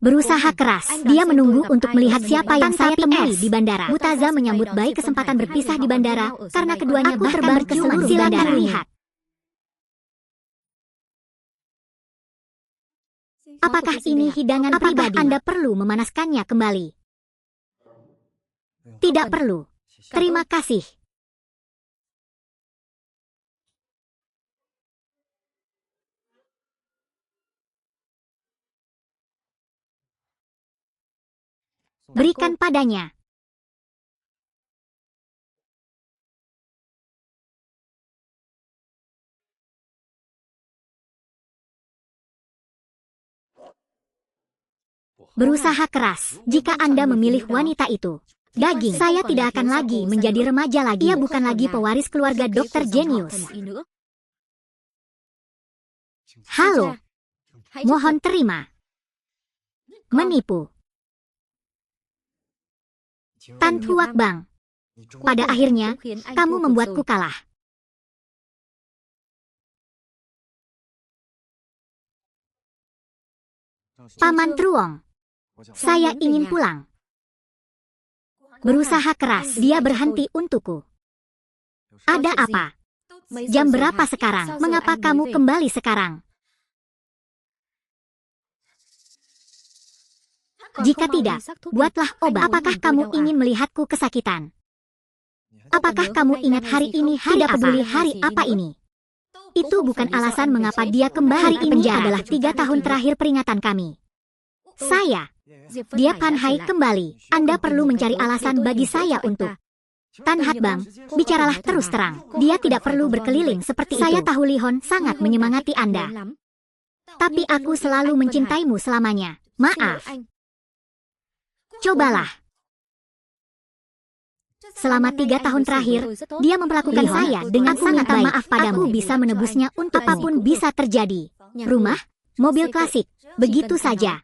Berusaha keras, dia menunggu untuk melihat siapa yang saya temui di bandara. Mutaza menyambut baik kesempatan berpisah di bandara, karena keduanya bahkan berciuman di bandara. Lihat. Apakah ini hidangan pribadi? Anda perlu memanaskannya kembali? Tidak perlu. Terima kasih. Berikan padanya. Berusaha keras, jika Anda memilih wanita itu. Daging, saya tidak akan lagi menjadi remaja lagi. Ia bukan lagi pewaris keluarga Dr. Genius. Halo, mohon terima. Menipu. Tan Huak Bang. Pada akhirnya, kamu membuatku kalah. Paman Truong, saya ingin pulang. Berusaha keras, dia berhenti untukku. Ada apa? Jam berapa sekarang? Mengapa kamu kembali sekarang? Jika tidak, buatlah obat. Apakah kamu ingin melihatku kesakitan? Apakah kamu ingat hari ini hari apa? Peduli hari apa ini? Itu bukan alasan mengapa dia kembali. Hari ini adalah 3 tahun terakhir peringatan kami. Dia Pan Hai kembali. Anda perlu mencari alasan bagi saya untuk. Tan Hat Bang, bicaralah terus terang. Dia tidak perlu berkeliling seperti itu. Saya tahu Li Hon sangat menyemangati Anda. Tapi aku selalu mencintaimu selamanya. Maaf. Cobalah. Selama 3 tahun terakhir, dia memperlakukan saya dengan sangat baik. Maaf padamu. Aku bisa menebusnya untuk apapun bisa terjadi. Rumah, mobil klasik, begitu saja.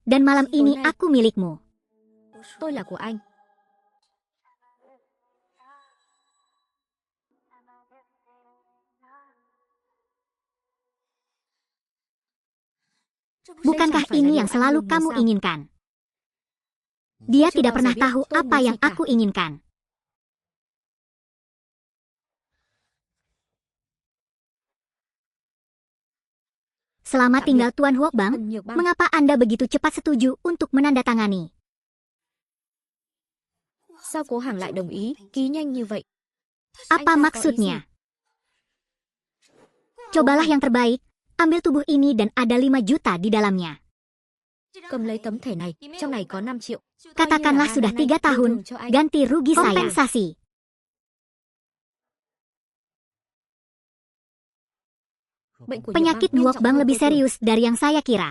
Dan malam ini aku milikmu. Bukankah ini yang selalu kamu inginkan? Dia tidak pernah tahu apa yang aku inginkan. Selamat tinggal Tuan Huok Bang, mengapa Anda begitu cepat setuju untuk menandatangani? Apa maksudnya? Cobalah yang terbaik, ambil tubuh ini dan ada 5 juta di dalamnya. Katakanlah sudah 3 tahun, ganti rugi saya. Kompensasi. Penyakit Nuok Bang lebih serius dari yang saya kira.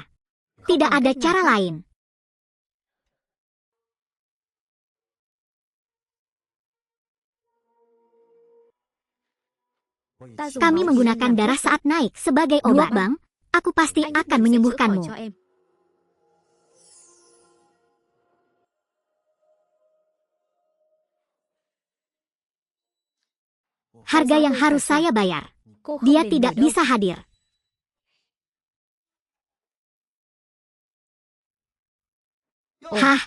Tidak ada cara lain. Kami menggunakan darah saat naik sebagai obat. Nuok Bang, aku pasti akan menyembuhkanmu. Harga yang harus saya bayar. Dia tidak bisa hadir. Hah?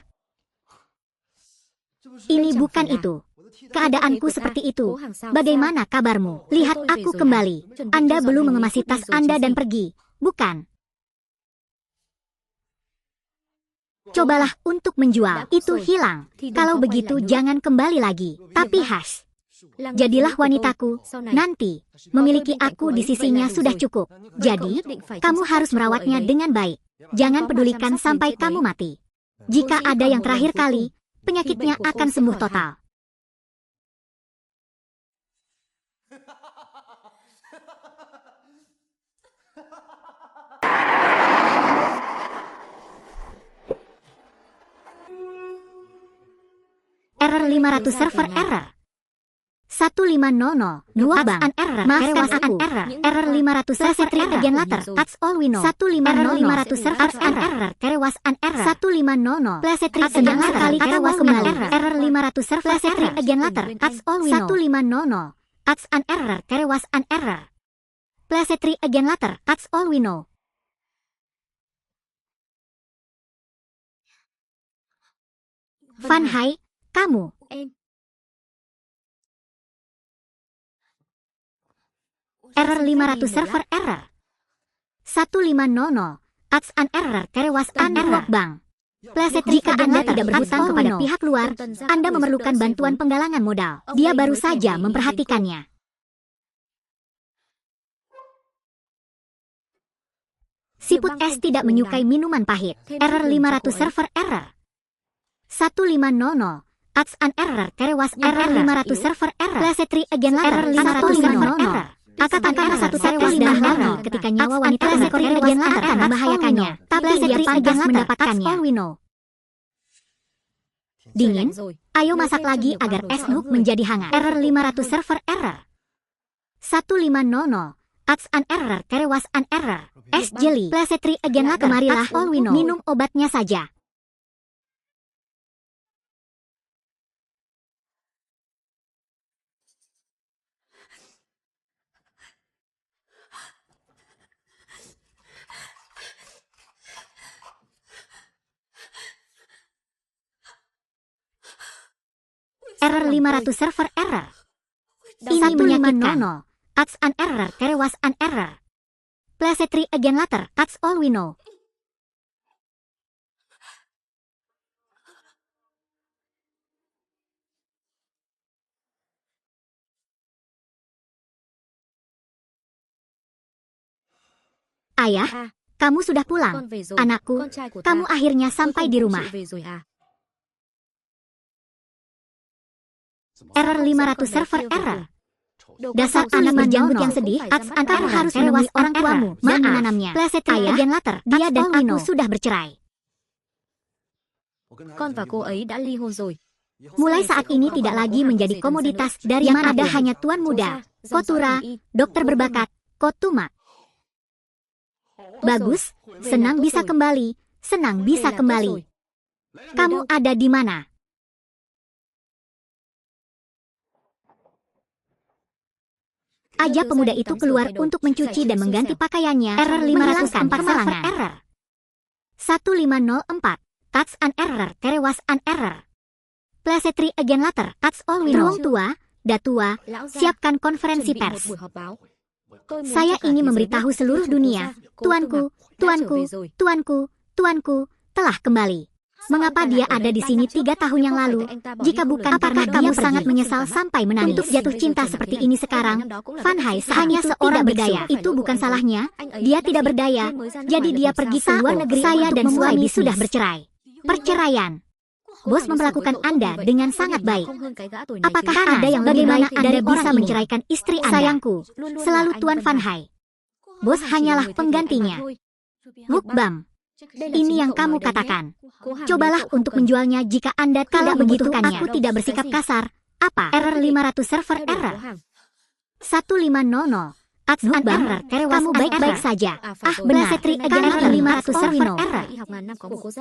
Ini bukan itu. Keadaanku seperti itu. Bagaimana kabarmu? Lihat aku kembali. Anda belum mengemasi tas Anda dan pergi, bukan? Cobalah untuk menjual. Itu hilang. Kalau begitu jangan kembali lagi. Tapi Hash, jadilah wanitaku. Nanti, memiliki aku di sisinya sudah cukup. Jadi, kamu harus merawatnya dengan baik. Jangan pedulikan sampai kamu mati. Jika ada yang terakhir kali, penyakitnya akan sembuh total. Error 500 server error. 1500 Nuok Bang error. Maafkan aku. Error 500 reset again later. That's all we know. 150 500 servers error. Terewas an error. 150 reset again later. Terewas kembali. Error 500 servers reset again later. That's all we know. 150 That's an error. Terewas an error. Reset again later. That's all we know. Van Hai, kamu. Error 500 server error. 150 That's an error. Terewas an error bang. Pleset jika Anda tidak berhutang kepada pihak luar, Anda memerlukan bantuan penggalangan modal. Dia baru saja memperhatikannya. Siput S tidak menyukai minuman pahit. Error 500 server error. 150 That's an error. Terewas error 500 server error. Pleset again error 500 error. Katakanlah satu tewas dan lagi ketika nyawa wanita rekor again akan membahayakannya. Tapi dia pantas mendapatkannya. Dingin, ayo masak lagi agar es nuk menjadi hangat. Error 500 server error. 150 That's an error. Terewas an error. Es jelly. Plesetri again lah kemarilah. All we know. Minum obatnya saja. Error 500 server error. Ini menyakitkan. That's an error. Terewas an error. Plesetri again later. That's all we know. Ayah, kamu sudah pulang. Anakku, kamu akhirnya sampai di rumah. Error 500 server error. Dasar anak berjanggut yang sedih, kamu harus menemui orang tuamu dan menanamnya. Plesetri again later. Dia dan aku sudah bercerai. Mulai saat ini tidak lagi menjadi komoditas dari mana ada hanya tuan muda, Kotura, dokter berbakat, Kotuma. Bagus, senang bisa kembali, senang bisa kembali. Kamu ada di mana? Ajak pemuda itu keluar untuk mencuci dan mengganti pakaiannya. Error 504 serangan. Error 1504. That's an error. Terewas an error. Plesetri again later. That's all we know. Beruang tua, datua, siapkan konferensi pers. Saya ingin memberitahu seluruh dunia, tuanku, tuanku, tuanku, tuanku, telah kembali. Mengapa dia ada di sini 3 tahun yang lalu? Jika bukan karena kamu sangat menyesal sampai menangis. Untuk jatuh cinta seperti ini sekarang, Van Hai hanya seorang berdaya. Itu bukan salahnya. Dia tidak berdaya. Jadi dia pergi ke luar negeri. Saya dan suami sudah bercerai. Perceraian. Bos memperlakukan Anda dengan sangat baik. Apakah ada yang bagaimana Anda bisa menceraikan istri Anda? Sayangku, selalu Tuan Van Hai. Bos hanyalah penggantinya. Mukbang. Ini yang kamu katakan. Cobalah untuk menjualnya jika Anda tidak membutuhkannya. Aku tidak bersikap kasar. Apa? Error 500 server error. 150. That's an error. Kamu baik-baik saja. Benar. Error 500 server error.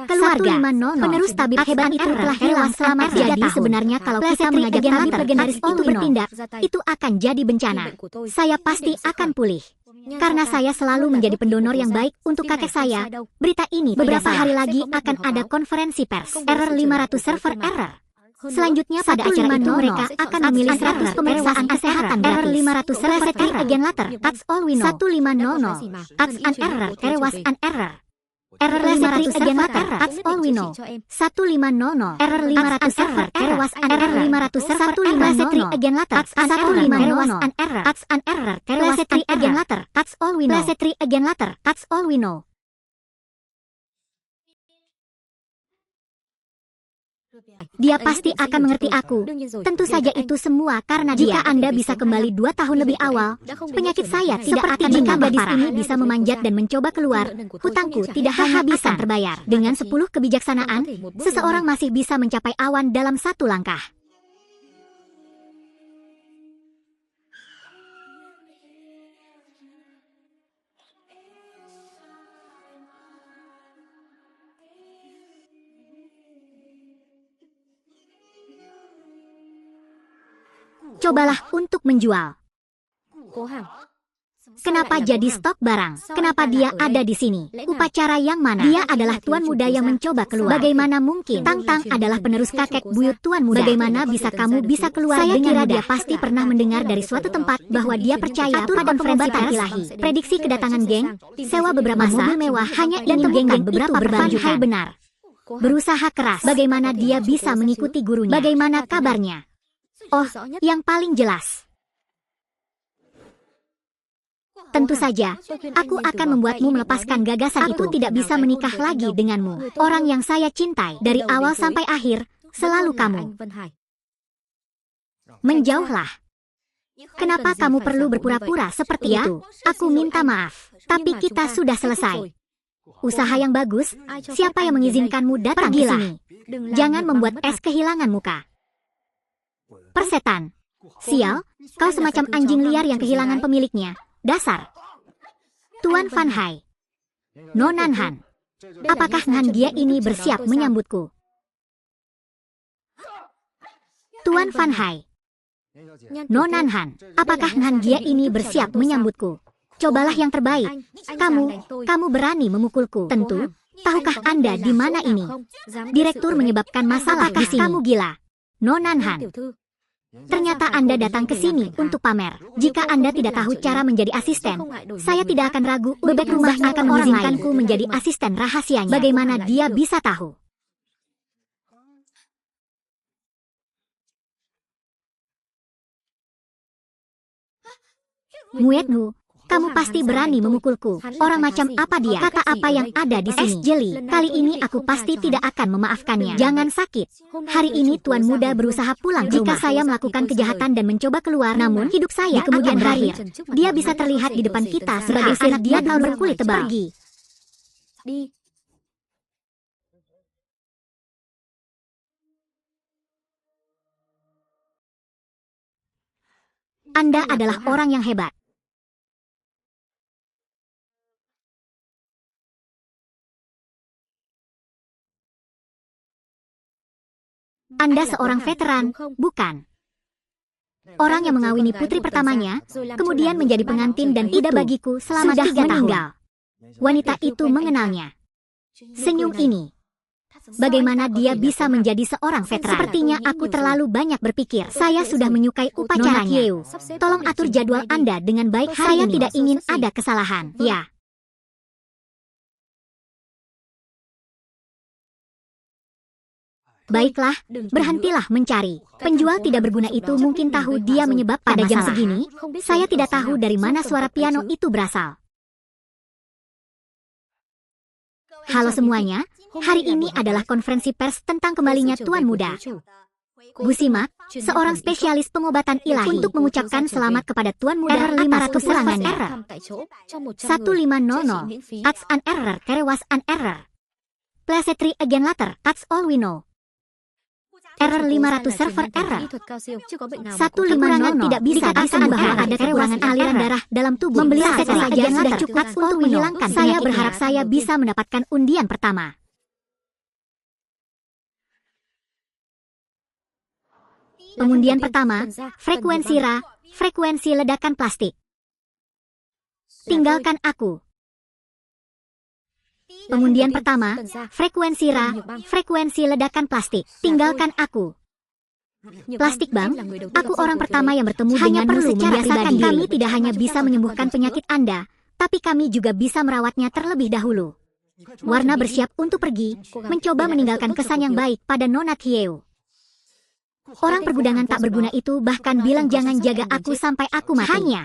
Keluarga, penerus tabib hebat itu telah hilang selama 3 tahun. Jadi sebenarnya kalau kita mengajak tabib legendaris itu bertindak, itu akan jadi bencana. Saya pasti akan pulih. Karena saya selalu menjadi pendonor yang baik untuk kakek saya. Berita ini beberapa hari lagi akan ada konferensi pers. Error 500 server error. Selanjutnya pada acara itu mereka akan memilih 100 pemeriksaan kesehatan gratis. Error 500 server again later. That's all we know. 150. That's an error. Terewas an error. Error 500 again later. That's all we know. 150. Error 500 server. Terewas an error 500 server. 150 again later. 150 an error. That's an error. Terewas an again later. That's all we know. 150 again later. That's all we know. Dia pasti akan mengerti aku. Tentu saja itu semua karena dia. Jika Anda bisa kembali 2 tahun lebih awal, penyakit saya tidak akan jika gadis ini bisa memanjat dan mencoba keluar. Hutangku tidak habis terbayar. Dengan 10 kebijaksanaan, seseorang masih bisa mencapai awan dalam 1 langkah. Cobalah untuk menjual. Kenapa jadi stok barang? Kenapa dia ada di sini? Upacara yang mana? Dia adalah tuan muda yang mencoba keluar. Bagaimana mungkin? Tang Tang adalah penerus kakek buyut tuan muda. Bagaimana bisa kamu bisa keluar dengan mudah? Saya kira dia pasti pernah mendengar dari suatu tempat bahwa dia percaya pada pengobatan ilahi. Prediksi kedatangan geng, sewa beberapa mobil mewah hanya dan temukan beberapa berlanjutan. Benar. Berusaha keras. Bagaimana dia bisa mengikuti gurunya? Bagaimana kabarnya? Oh, yang paling jelas. Tentu saja, aku akan membuatmu melepaskan gagasan itu. Aku tidak bisa menikah lagi denganmu. Orang yang saya cintai dari awal sampai akhir, selalu kamu. Menjauhlah. Kenapa kamu perlu berpura-pura seperti itu? Aku minta maaf, tapi kita sudah selesai. Usaha yang bagus, siapa yang mengizinkanmu datang ke sini? Jangan membuat es kehilangan muka. Persetan. Sial, kau semacam anjing liar yang kehilangan pemiliknya. Dasar. Tuan Van Hai. Nonan Han. Apakah Ngan Gia ini bersiap menyambutku? Tuan Van Hai. Nonan Han. Apakah Ngan Gia ini bersiap menyambutku? Cobalah yang terbaik. Kamu berani memukulku. Tentu. Tahukah Anda di mana ini? Direktur menyebabkan masalah di sini. Kamu gila. Nonan Han. Ternyata Anda datang ke sini untuk pamer. Jika Anda tidak tahu cara menjadi asisten, saya tidak akan ragu. Bebek rumah akan mengizinkanku menjadi asisten rahasianya. Bagaimana dia bisa tahu? Muetnu, kamu pasti berani memukulku. Orang macam apa dia? Kata apa yang ada di sini? Es jeli. Kali ini aku pasti tidak akan memaafkannya. Jangan sakit. Hari ini tuan muda berusaha pulang. Jika saya melakukan kejahatan dan mencoba keluar, namun hidup saya kemudian berakhir. Dia bisa terlihat di depan kita sebagai anak dia berkulit tebal. Pergi. Anda adalah orang yang hebat. Anda seorang veteran, bukan? Orang yang mengawini putri pertamanya, kemudian menjadi pengantin dan tidak bagiku selama 3 tahun. Wanita itu mengenalnya. Senyum ini. Bagaimana dia bisa menjadi seorang veteran? Sepertinya aku terlalu banyak berpikir. Saya sudah menyukai upacaranya. Tolong atur jadwal Anda dengan baik. Saya tidak ingin ada kesalahan. Ya. Baiklah, berhentilah mencari. Penjual tidak berguna itu mungkin tahu dia menyebabkan pada jam segini. Saya tidak tahu dari mana suara piano itu berasal. Halo semuanya, hari ini adalah konferensi pers tentang kembalinya Tuan Muda. Gusimak, seorang spesialis pengobatan ilahi, untuk mengucapkan selamat kepada Tuan Muda atas kepulangannya. 1500, that's an error, there was an error. Please try again later, that's all we know. Error 500 server error. 150 tidak bisa dikatakan bahwa ada kekurangan aliran darah dalam tubuh. Membeli aset saja sudah cukup untuk menghilangkan. Saya berharap saya bisa mendapatkan undian pertama. Pengundian pertama, frekuensi ledakan plastik. Tinggalkan aku. Pengundian pertama, frekuensi ledakan plastik. Tinggalkan aku. Plastik bang, aku orang pertama yang bertemu denganmu secara pribadi. Kami tidak hanya bisa menyembuhkan penyakit Anda, tapi kami juga bisa merawatnya terlebih dahulu. Warna bersiap untuk pergi, mencoba meninggalkan kesan yang baik pada Nona Thieu. Orang pergudangan tak berguna itu bahkan bilang jangan jaga aku sampai aku mati. Hanya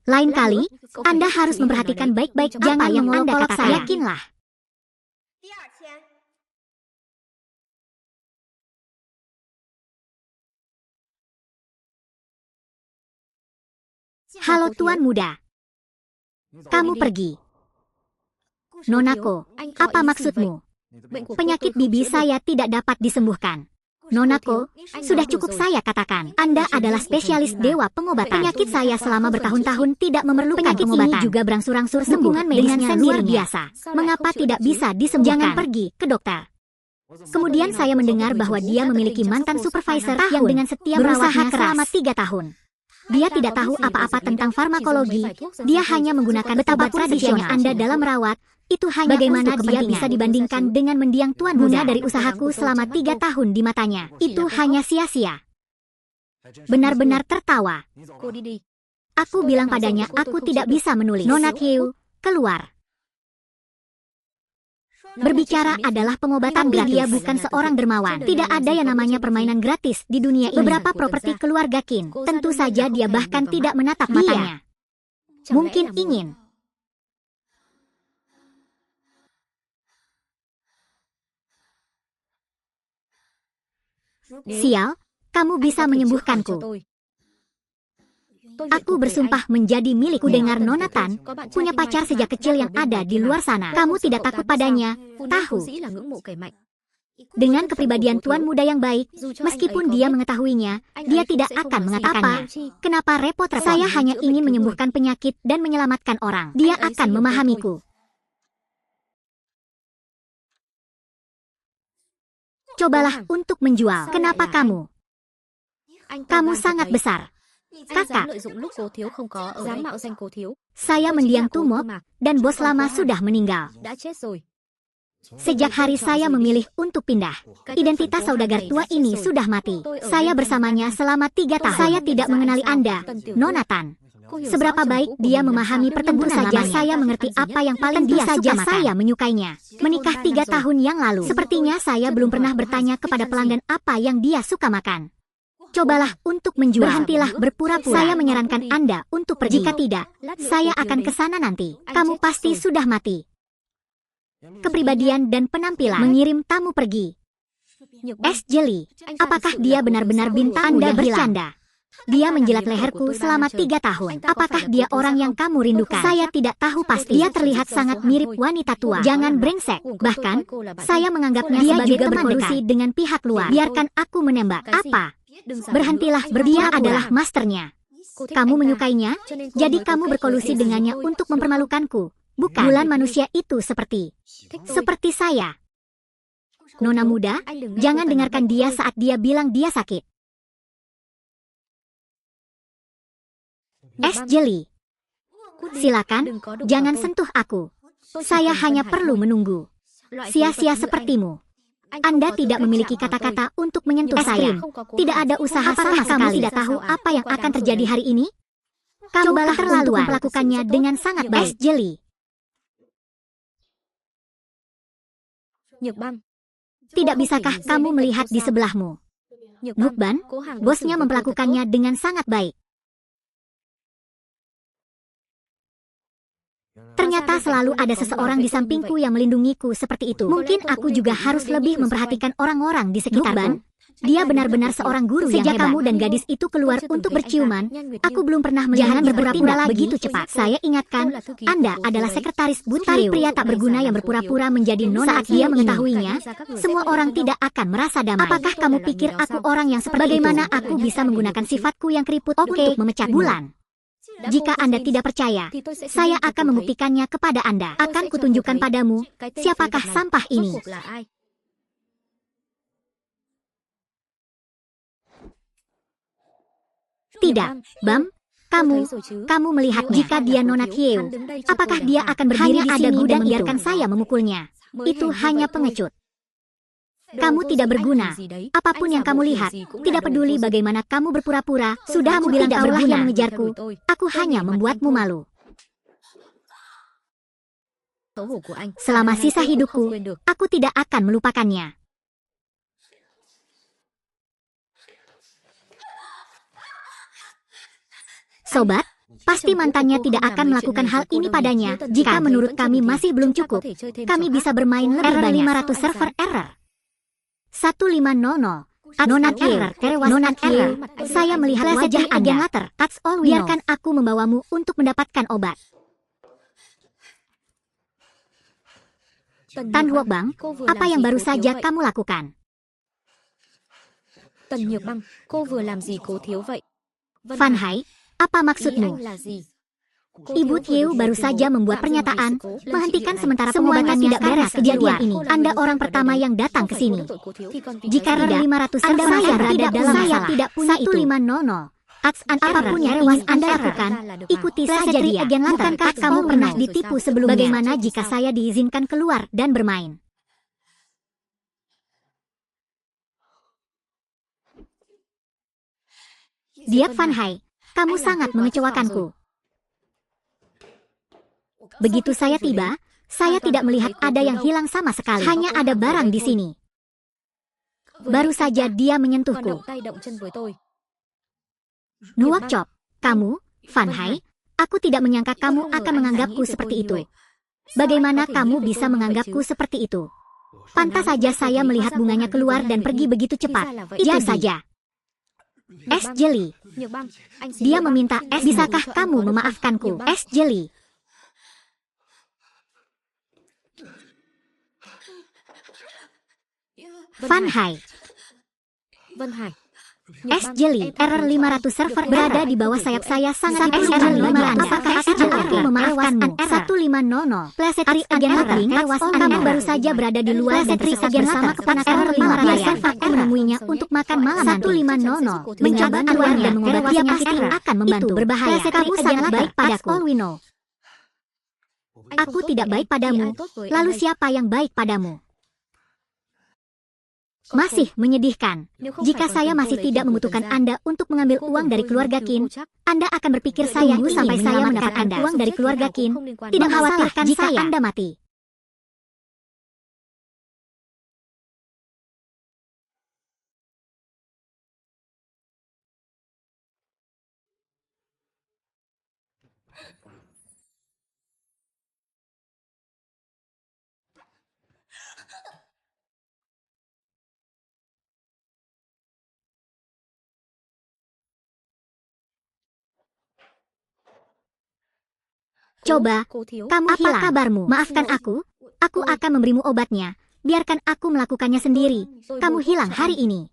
lain kali, Anda harus memperhatikan baik-baik apa yang Anda katakan. Yakinlah. Halo Tuan Muda. Kamu pergi. Nonako, apa maksudmu? Penyakit bibi saya tidak dapat disembuhkan. Nonako, sudah cukup saya katakan. Anda adalah spesialis dewa pengobatan. Penyakit saya selama bertahun-tahun tidak memerlukan penyakit pengobatan. Ini juga berangsur-angsur sembuh dengan luar biasa. Mengapa tidak bisa disembuhkan? Jangan pergi ke dokter. Kemudian saya mendengar bahwa dia memiliki mantan supervisor yang dengan setia berusaha selama 3 tahun. Dia tidak tahu apa-apa tentang farmakologi. Dia hanya menggunakan betapapun setianya Anda dalam merawat. Itu hanya bagaimana dia bisa dibandingkan dengan mendiang tuan muda dari usahaku selama 3 tahun di matanya. Itu hanya sia-sia. Benar-benar tertawa. Aku bilang padanya aku tidak bisa menulis. Nona Kyu, keluar. Berbicara adalah pengobatan gratis. Dia bukan seorang dermawan. Tidak ada yang namanya permainan gratis di dunia ini. Beberapa properti keluarga Qin. Tentu saja dia bahkan tidak menatap matanya. Mungkin ingin. Sial, kamu bisa menyembuhkanku. Aku bersumpah menjadi milikku. Dengar Nona Tan punya pacar sejak kecil yang ada di luar sana. Kamu tidak takut padanya, tahu. Dengan kepribadian tuan muda yang baik, meskipun dia mengetahuinya, dia tidak akan mengatakannya. Kenapa repot? Saya hanya ingin menyembuhkan penyakit dan menyelamatkan orang. Dia akan memahamiku. Cobalah untuk menjual. Kenapa kamu? Kamu sangat besar. Kakak, saya mendiang Tumok dan bos lama sudah meninggal. Sejak hari saya memilih untuk pindah, identitas saudagar tua ini sudah mati. Saya bersamanya selama 3 tahun. Saya tidak mengenali Anda, Nona Tan. Seberapa baik dia memahami pertempuran saja saya mengerti apa yang paling dia suka makan. Saya menyukainya. Menikah 3 tahun yang lalu. Sepertinya saya belum pernah bertanya kepada pelanggan apa yang dia suka makan. Cobalah untuk menjual. Berhentilah berpura-pura. Saya menyarankan Anda untuk pergi. Jika tidak, saya akan ke sana nanti. Kamu pasti sudah mati. Kepribadian dan penampilan mengirim tamu pergi. Es jeli. Apakah dia benar-benar bintang? Anda bercanda. Dia menjilat leherku selama 3 tahun. Apakah dia orang yang kamu rindukan? Saya tidak tahu pasti. Dia terlihat sangat mirip wanita tua. Jangan brengsek. Bahkan, saya menganggapnya dia juga berkolusi dengan pihak luar. Biarkan aku menembak. Apa? Berhentilah, dia adalah masternya. Kamu menyukainya, jadi kamu berkolusi dengannya untuk mempermalukanku. Bukan. Bulan manusia itu seperti saya. Nona muda, jangan dengarkan dia saat dia bilang dia sakit. Es jeli. Silakan, jangan sentuh aku. Saya hanya perlu menunggu. Sia-sia sepertimu. Anda tidak memiliki kata-kata untuk menyentuh saya. Tidak ada usaha sama sekali. Kamu tidak tahu apa yang akan terjadi hari ini? Kamu terlalu melakukannya dengan sangat baik. Es jeli. Tidak bisakah kamu melihat di sebelahmu? Nukban, bosnya memperlakukannya dengan sangat baik. Ternyata selalu ada seseorang di sampingku yang melindungiku seperti itu. Mungkin aku juga harus lebih memperhatikan orang-orang di sekitarku. Dia benar-benar seorang guru yang hebat. Sejak kamu dan gadis itu keluar untuk berciuman, aku belum pernah melihat berpura-pura begitu cepat. Saya ingatkan, Anda adalah sekretaris Butari, pria tak berguna yang berpura-pura menjadi nona. Saat dia mengetahuinya, semua orang tidak akan merasa damai. Apakah kamu pikir aku orang yang seperti bagaimana itu? Aku bisa menggunakan sifatku yang keriput untuk memecat bulan? Jika Anda tidak percaya, saya akan membuktikannya kepada Anda. Akan kutunjukkan padamu, siapakah sampah ini. Tidak, Bam. Kamu melihat jika dia Nona Kyu, apakah dia akan berdiri di sini dan membiarkan saya memukulnya? Itu hanya pengecut. Kamu tidak berguna. Apapun yang kamu lihat, tidak peduli bagaimana kamu berpura-pura, sudah aku bilang kaulah yang mengejarku. Aku hanya membuatmu malu. Selama sisa hidupku, aku tidak akan melupakannya. Sobat, pasti mantannya tidak akan melakukan hal ini padanya. Jika menurut kami masih belum cukup, kami bisa bermain lebih banyak. 500 server error. 1500. Nonat error, Nonat error. Saya melihat wajah agen later. That's all we know. Biarkan aku membawamu untuk mendapatkan obat. Tan Huok Bang, apa yang baru saja kamu lakukan? Fan Hai, apa maksudmu? Ibu Thieu baru saja membuat pernyataan, menghentikan sementara pengobatan tidak beres kejadian ini. Anda orang pertama yang datang ke sini. Jika tidak, 500 Anda saya berada dalam masalah. Tidak punya 1500. Apapun yang ingin Anda lakukan, ikuti saja dia. Bukankah kamu pernah ditipu sebelumnya? Bagaimana jika saya diizinkan keluar dan bermain? Diak Van Hai, kamu sangat mengecewakanku. Begitu saya tiba, saya tidak melihat ada yang hilang sama sekali. Hanya ada barang di sini. Baru saja dia menyentuhku. Nuak Chop, kamu, Van Hai, aku tidak menyangka kamu akan menganggapku seperti itu. Bagaimana kamu bisa menganggapku seperti itu? Pantas saja saya melihat bunganya keluar dan pergi begitu cepat. Itu saja. Es Jelly. Dia meminta es. Bisakah kamu memaafkanku? Es Jelly. Van Hai. Es Jelly, error 500 server berada di bawah sayap saya sangat error 500. Apakah es Jelly aku memaafkanmu? 150. Pleset Ari agen Latling, kamu baru saja berada di luar dan tersesat bersama keponakan error 500. Aku menemuinya untuk makan malam nanti. 150. Mencoba keluar dan mengobati pasti akan membantu. Itu berbahaya. Kamu sangat baik padaku. Aku tidak baik padamu. Lalu siapa yang baik padamu? Masih menyedihkan. Jika saya masih tidak membutuhkan Anda untuk mengambil uang dari keluarga Qin, Anda akan berpikir saya ingin sampai saya mendapatkan uang dari keluarga Qin. Tidak khawatirkan jika Anda mati. Coba, kamu hilang. Apa kabarmu? Maafkan aku akan memberimu obatnya. Biarkan aku melakukannya sendiri. Kamu hilang hari ini.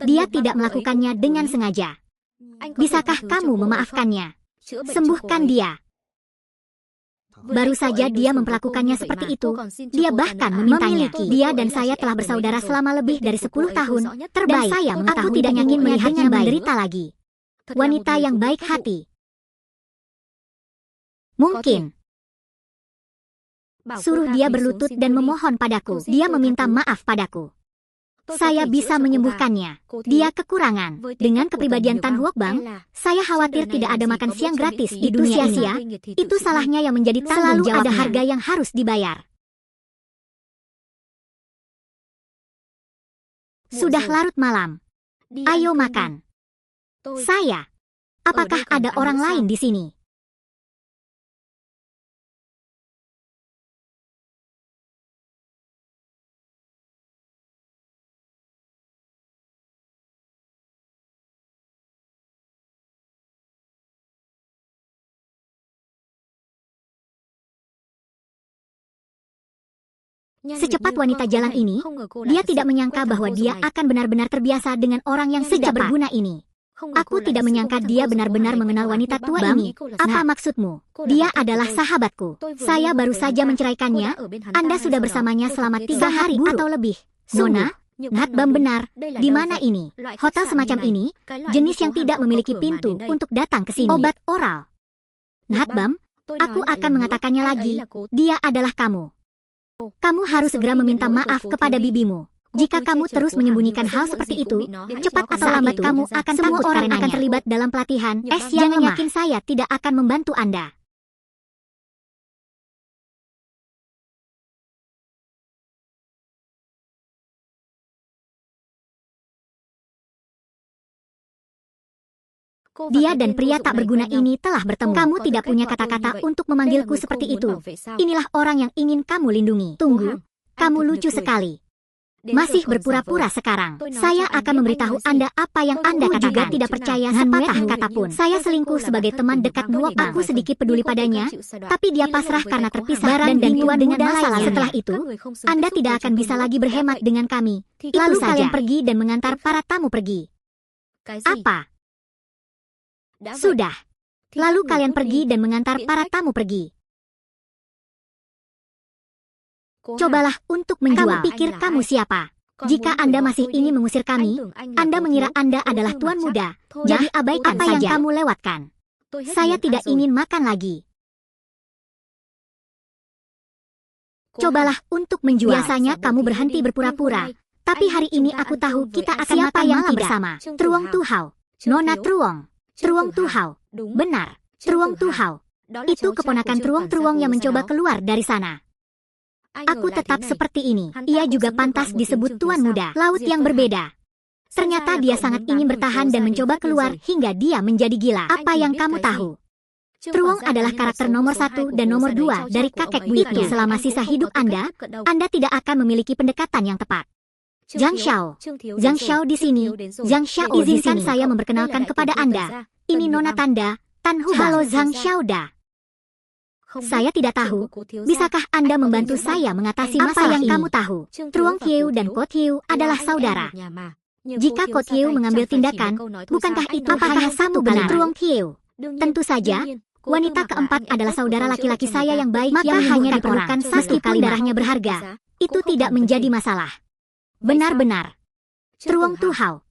Dia tidak melakukannya dengan sengaja. Bisakah kamu memaafkannya? Sembuhkan dia. Baru saja dia memperlakukannya seperti itu. Dia bahkan memintanya. Dia dan saya telah bersaudara selama lebih dari 10 tahun. Terbaik. Dan saya mengetahui aku tidak ingin melihatnya menderita lagi. Wanita yang baik hati. Mungkin. Suruh dia berlutut dan memohon padaku. Dia meminta maaf padaku. Saya bisa menyembuhkannya. Dia kekurangan. Dengan kepribadian Tan Huok Bang, saya khawatir tidak ada makan siang gratis di dunia sia. Itu salahnya yang menjadi tanggung jawabnya. Selalu ada harga yang harus dibayar. Sudah larut malam. Ayo makan. Saya. Apakah ada orang lain di sini? Secepat wanita jalan ini, dia tidak menyangka bahwa dia akan benar-benar terbiasa dengan orang yang tidak berguna ini. Aku tidak menyangka dia benar-benar mengenal wanita tua ini. Apa maksudmu? Dia adalah sahabatku. Saya baru saja menceraikannya. Anda sudah bersamanya selama 3 hari atau lebih. Nona, Nahatbam benar. Di mana ini? Hotel semacam ini, jenis yang tidak memiliki pintu untuk datang ke sini. Obat oral. Nahatbam, aku akan mengatakannya lagi. Dia adalah kamu. Kamu harus segera meminta maaf kepada bibimu. Jika kamu terus menyembunyikan hal seperti itu, cepat atau lambat kamu akan semua orang akan terlibat dalam pelatihan. Jangan yakin saya tidak akan membantu Anda. Dia dan pria tak berguna ini telah bertemu. Kamu tidak punya kata-kata untuk memanggilku seperti itu. Inilah orang yang ingin kamu lindungi. Tunggu, kamu lucu sekali. Masih berpura-pura sekarang. Saya akan memberitahu Anda apa yang Anda katakan. Juga tidak percaya sepatah kata pun. Saya selingkuh sebagai teman dekat Nuok. Aku sedikit peduli padanya, tapi dia pasrah karena terpisah dan tua dengan masa lalu. Setelah itu, Anda tidak akan bisa lagi berhemat dengan kami. Lalu kalian pergi dan mengantar para tamu pergi. Apa? Sudah. Lalu kalian pergi dan mengantar para tamu pergi. Cobalah untuk menjual. Kamu pikir kamu siapa? Jika Anda masih ingin mengusir kami, Anda mengira Anda adalah tuan muda. Jadi abaikan apa saja yang kamu lewatkan. Saya tidak ingin makan lagi. Cobalah untuk menjual. Biasanya kamu berhenti berpura-pura. Tapi hari ini aku tahu kita akan makan malam bersama. Truong Tuhau. Nona Truong. Truong Tuhau. Benar, Truong Tuhau. Itu keponakan Truong yang mencoba keluar dari sana. Aku tetap seperti ini. Ia juga pantas disebut tuan muda. Laut yang berbeda. Ternyata dia sangat ingin bertahan dan mencoba keluar hingga dia menjadi gila. Apa yang kamu tahu? Truong adalah karakter nomor 1 dan nomor 2 dari kakek buyutnya. Selama sisa hidup Anda tidak akan memiliki pendekatan yang tepat. Zhang Xiao di sini. Zhang Xiao, izinkan saya memperkenalkan kepada Anda. Ini Nona Tanda, Tan Hubang. Halo Zhang Xiaoda. Saya tidak tahu, bisakah Anda membantu saya mengatasi masalah yang kamu tahu? Truong Hieu dan Ko Hieu adalah saudara. Jika Ko Hieu mengambil tindakan, bukankah itu hanya satu kali Truong Hieu? Tentu saja, wanita keempat adalah saudara laki-laki saya yang baik yang hanya diperlukan satu kali darahnya berharga. Itu tidak menjadi masalah. Benar-benar. Truong Tuhau.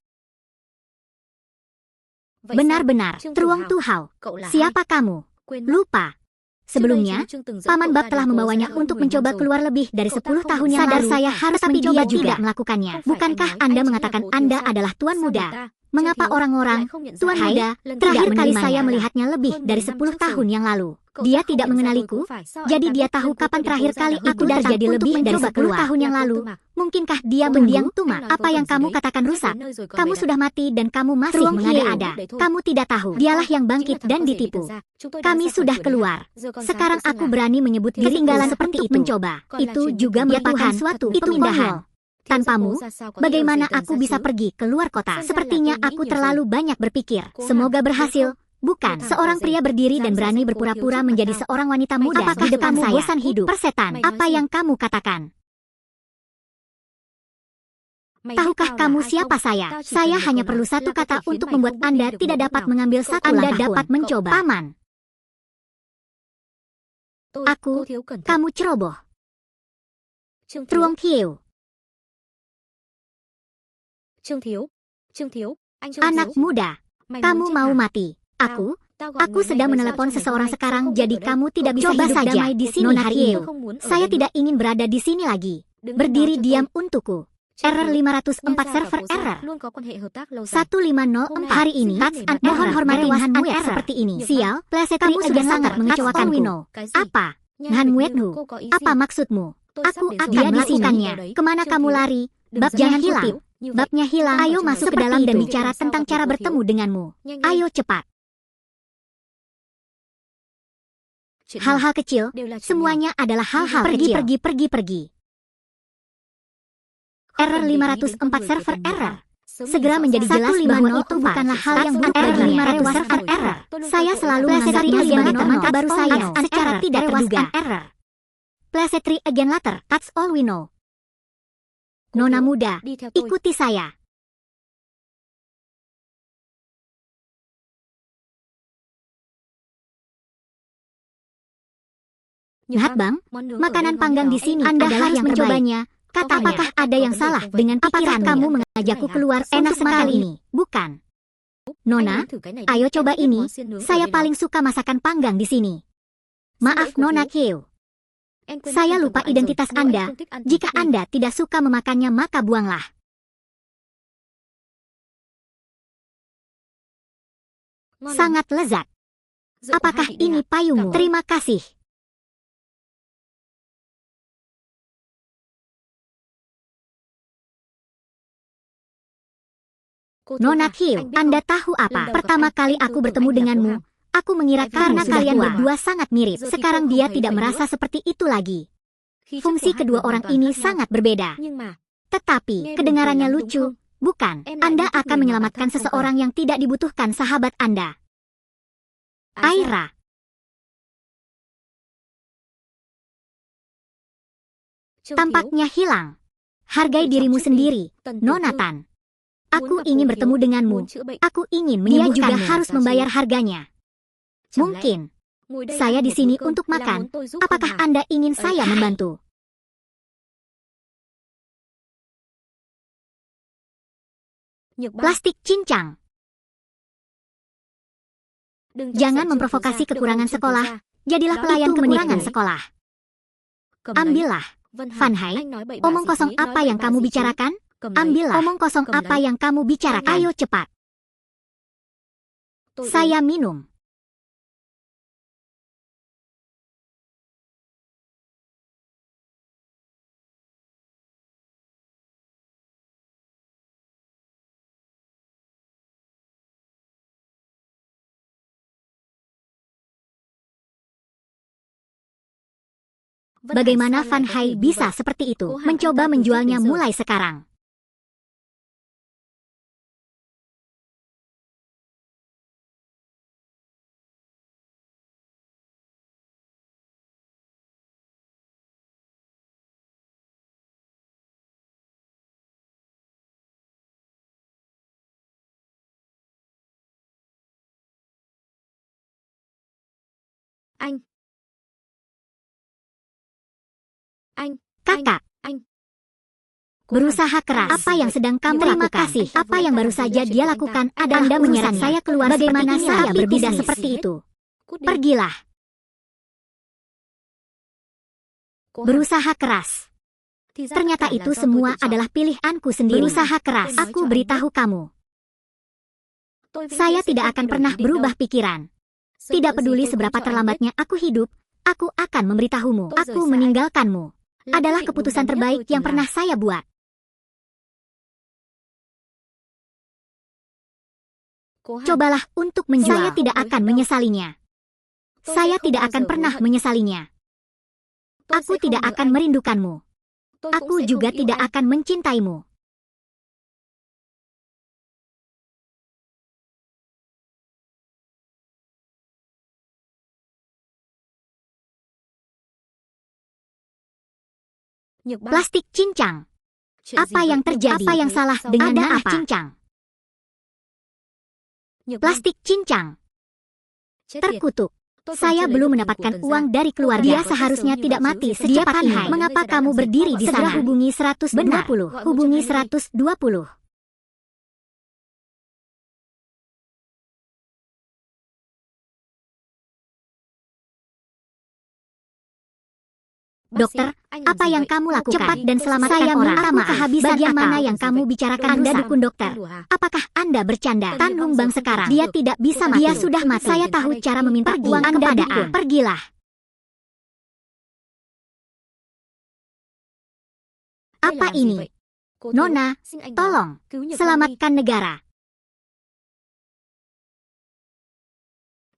Benar-benar, Truong Tuhau. Siapa kamu? Lupa. Sebelumnya, Paman Bab telah membawanya untuk mencoba keluar lebih dari 10 tahun yang lalu. Sadar saya harus mencoba tidak melakukannya. Bukankah Anda mengatakan Anda adalah tuan muda? Mengapa orang-orang, tuan muda, terakhir kali saya melihatnya lebih dari 10 tahun yang lalu. Dia tidak mengenaliku, jadi dia tahu kapan terakhir kali aku datang jadi lebih dari 10 tahun yang lalu. Mungkinkah dia mendiang tumak? Apa yang kamu katakan rusak? Kamu sudah mati dan kamu masih mengada-ada. Kamu tidak tahu, dialah yang bangkit dan ditipu. Kami sudah keluar. Sekarang aku berani menyebut ketinggalan seperti itu. Mencoba. Itu juga merupakan suatu pemindahan. Tanpamu, bagaimana aku bisa pergi ke luar kota? Sepertinya aku terlalu banyak berpikir. Semoga berhasil. Bukan, seorang pria berdiri dan berani berpura-pura menjadi seorang wanita muda. Apakah di depan saya bosan hidup? Persetan, apa yang kamu katakan? Tahukah kamu siapa saya? Saya hanya perlu satu kata untuk membuat Anda tidak dapat mengambil satu langkah. Anda dapat mencoba. Paman. Aku, kamu ceroboh. Truong Hieu. Anak muda, kamu mau mati. Aku sedang menelepon seseorang sekarang, jadi kamu tidak bisa hidup damai di sini hari ini. Saya tidak ingin berada di sini lagi. Berdiri diam untukku. Error 504 server error. 1504 hari ini. Mohon hormati Han Muet seperti ini. Sial, plesetri agen sangat mengecewakanku. Apa? Han Muet Hu, apa maksudmu? Aku akan melakukannya. Kemana kamu lari? Bab jangan hilang. Babnya hilang. Ayo masuk ke dalam dan bicara tentang cara bertemu denganmu. Ayo cepat. Hal-hal kecil, semuanya adalah hal-hal kecil. Pergi. Error 504 server error. Segera menjadi jelas bahwa itu bukanlah hal yang buruk baginya. Error server error. Saya selalu menganggapnya sebagai teman baru saya secara tidak terduga. Error. Plesetri again later, that's all we know. Nona muda, ikuti saya. Lihat bang, makanan panggang di sini Anda harus mencobanya. Kata apakah ada yang salah dengan pikiran kamu mengajakku keluar enak sekali ini? Bukan. Nona, ayo coba ini. Saya paling suka masakan panggang di sini. Maaf Nona Hieu. Saya lupa identitas Anda. Jika Anda tidak suka memakannya maka buanglah. Sangat lezat. Apakah ini payungmu? Terima kasih. Nona Hieu, Anda tahu apa? Pertama kali aku bertemu denganmu, aku mengira karena kalian berdua sangat mirip. Sekarang dia tidak merasa seperti itu lagi. Fungsi kedua orang ini sangat berbeda. Tetapi, kedengarannya lucu, bukan? Anda akan menyelamatkan seseorang yang tidak dibutuhkan sahabat Anda. Aira. Tampaknya hilang. Hargai dirimu sendiri, Nonatan. Aku ingin bertemu denganmu. Aku ingin menyembuhkanmu. Dia juga harus membayar harganya. Mungkin. Saya di sini untuk makan. Apakah Anda ingin saya membantu? Plastik cincang. Jangan memprovokasi kekurangan sekolah. Jadilah pelayan kekurangan sekolah. Ambillah. Van Hai, omong kosong apa yang kamu bicarakan? Ambillah. Omong kosong apa yang kamu bicarakan? Ayo cepat. Saya minum. Bagaimana Van Hai bisa seperti itu? Mencoba menjualnya mulai sekarang. Kakak, berusaha keras. Apa yang sedang kamu lakukan? Apa yang baru saja dia lakukan adalah Anda menyeret saya keluar. Bagaimana saya berbeda seperti itu? Pergilah. Berusaha keras. Ternyata itu semua adalah pilihanku sendiri. Berusaha keras. Aku beritahu kamu. Saya tidak akan pernah berubah pikiran. Tidak peduli seberapa terlambatnya aku hidup, aku akan memberitahumu. Aku meninggalkanmu. Adalah keputusan terbaik yang pernah saya buat. Cobalah untuk menjual. Saya tidak akan menyesalinya. Saya tidak akan pernah menyesalinya. Aku tidak akan merindukanmu. Aku juga tidak akan mencintaimu. Plastik cincang. Apa yang terjadi? Apa yang salah dengan nanah cincang? Plastik cincang. Terkutuk. Saya belum mendapatkan uang dari keluarga. Dia seharusnya tidak mati secepat ini. Mengapa kamu berdiri di sana? Segera hubungi 120. Benar. Hubungi 120. Dokter, apa yang kamu lakukan? Cepat dan selamatkan saya orang. Saya minta kehabisan bagian mana yang kamu bicarakan? Anda dukun dokter. Apakah Anda bercanda? Tan Hung Bang sekarang. Dia tidak bisa mati. Dia sudah mati. Saya tahu cara meminta uang Anda dukun. Pergilah. Apa ini? Nona, tolong, selamatkan negara.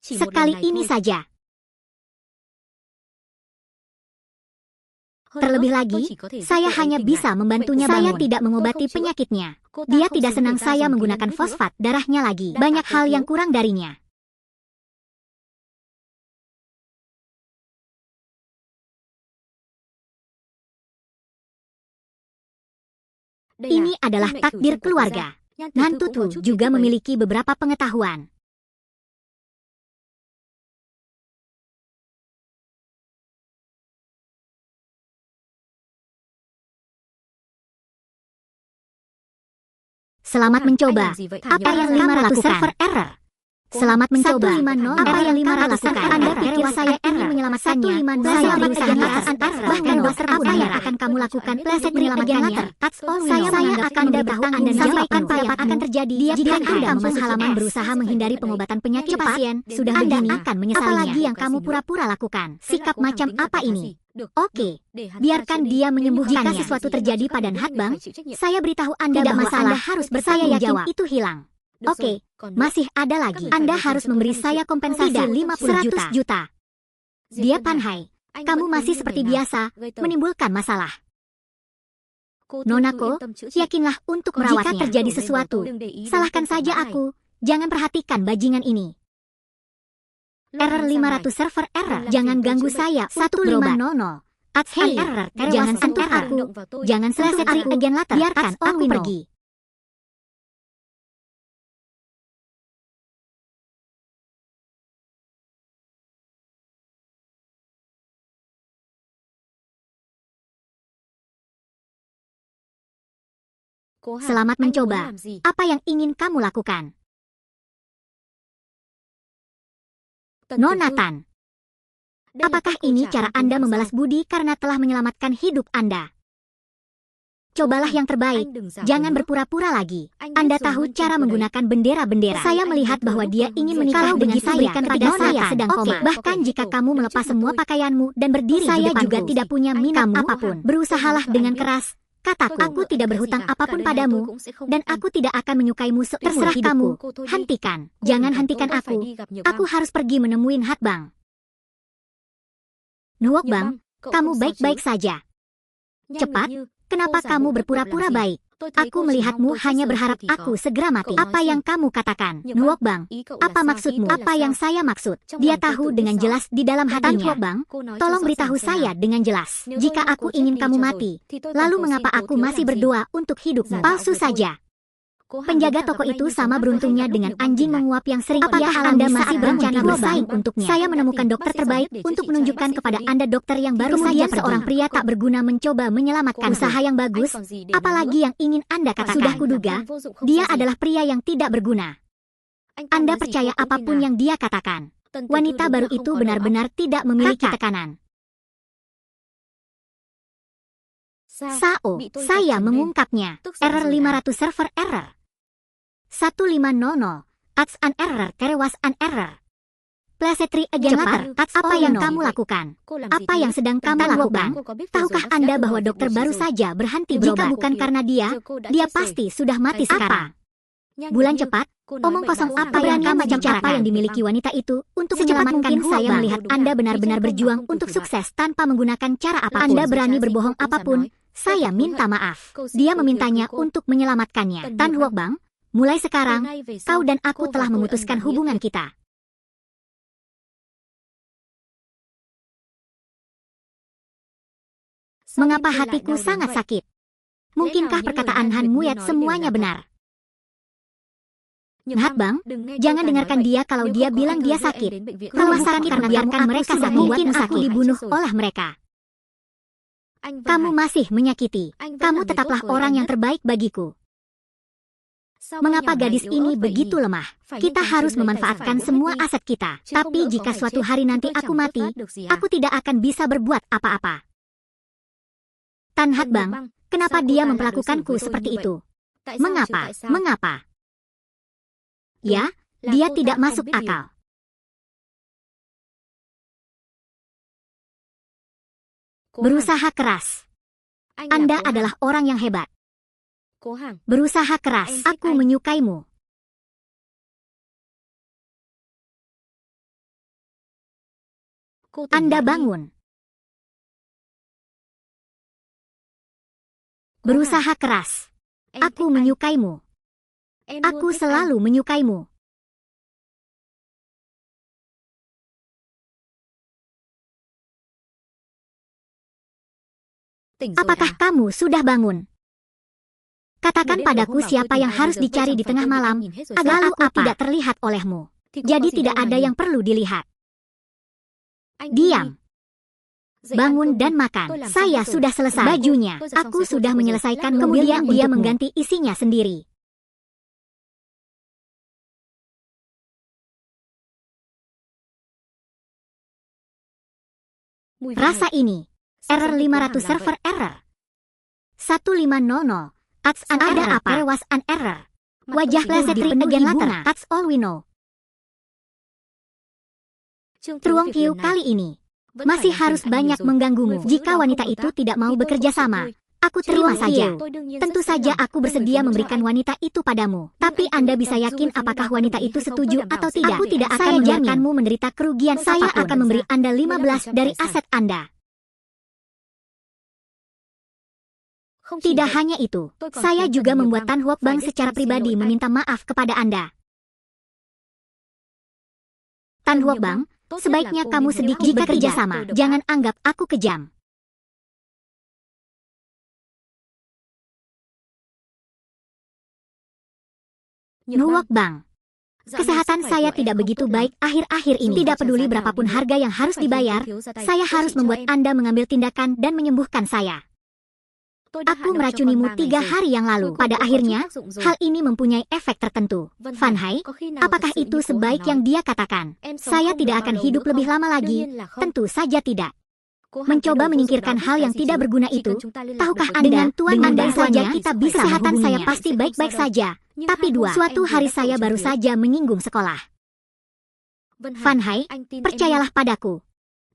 Sekali ini saja. Terlebih lagi, saya hanya bisa membantunya bangun. Saya tidak mengobati penyakitnya. Dia tidak senang saya menggunakan fosfat darahnya lagi. Banyak hal yang kurang darinya. Ini adalah takdir keluarga. Nantutu juga memiliki beberapa pengetahuan. Selamat mencoba. Apa yang 500 server error? Selamat mencoba. 150. Apa yang 500 lakukan? Anda pikir saya ingin menyelamatkannya? 150. Saya berusaha bahkan dokter apa yang akan kamu lakukan? Pleset menyelamatkannya. Saya akan memberitahu Anda sampaikan apa yang akan terjadi jika Anda masuk halaman berusaha menghindari pengobatan penyakit pasien. Sudah begini akan menyesalinya. Apalagi yang kamu pura-pura lakukan? Sikap macam apa ini? Oke, biarkan dia menyembuhkannya. Jika sesuatu terjadi pada Hatbang, saya beritahu Anda bahwa Anda harus bertanggung jawab. Itu hilang. Oke, masih ada lagi. Anda harus memberi saya kompensasi 50 juta. Dia Pan Hai, kamu masih seperti biasa, menimbulkan masalah. Nonako, yakinlah untuk merawatnya. Jika terjadi sesuatu, salahkan saja aku. Jangan perhatikan bajingan ini. Error 500 server error. Jangan ganggu saya. 1500. Hey, error. Jangan sentuh aku. Jangan selesai aku agen latar. Biarkan aku pergi. Selamat mencoba. Apa yang ingin kamu lakukan? Nonatan, apakah ini cara Anda membalas budi karena telah menyelamatkan hidup Anda? Cobalah yang terbaik. Jangan berpura-pura lagi. Anda tahu cara menggunakan bendera-bendera. Saya melihat bahwa dia ingin menikah dengan saya ketika saya sedang koma. Bahkan jika kamu melepas semua pakaianmu dan berdiri di depanku, saya juga tidak punya minat apapun. Berusahalah dengan keras. Kataku, aku tidak berhutang apapun padamu, dan aku tidak akan menyukaimu. Terserah kamu, hentikan. Jangan hentikan aku. Aku harus pergi menemui Hatbang. Nuok Bang, kamu baik-baik saja. Cepat, kenapa kamu berpura-pura baik? Aku melihatmu hanya berharap aku segera mati. Apa yang kamu katakan? Nuok Bang, apa maksudmu? Apa yang saya maksud? Dia tahu dengan jelas di dalam hatinya. Nuok Bang, tolong beritahu saya dengan jelas. Jika aku ingin kamu mati, lalu mengapa aku masih berdoa untuk hidupmu? Palsu saja. Penjaga toko itu sama beruntungnya dengan anjing menguap yang sering ia alami. Anda masih berencana bersaing untuknya. Saya menemukan dokter terbaik untuk menunjukkan kepada Anda dokter yang baru saja seorang pria tak berguna mencoba menyelamatkan usaha yang bagus. Apalagi yang ingin Anda katakan? Sudah kuduga, dia adalah pria yang tidak berguna. Anda percaya apapun yang dia katakan. Wanita baru itu benar-benar tidak memiliki tekanan. Sao, saya mengungkapnya. Error 500 server error. 1500. That's an error. There was an error. Please again later. That's apa yang kamu lakukan? Apa yang sedang kamu lakukan? Tahukah Anda bahwa dokter baru saja berhenti berobat? Jika bukan karena dia pasti sudah mati sekarang. Bulan cepat, omong kosong. Apa yang kamu bicarakan? Apa yang dimiliki wanita itu untuk secepat mungkin saya melihat Anda benar-benar berjuang untuk sukses tanpa menggunakan cara apapun. Anda berani berbohong apapun. Saya minta maaf. Dia memintanya untuk menyelamatkannya. Tan Huok Bang, mulai sekarang, kau dan aku telah memutuskan hubungan kita. Mengapa hatiku sangat sakit? Mungkinkah perkataan Han Muyat semuanya benar? Hatbang, jangan dengarkan dia kalau dia bilang dia sakit. Rumah sakit karena biarkan mereka sakit. Mungkin aku dibunuh oleh mereka. Kamu masih menyakiti. Kamu tetaplah orang yang terbaik bagiku. Mengapa gadis ini begitu lemah? Kita harus memanfaatkan semua aset kita. Tapi jika suatu hari nanti aku mati, aku tidak akan bisa berbuat apa-apa. Tan Hatbang, kenapa dia memperlakukanku seperti itu? Mengapa? Mengapa? Ya, dia tidak masuk akal. Berusaha keras. Anda adalah orang yang hebat. Berusaha keras. Aku menyukaimu. Anda bangun. Berusaha keras. Aku menyukaimu. Aku selalu menyukaimu. Apakah kamu sudah bangun? Katakan padaku siapa yang harus dicari di tengah malam, agar aku tidak terlihat olehmu. Jadi tidak ada yang perlu dilihat. Diam. Bangun dan makan. Saya sudah selesai. Bajunya, aku sudah menyelesaikan. Kemudian dia mengganti isinya sendiri. Rasa ini. Error 500 server error. 1500. That's an error. There was an error. Wajah plesetri agen latar. That's all we know. Truong Kiu kali ini masih harus banyak mengganggumu. Jika wanita itu tidak mau bekerja sama, aku terima saja. Tentu saja aku bersedia memberikan wanita itu padamu. Tapi Anda bisa yakin apakah wanita itu setuju atau tidak. Aku tidak akan membiarkanmu menderita kerugian. Saya akan memberi Anda 15 dari aset Anda. Tidak hanya itu, saya juga membuat Tan Huok Bang secara pribadi meminta maaf kepada Anda. Tan Huok Bang, sebaiknya kamu sedikit bekerja sama. Jangan anggap aku kejam. Huok Bang, kesehatan saya tidak begitu baik akhir-akhir ini. Tidak peduli berapapun harga yang harus dibayar, saya harus membuat Anda mengambil tindakan dan menyembuhkan saya. Aku meracunimu 3 hari yang lalu. Pada akhirnya, hal ini mempunyai efek tertentu. Van Hai, apakah itu sebaik yang dia katakan? Saya tidak akan hidup lebih lama lagi. Tentu saja tidak. Mencoba menyingkirkan hal yang tidak berguna itu, tahukah Anda, dengan Tuan andai saja kita bisa kesehatan saya pasti baik-baik saja. Tapi suatu hari saya baru saja menyinggung sekolah. Van Hai, percayalah padaku.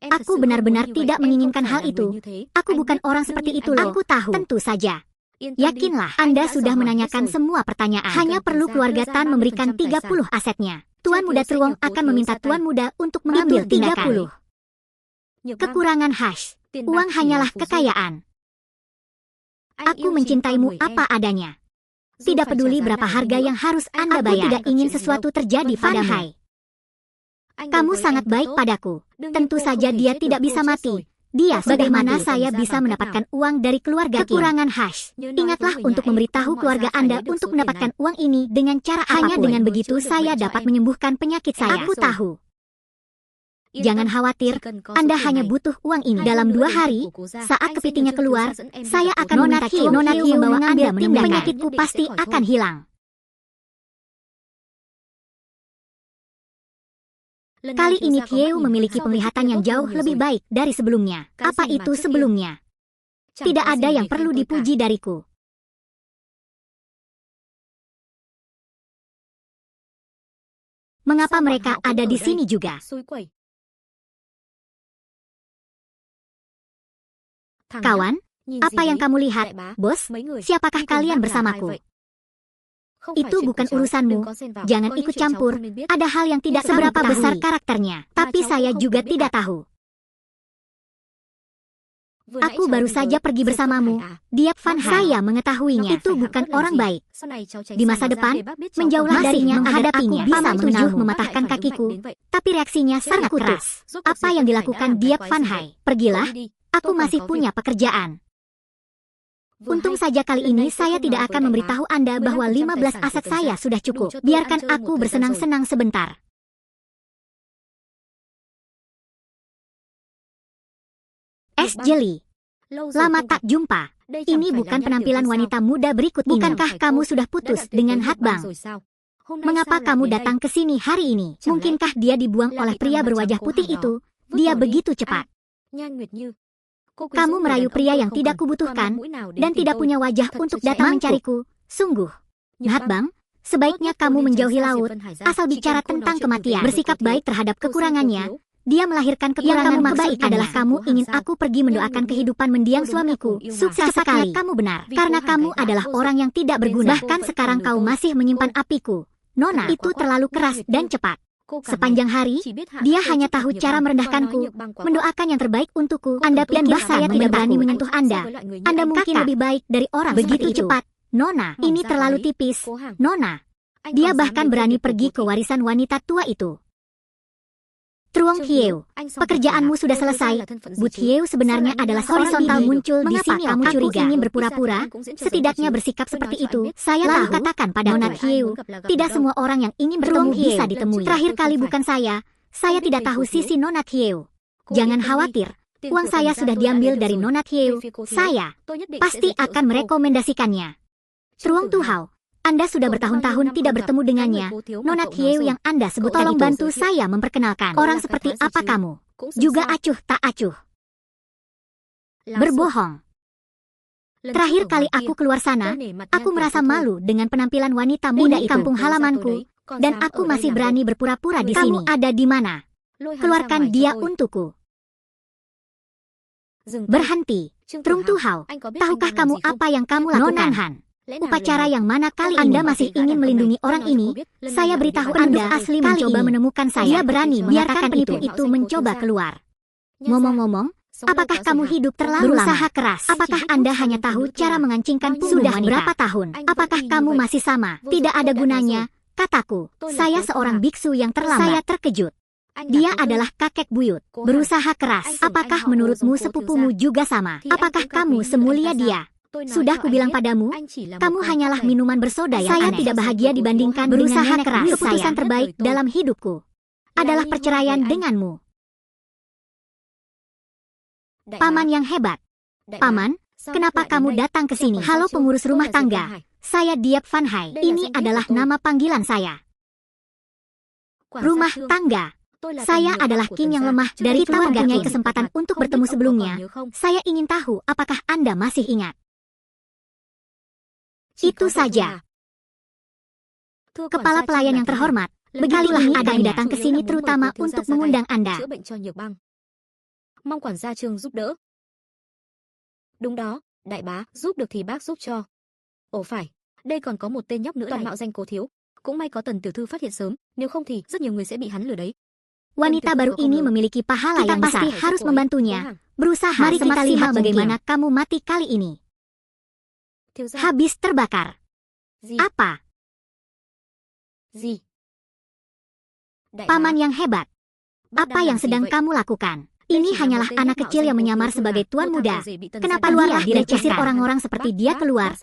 Aku benar-benar tidak menginginkan hal itu. Aku bukan orang seperti itu loh. Aku tahu. Tentu saja. Yakinlah, Anda sudah menanyakan semua pertanyaan. Hanya perlu keluarga Tan memberikan 30 asetnya. Tuan Muda Truong akan meminta Tuan Muda untuk mengambil 30. Kekurangan Hash. Uang hanyalah kekayaan. Aku mencintaimu apa adanya. Tidak peduli berapa harga yang harus Anda bayar. Aku tidak ingin sesuatu terjadi padamu. Kamu sangat baik padaku. Tentu saja dia tidak bisa mati. Dia bagaimana saya bisa mendapatkan uang dari keluarga kekurangan Hash. Ingatlah untuk memberitahu keluarga Anda untuk mendapatkan uang ini dengan cara apapun. Hanya dengan begitu saya dapat menyembuhkan penyakit saya. Aku tahu. Jangan khawatir, Anda hanya butuh uang ini. Dalam 2 hari, saat kepitingnya keluar, saya akan meminta Nona Hiu membawa Anda menemukan penyakitku pasti akan hilang. Kali ini Kieu memiliki penglihatan yang jauh lebih baik dari sebelumnya. Apa itu sebelumnya? Tidak ada yang perlu dipuji dariku. Mengapa mereka ada di sini juga? Kawan, apa yang kamu lihat, bos? Siapakah kalian bersamaku? Itu bukan urusanmu. Jangan ikut campur. Ada hal yang tidak seberapa besar karakternya. Tapi saya juga tidak tahu. Aku baru saja pergi bersamamu. Diap Van Hai. Saya mengetahuinya. Itu bukan orang baik. Di masa depan, menjauhlah darinya menghadapinya. Bisa mengenalmu mematahkan kakiku. Tapi reaksinya sangat keras. Apa yang dilakukan Diap Van Hai? Pergilah. Aku masih punya pekerjaan. Untung saja kali ini saya tidak akan memberitahu Anda bahwa 15 aset saya sudah cukup. Biarkan aku bersenang-senang sebentar. Es jeli. Lama tak jumpa. Ini bukan penampilan wanita muda berikut ini. Bukankah kamu sudah putus dengan Hat Bang? Mengapa kamu datang ke sini hari ini? Mungkinkah dia dibuang oleh pria berwajah putih itu? Dia begitu cepat. Kamu merayu pria yang tidak kubutuhkan dan tidak punya wajah untuk datang mencariku. Sungguh. Hat Bang, sebaiknya kamu menjauhi laut. Asal bicara tentang kematian, bersikap baik terhadap kekurangannya. Dia melahirkan kekurangan. Yang kamu maksud adalah kamu ingin aku pergi mendoakan kehidupan mendiang suamiku. Sukses sekali. Kamu benar. Karena kamu adalah orang yang tidak berguna. Bahkan sekarang kau masih menyimpan apiku. Nona, itu terlalu keras dan cepat. Sepanjang hari, dia hanya tahu cara merendahkanku, mendoakan yang terbaik untukku. Anda pikir saya tidak berani menyentuh Anda? Anda mungkin lebih baik dari orang begitu cepat. Nona, ini terlalu tipis. Nona, dia bahkan berani pergi ke warisan wanita tua itu. Truong Hieu, pekerjaanmu sudah selesai. But Hieu sebenarnya adalah horizontal muncul di sini. Kamu curiga ingin berpura-pura, setidaknya bersikap seperti itu. Saya tahu. Katakan pada Nona Hieu, tidak semua orang yang ingin bertemu bisa ditemui. Terakhir kali bukan saya tidak tahu sisi Nona Hieu. Jangan khawatir, uang saya sudah diambil dari Nona Hieu. Saya pasti akan merekomendasikannya. Truong Tuhau, Anda sudah bertahun-tahun tidak bertemu dengannya. Nona Hieu yang Anda sebut, tolong bantu saya memperkenalkan. Orang seperti apa kamu? Juga acuh tak acuh. Berbohong. Terakhir kali aku keluar sana, aku merasa malu dengan penampilan wanita muda itu. Kampung halamanku, dan aku masih berani berpura-pura di sini. Kamu ada di mana? Keluarkan dia untukku. Berhenti. Truong Tuhau, tahukah kamu apa yang kamu lakukan? Nonan Han. Upacara yang mana kali Anda masih ingin melindungi orang ini? Saya beritahu Anda, asli mencoba menemukan saya. Dia berani biarkan penipu itu mencoba keluar. Ngomong-ngomong, Apakah kamu hidup terlalu berusaha keras? Apakah Anda hanya tahu cara mengancingkan punggung sudah wanita? Berapa tahun? Apakah kamu masih sama? Tidak ada gunanya, kataku. Saya seorang biksu yang terlambat. Saya terkejut. Dia adalah kakek buyut, berusaha keras. Apakah menurutmu sepupumu juga sama? Apakah kamu semulia dia? Sudah kubilang padamu, kamu hanyalah minuman bersoda yang aneh. Saya tidak bahagia dibandingkan berusaha keras. Keputusan terbaik dalam hidupku adalah perceraian denganmu. Paman yang hebat. Paman, kenapa kamu datang ke sini? Halo pengurus rumah tangga, saya Diep Van Hai. Ini adalah nama panggilan saya. Rumah tangga. Saya adalah king yang lemah dari kita mempunyai kesempatan untuk bertemu sebelumnya. Saya ingin tahu apakah Anda masih ingat. Itu saja. Kepala pelayan yang terhormat, begitulah kami datang ke sini terutama untuk mengundang Anda. Mong quản gia Trương giúp đỡ. Đúng đó, đại bá, giúp được thì bác giúp cho. Ồ phải, đây còn có một tên nhóc nữa toàn mạo danh Cố thiếu. Cũng may có Tần tiểu thư phát hiện sớm, nếu không thì rất nhiều người sẽ bị hắn lừa đấy. Wanita baru ini memiliki pahala yang besar. Kita pasti harus membantunya. Berusaha. Mari kita lihat bagaimana kamu mati kali ini. Habis terbakar. Apa? Paman yang hebat. Apa yang sedang kamu lakukan? Ini hanyalah anak kecil yang menyamar sebagai tuan muda. Kenapa dia direcehkan orang-orang seperti dia keluar?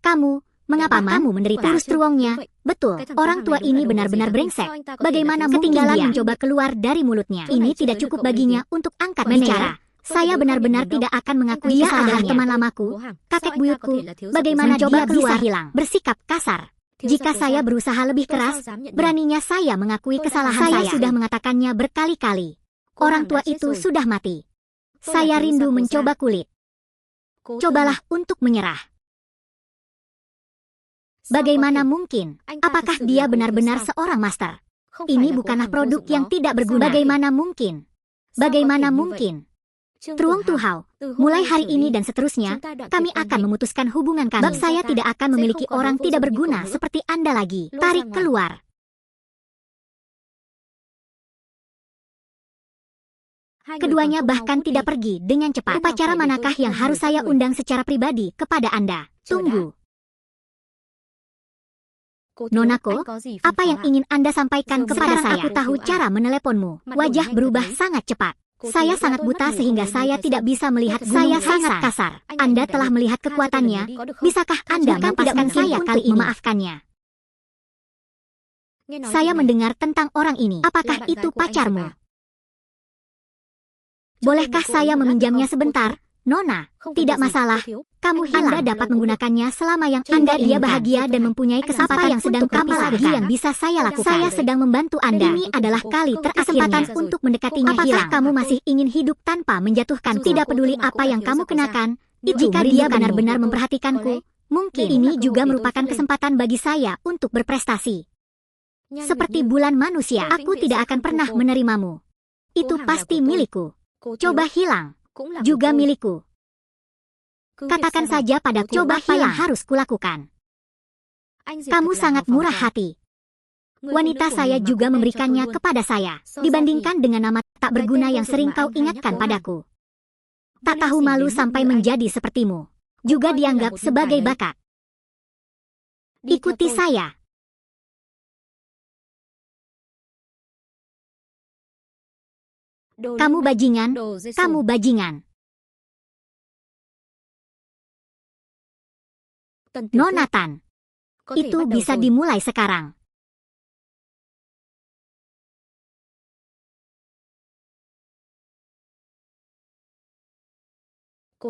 Kamu, mengapa kamu menderita? Urus truongnya. Betul, orang tua ini benar-benar brengsek. Bagaimana ketinggalan mencoba keluar dari mulutnya? Ini tidak cukup baginya untuk angkat bicara. Saya benar-benar tidak akan mengakui dia adalah teman lamaku, kakek buyutku. Bagaimana dia bisa hilang? Bersikap kasar. Jika saya berusaha lebih keras, beraninya saya mengakui kesalahan saya. Saya sudah mengatakannya berkali-kali. Orang tua itu sudah mati. Saya rindu mencoba kulit. Cobalah untuk menyerah. Bagaimana mungkin? Apakah dia benar-benar seorang master? Ini bukanlah produk yang tidak berguna. Bagaimana mungkin? Bagaimana mungkin? Truong Tu Hao, mulai hari ini dan seterusnya, kami akan memutuskan hubungan kami. Sebab saya tidak akan memiliki orang tidak berguna seperti Anda lagi. Tarik keluar. Keduanya bahkan tidak pergi dengan cepat. Upacara manakah yang harus saya undang secara pribadi kepada Anda? Tunggu. Nonako, apa yang ingin Anda sampaikan kepada saya? Aku tahu cara meneleponmu. Wajah berubah sangat cepat. Saya sangat buta sehingga saya tidak bisa melihat. Saya sangat kasar. Anda telah melihat kekuatannya. Bisakah Anda melepaskan saya kali ini? Memaafkannya. Saya mendengar tentang orang ini. Apakah itu pacarmu? Bolehkah saya meminjamnya sebentar? Nona, tidak masalah. Kamu Anda dapat menggunakannya selama yang Anda dia bahagia dan mempunyai kesempatan yang sedang kamu lagi yang bisa saya lakukan. Saya sedang membantu Anda. Ini adalah kali terakhirnya untuk mendekatinya. Apakah kamu masih ingin hidup tanpa menjatuhkan? Tidak peduli apa yang kamu kenakan. Jika dia benar-benar memperhatikanku, mungkin ini juga merupakan kesempatan bagi saya untuk berprestasi. Seperti bulan manusia, aku tidak akan pernah menerimamu. Itu pasti milikku. Coba hilang. Juga milikku. Katakan saja padaku, coba apa yang harus kulakukan. Kamu sangat murah hati. Wanita saya juga memberikannya kepada saya, dibandingkan dengan nama tak berguna yang sering kau ingatkan padaku. Tak tahu malu sampai menjadi sepertimu. Juga dianggap sebagai bakat. Ikuti saya. Kamu bajingan, kamu bajingan. Nonatan, itu bisa dimulai sekarang.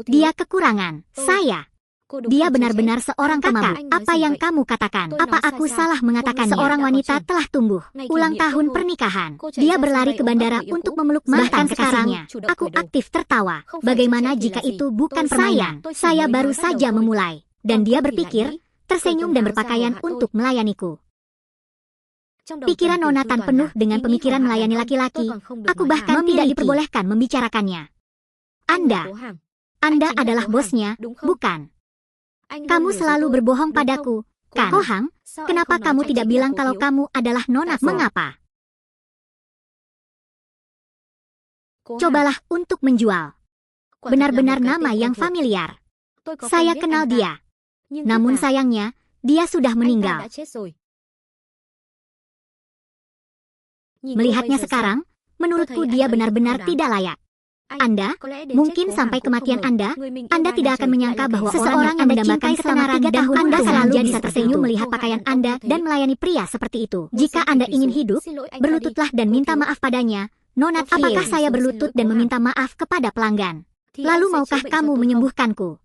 Dia kekurangan, saya. Dia benar-benar seorang pemabuk. Apa yang kamu katakan? Apa aku salah mengatakannya? Seorang wanita telah tumbuh. Ulang tahun pernikahan. Dia berlari ke bandara untuk memeluk mantan kekasihnya. Aku aktif tertawa. Bagaimana jika itu bukan permainan? Saya baru saja memulai. Dan dia berpikir, tersenyum dan berpakaian untuk melayaniku. Pikiran Nonatan penuh dengan pemikiran melayani laki-laki. Aku bahkan tidak diperbolehkan membicarakannya. Anda adalah bosnya, bukan? Kamu selalu berbohong padaku, kan? Kohang, kenapa kamu tidak bilang kalau kamu adalah Nona? Mengapa? Cobalah untuk menjual. Benar-benar nama yang familiar. Saya kenal dia. Namun sayangnya, dia sudah meninggal. Melihatnya sekarang, menurutku dia benar-benar tidak layak. Anda, mungkin sampai kematian Anda tidak akan menyangka bahwa seseorang yang mendambakan ketenaran dan Anda selalu bisa tersenyum melihat pakaian Anda dan melayani pria seperti itu. Jika Anda ingin hidup, berlututlah dan minta maaf padanya. Nona, apakah saya berlutut dan meminta maaf kepada pelanggan? Lalu maukah kamu menyembuhkanku?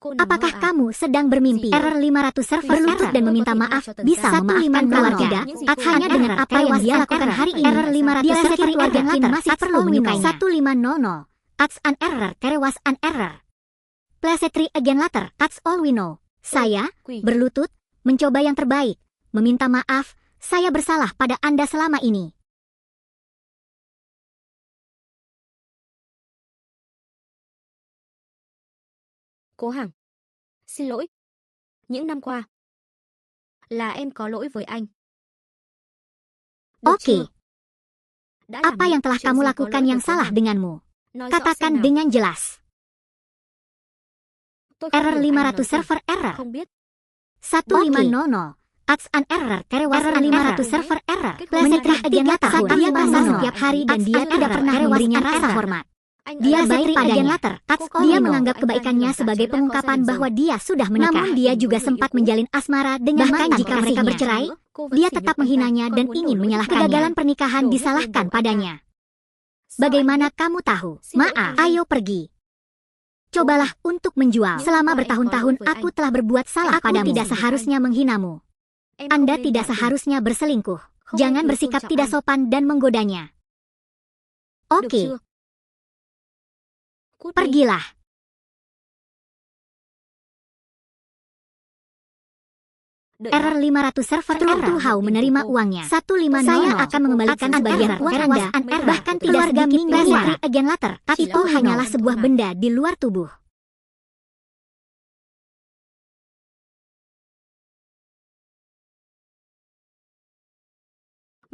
Apakah kamu sedang bermimpi? Error 500 server berlutut dan meminta maaf bisa memaafkan keluar tidak? Hanya dengan apa yang dia lakukan hari ini. Error 500 server keluarga latar masih perlu menyukainya. 1500 Ax an error terewas an error. Plesetri again later that's all we know. Saya berlutut mencoba yang terbaik. Meminta maaf, saya bersalah pada Anda selama ini. Cố Hằng, xin lỗi. Những năm qua, là em có lỗi với anh. Oke. Apa yang telah kamu lakukan yang salah denganmu? Katakan dengan jelas. Error 500 server error. 1500 Ax an error terewas error 500 server error. Plesetri again latar dia basah setiap hari dan dia tidak pernah memberinya rasa hormat. Dia baik padanya. Dia menganggap kebaikannya sebagai pengungkapan bahwa dia sudah menikah. Namun dia juga sempat menjalin asmara dengan mantan jika mereka bercerai. Dia tetap menghinanya dan ingin menyalahkannya. Kegagalan pernikahan disalahkan padanya. Bagaimana kamu tahu? Maaf, ayo pergi. Cobalah untuk menjual. Selama bertahun-tahun aku telah berbuat salah padamu. Aku tidak seharusnya menghinamu. Anda tidak seharusnya berselingkuh. Jangan bersikap tidak sopan dan menggodanya. Oke. Pergilah. Error 500 server Tuhan menerima uangnya. 150 saya akan mengembalikan sebagian uang Anda. Bahkan tidak sedikit Plesetri again later. Itu hanyalah sebuah benda di luar tubuh.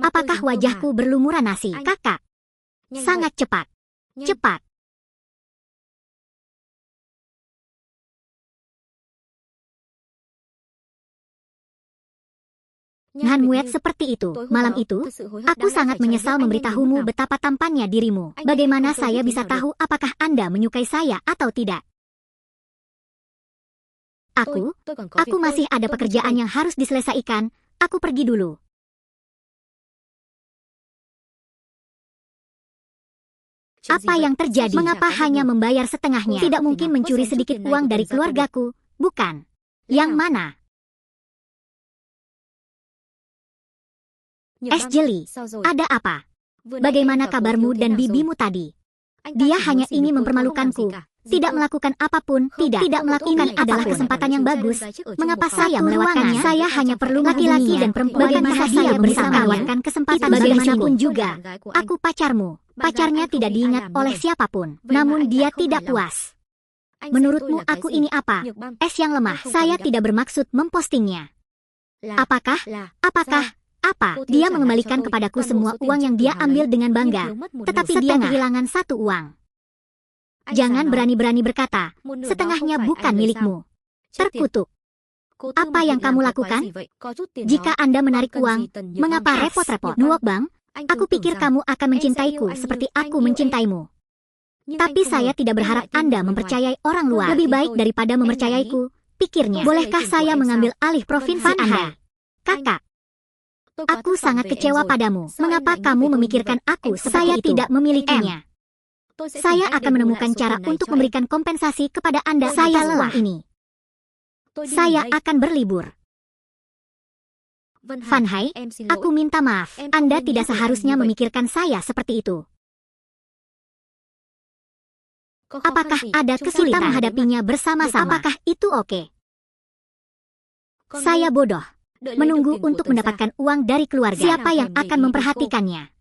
Apakah wajahku berlumuran nasi? Kakak. Sangat cepat. Cepat. Ngan Muet seperti itu. Malam itu, aku sangat menyesal memberitahumu betapa tampannya dirimu. Bagaimana saya bisa tahu apakah Anda menyukai saya atau tidak? Aku masih ada pekerjaan yang harus diselesaikan. Aku pergi dulu. Apa yang terjadi? Mengapa hanya membayar setengahnya? Tidak mungkin mencuri sedikit uang dari keluargaku, bukan? Yang mana? Es Jeli, ada apa? Bagaimana kabarmu dan bibimu tadi? Dia hanya ingin mempermalukanku. Tidak melakukan apapun, tidak melakukan adalah kesempatan yang bagus. Mengapa saya melewatkannya? Saya hanya perlu laki-laki dan perempuan. Bagaimana saya bisa melewatkan kesempatan bagaimanapun juga? Aku pacarmu. Pacarnya tidak diingat oleh siapapun. Namun dia tidak puas. Menurutmu aku ini apa? Es yang lemah. Saya tidak bermaksud mempostingnya. Apakah? Apa? Dia mengembalikan kepadaku semua uang yang dia ambil dengan bangga. Tetapi dia kehilangan satu uang. Jangan berani-berani berkata, setengahnya bukan milikmu. Terkutuk. Apa yang kamu lakukan? Jika Anda menarik uang, mengapa repot-repot? Nuok Bang, aku pikir kamu akan mencintaiku seperti aku mencintaimu. Tapi saya tidak berharap Anda mempercayai orang luar. Lebih baik daripada mempercayaiku, pikirnya. Bolehkah saya mengambil alih provinsi Anda? Kakak. Aku sangat kecewa padamu. Mengapa kamu memikirkan aku seperti itu? Saya tidak memilikinya. Saya akan menemukan cara untuk memberikan kompensasi kepada Anda. Saya lelah ini. Saya akan berlibur. Van Hai, aku minta maaf. Anda tidak seharusnya memikirkan saya seperti itu. Apakah ada kesulitan menghadapinya bersama-sama? Apakah itu oke? Saya bodoh. Menunggu untuk mendapatkan uang dari keluarga. Siapa yang akan memperhatikannya?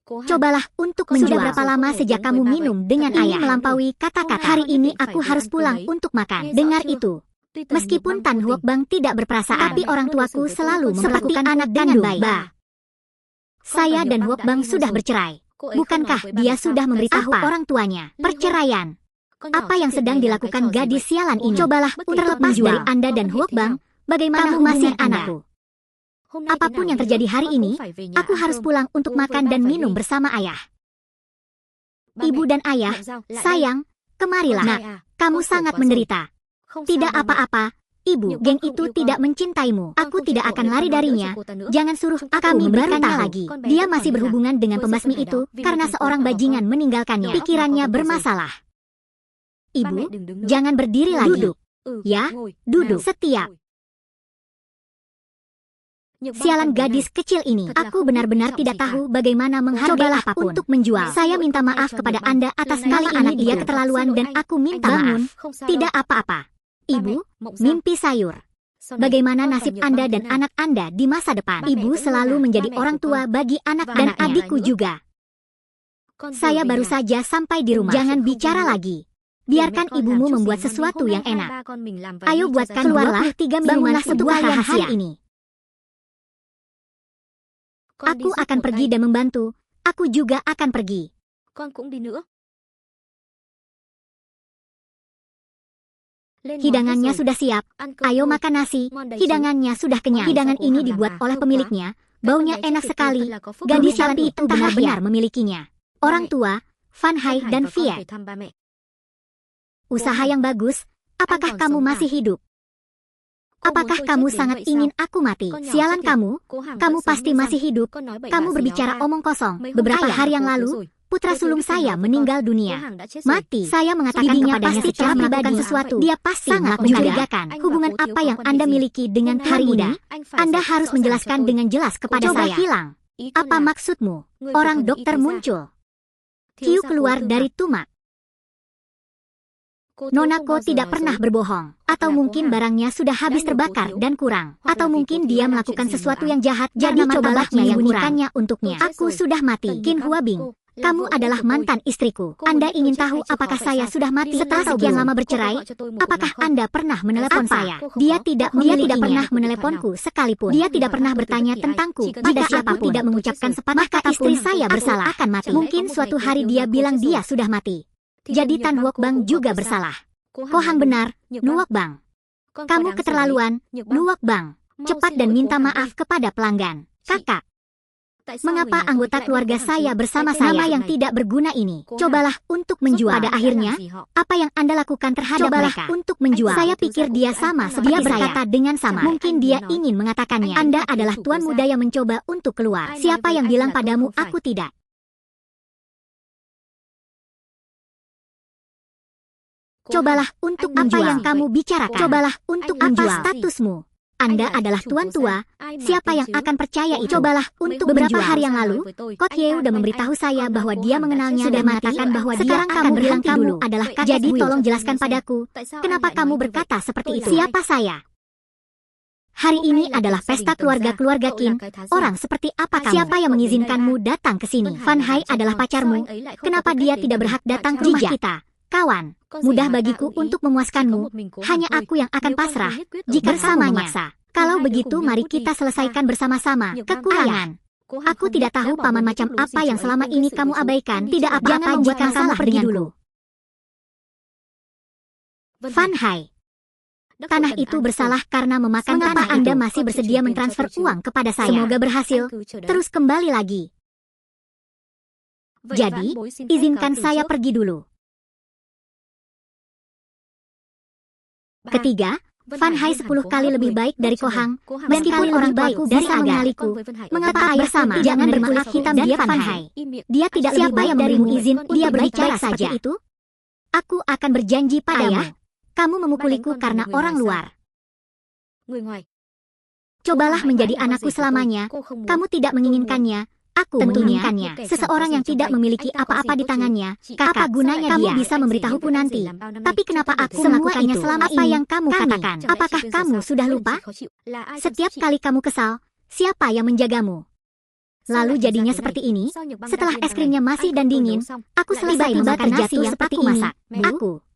Cobalah untuk menjual. Sudah berapa lama sejak kamu minum dengan ayah? Melampaui kata-kata. Hari ini aku harus pulang untuk makan. Dengar itu. Meskipun Tan Huok Bang tidak berperasaan, tapi orang tuaku selalu memperlakukan anak dengan baik. Saya dan Huok Bang sudah bercerai. Bukankah dia sudah memberitahu orang tuanya perceraian? Apa yang sedang dilakukan gadis sialan ini? Cobalah terlepas dari Anda dan Huok Bang, bagaimana kamu masih anakku? Apapun yang terjadi hari ini, aku harus pulang untuk makan dan minum bersama ayah. Ibu dan ayah, sayang, kemarilah. Nak, kamu sangat menderita. Tidak apa-apa, ibu, geng itu tidak mencintaimu. Aku tidak akan lari darinya. Jangan suruh kami bertanya lagi. Dia masih berhubungan dengan pembasmi itu karena seorang bajingan meninggalkannya. Pikirannya bermasalah. Ibu, jangan berdiri lagi. Duduk. Ya, duduk. Setiap. Sialan gadis kecil ini. Aku benar-benar tidak tahu bagaimana menghargai apapun untuk menjual. Saya minta maaf kepada Anda atas kali ini dia keterlaluan dan aku minta maaf. Tidak apa-apa. Ibu, mimpi sayur. Bagaimana nasib Anda dan anak Anda di masa depan? Ibu selalu menjadi orang tua bagi anak dan adikku juga. Saya baru saja sampai di rumah. Jangan bicara lagi. Biarkan ibumu membuat sesuatu yang enak. Ayo buatkan 23 minuman untuk kalian hari ini. Aku akan pergi dan membantu. Aku juga akan pergi. Hidangannya sudah siap. Ayo makan nasi. Hidangannya sudah kenyang. Hidangan ini dibuat oleh pemiliknya. Baunya enak sekali. Gadis cantik itu benar-benar memilikinya. Orang tua, Van Hai dan Viet. Usaha yang bagus. Apakah kamu masih hidup? Apakah kamu sangat ingin aku mati? Sialan kamu pasti masih hidup. Kamu berbicara omong kosong. Beberapa hari yang lalu, putra sulung saya meninggal dunia. Mati. Saya mengatakan kepadanya secara melakukan sesuatu. Dia pasti sangat mencurigakan. Hubungan apa yang Anda miliki dengan hari ini? Anda harus menjelaskan dengan jelas kepada saya. Hilang. Apa maksudmu? Orang dokter muncul. Kiu keluar dari tumak. Nonako tidak pernah berbohong. Atau mungkin barangnya sudah habis terbakar dan kurang. Atau mungkin dia melakukan sesuatu yang jahat. Jadi cobalah menyembunyikannya untuknya. Aku sudah mati. Qin Huabing, kamu adalah mantan istriku. Anda ingin tahu apakah saya sudah mati setelah sekian lama bercerai? Apakah Anda pernah menelepon saya? Dia tidak pernah meneleponku sekalipun. Dia tidak pernah bertanya tentangku. Jika siapapun tidak mengucapkan sepatah kata istri saya bersalah akan mati. Mungkin suatu hari dia bilang dia sudah mati. Jadi Tan Huok Bang juga bersalah. Kohang benar, Nuok Bang. Kamu keterlaluan, Nuok Bang. Cepat dan minta maaf kepada pelanggan. Kakak, mengapa anggota keluarga saya bersama saya yang tidak berguna ini? Cobalah untuk menjual. Pada akhirnya, apa yang Anda lakukan terhadap mereka? Untuk menjual. Saya pikir dia sama seperti dia berkata dengan sama. Mungkin dia ingin mengatakannya. Anda adalah tuan muda yang mencoba untuk keluar. Siapa yang bilang padamu aku tidak? Cobalah untuk menjual. Apa yang kamu bicarakan? Cobalah untuk menjual. Statusmu. Anda adalah tuan tua. Siapa yang akan percaya itu? Cobalah untuk beberapa hari yang lalu, Kot Ye udah memberitahu saya bahwa dia mengenalnya dan mengatakan bahwa sekarang kamu bilang kamu adalah kakek. Jadi tolong jelaskan padaku, kenapa kamu berkata seperti itu? Siapa saya? Hari ini adalah pesta keluarga-keluarga Qin. Orang seperti apa kamu? Siapa yang mengizinkanmu datang ke sini? Van Hai adalah pacarmu. Kenapa dia tidak berhak datang ke rumah kita? Kawan, mudah bagiku untuk memuaskanmu. Hanya aku yang akan pasrah jika kamu memaksa. Kalau begitu mari kita selesaikan bersama-sama. Kekurangan. Aku tidak tahu paman macam apa yang selama ini kamu abaikan. Tidak apa-apa jika kamu pergi dulu. Van Hai, tanah itu bersalah karena memakan tanah. Anda masih bersedia mentransfer uang kepada saya. Semoga berhasil. Terus kembali lagi. Jadi, izinkan saya pergi dulu. Ketiga, Van Hai 10 kali lebih baik dari Kohang. Meskipun orang tuaku bisa mengenaliku. Mengapa ayah sama? Jangan bermaaf hitam dia Van Hai. Dia tidak siapa yang memberimu izin. Dia berbicara saja itu. Aku akan berjanji padamu. Kamu memukuliku karena orang luar. Cobalah menjadi anakku selamanya. Kamu tidak menginginkannya. Aku menginginkannya. Seseorang yang tidak memiliki apa-apa di tangannya. Apa gunanya dia? Kamu bisa memberitahuku nanti. Tapi kenapa aku melakukannya selama ini? Apa yang kamu katakan? Apakah kamu sudah lupa? Setiap kali kamu kesal, siapa yang menjagamu? Lalu jadinya seperti ini. Setelah es krimnya masih dan dingin, aku selesai memakan nasi yang seperti masak.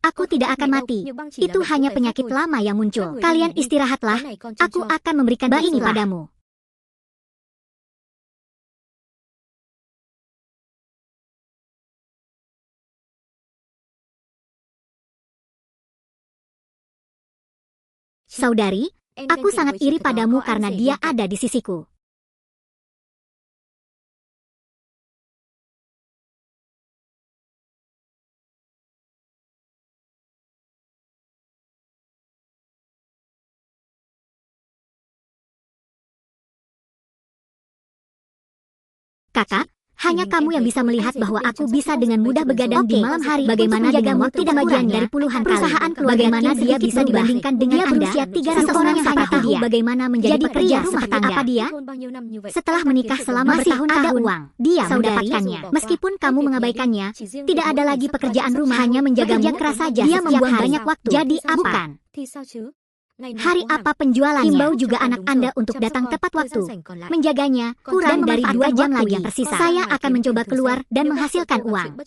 Aku tidak akan mati. Itu hanya penyakit lama yang muncul. Kalian istirahatlah. Aku akan memberikan ini padamu. Saudari, aku sangat iri padamu karena dia ada di sisiku. Kakak, hanya kamu yang bisa melihat bahwa aku bisa dengan mudah begadang di malam hari. Bagaimana dengan waktu bagian dari puluhan perusahaan keluarga, bagaimana dia bisa dibandingkan dengan Anda? Berusia 300 orang yang sangat tahu bagaimana menjadi pekerja rumah tangga. Apa dia? Setelah menikah selama bertahun-tahun, uang dia mendapatkannya. Meskipun kamu mengabaikannya, tidak ada lagi pekerjaan rumah, hanya menjagamu keras saja. Dia membuang banyak waktu. Jadi apa? Hari apa penjualannya? Imbau juga anak Anda untuk datang tepat waktu. Menjaganya, kurang dari 2 jam lagi yang tersisa. Saya akan mencoba keluar dan menghasilkan uang.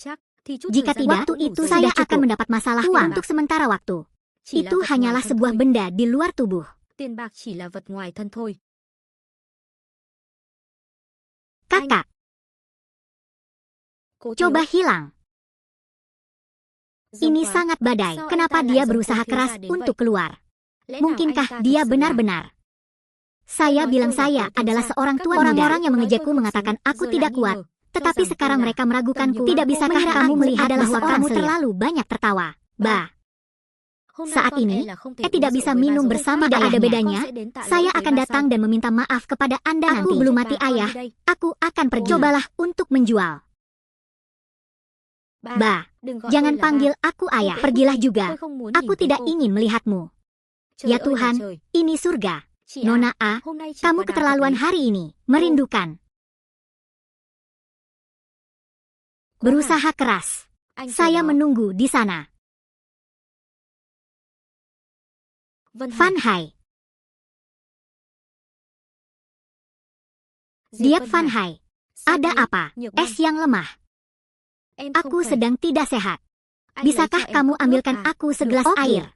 Jika tidak, waktu itu saya akan mendapat masalah uang untuk sementara waktu. Itu hanyalah sebuah benda di luar tubuh. Kakak, coba hilang. Ini sangat badai. Kenapa dia berusaha keras untuk keluar? Mungkinkah dia benar-benar? Saya bilang saya adalah seorang tua muda. Orang-orang yang mengejakku mengatakan aku tidak kuat. Tetapi sekarang mereka meragukanku. Tidak bisakah kamu melihat bahwa kamu terlalu banyak tertawa? Bah. Saat ini, tidak bisa minum bersama. Tidak ada bedanya. Saya akan datang dan meminta maaf kepada Anda nanti. Aku belum mati, ayah. Aku akan pergi. Cobalah untuk menjual. Bah, jangan panggil aku ayah. Pergilah juga. Aku tidak ingin melihatmu. Ya Tuhan, ini surga. Nona A, kamu keterlaluan hari ini. Merindukan. Berusaha keras. Saya menunggu di sana. Van Hai. Diap Van Hai. Ada apa? Es yang lemah. Aku sedang tidak sehat. Bisakah kamu ambilkan aku segelas air?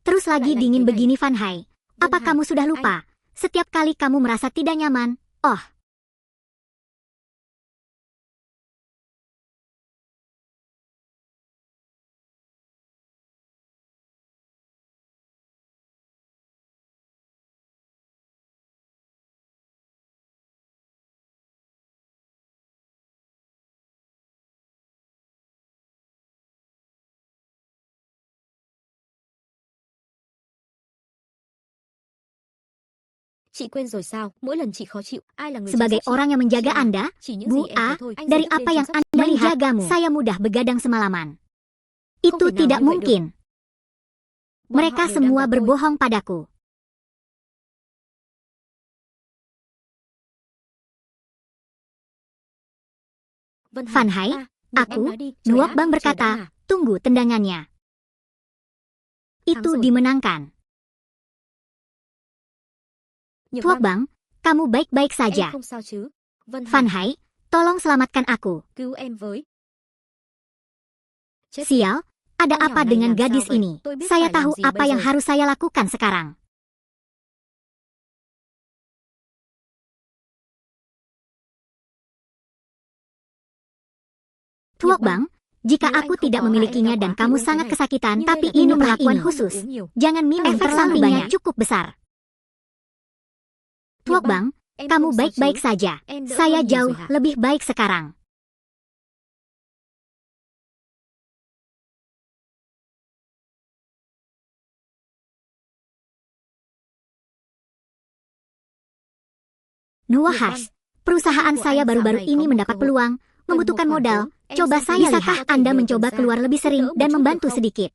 Terus lagi dingin begini, Van Hai. Apa kamu sudah lupa? Setiap kali kamu merasa tidak nyaman, Chị quên rồi sao? Mỗi lần chị khó chịu, ai là người sebagai orang yang menjaga Anda, Bu A, dari apa yang Anda lihat, saya mudah begadang semalaman. Itu tidak mungkin. Mereka semua berbohong padaku. Van Hai, aku, Nuok Bang berkata, tunggu tendangannya. Itu dimenangkan. Thuốc Bang, kamu baik-baik saja. Van Hai, tolong selamatkan aku. Sial, ada apa dengan gadis ini? Saya tahu apa yang harus saya lakukan sekarang. Thuốc Bang, jika aku tidak memilikinya dan kamu sangat kesakitan, tapi ini perlakuan khusus. Jangan minum terlalu banyak, cukup besar. Thuốc Bang, kamu baik-baik saja. Saya jauh lebih baik sekarang. Nuahas, perusahaan saya baru-baru ini mendapat peluang, membutuhkan modal. Coba saya lihat. Bisakah Anda mencoba keluar lebih sering dan membantu sedikit?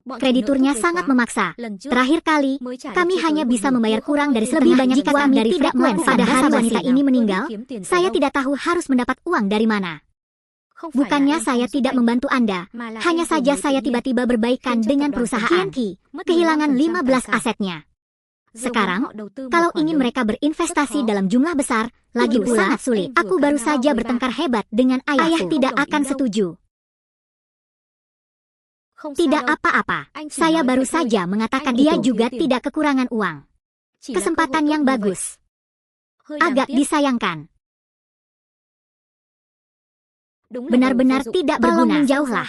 Krediturnya sangat memaksa. Terakhir kali, kami hanya bisa membayar kurang dari lebih banyak jika kami tidak melakukan. Pada hari wanita ini meninggal, saya tidak tahu harus mendapat uang dari mana. Bukannya saya tidak membantu Anda, hanya saja saya tiba-tiba berbaikan dengan perusahaan kehilangan 15 asetnya. Sekarang, kalau ingin mereka berinvestasi dalam jumlah besar, lagi pula sangat sulit. Aku baru saja bertengkar hebat dengan ayahku. Ayah tidak akan setuju. Tidak apa-apa, saya baru saja mengatakan dia juga tidak kekurangan uang. Kesempatan yang bagus. Agak disayangkan. Benar-benar tidak berguna. Menjauhlah.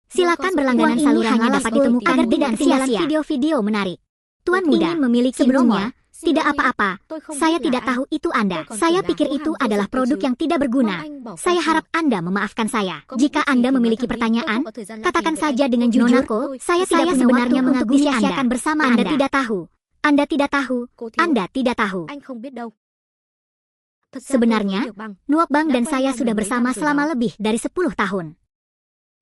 Silakan berlangganan saluran hanya dapat ditemukan agar tidak sia-sia video-video menarik. Tuan muda memiliki sebelumnya. Tidak apa-apa, saya tidak tahu itu Anda. Saya pikir itu adalah produk yang tidak berguna. Saya harap Anda memaafkan saya. Jika Anda memiliki pertanyaan, katakan saja dengan jujur. Saya sebenarnya mengagumi Anda bersama Anda. Tidak tahu. Anda tidak tahu. Anda tidak tahu. Sebenarnya, Nuok Bang dan saya sudah bersama selama lebih dari 10 tahun.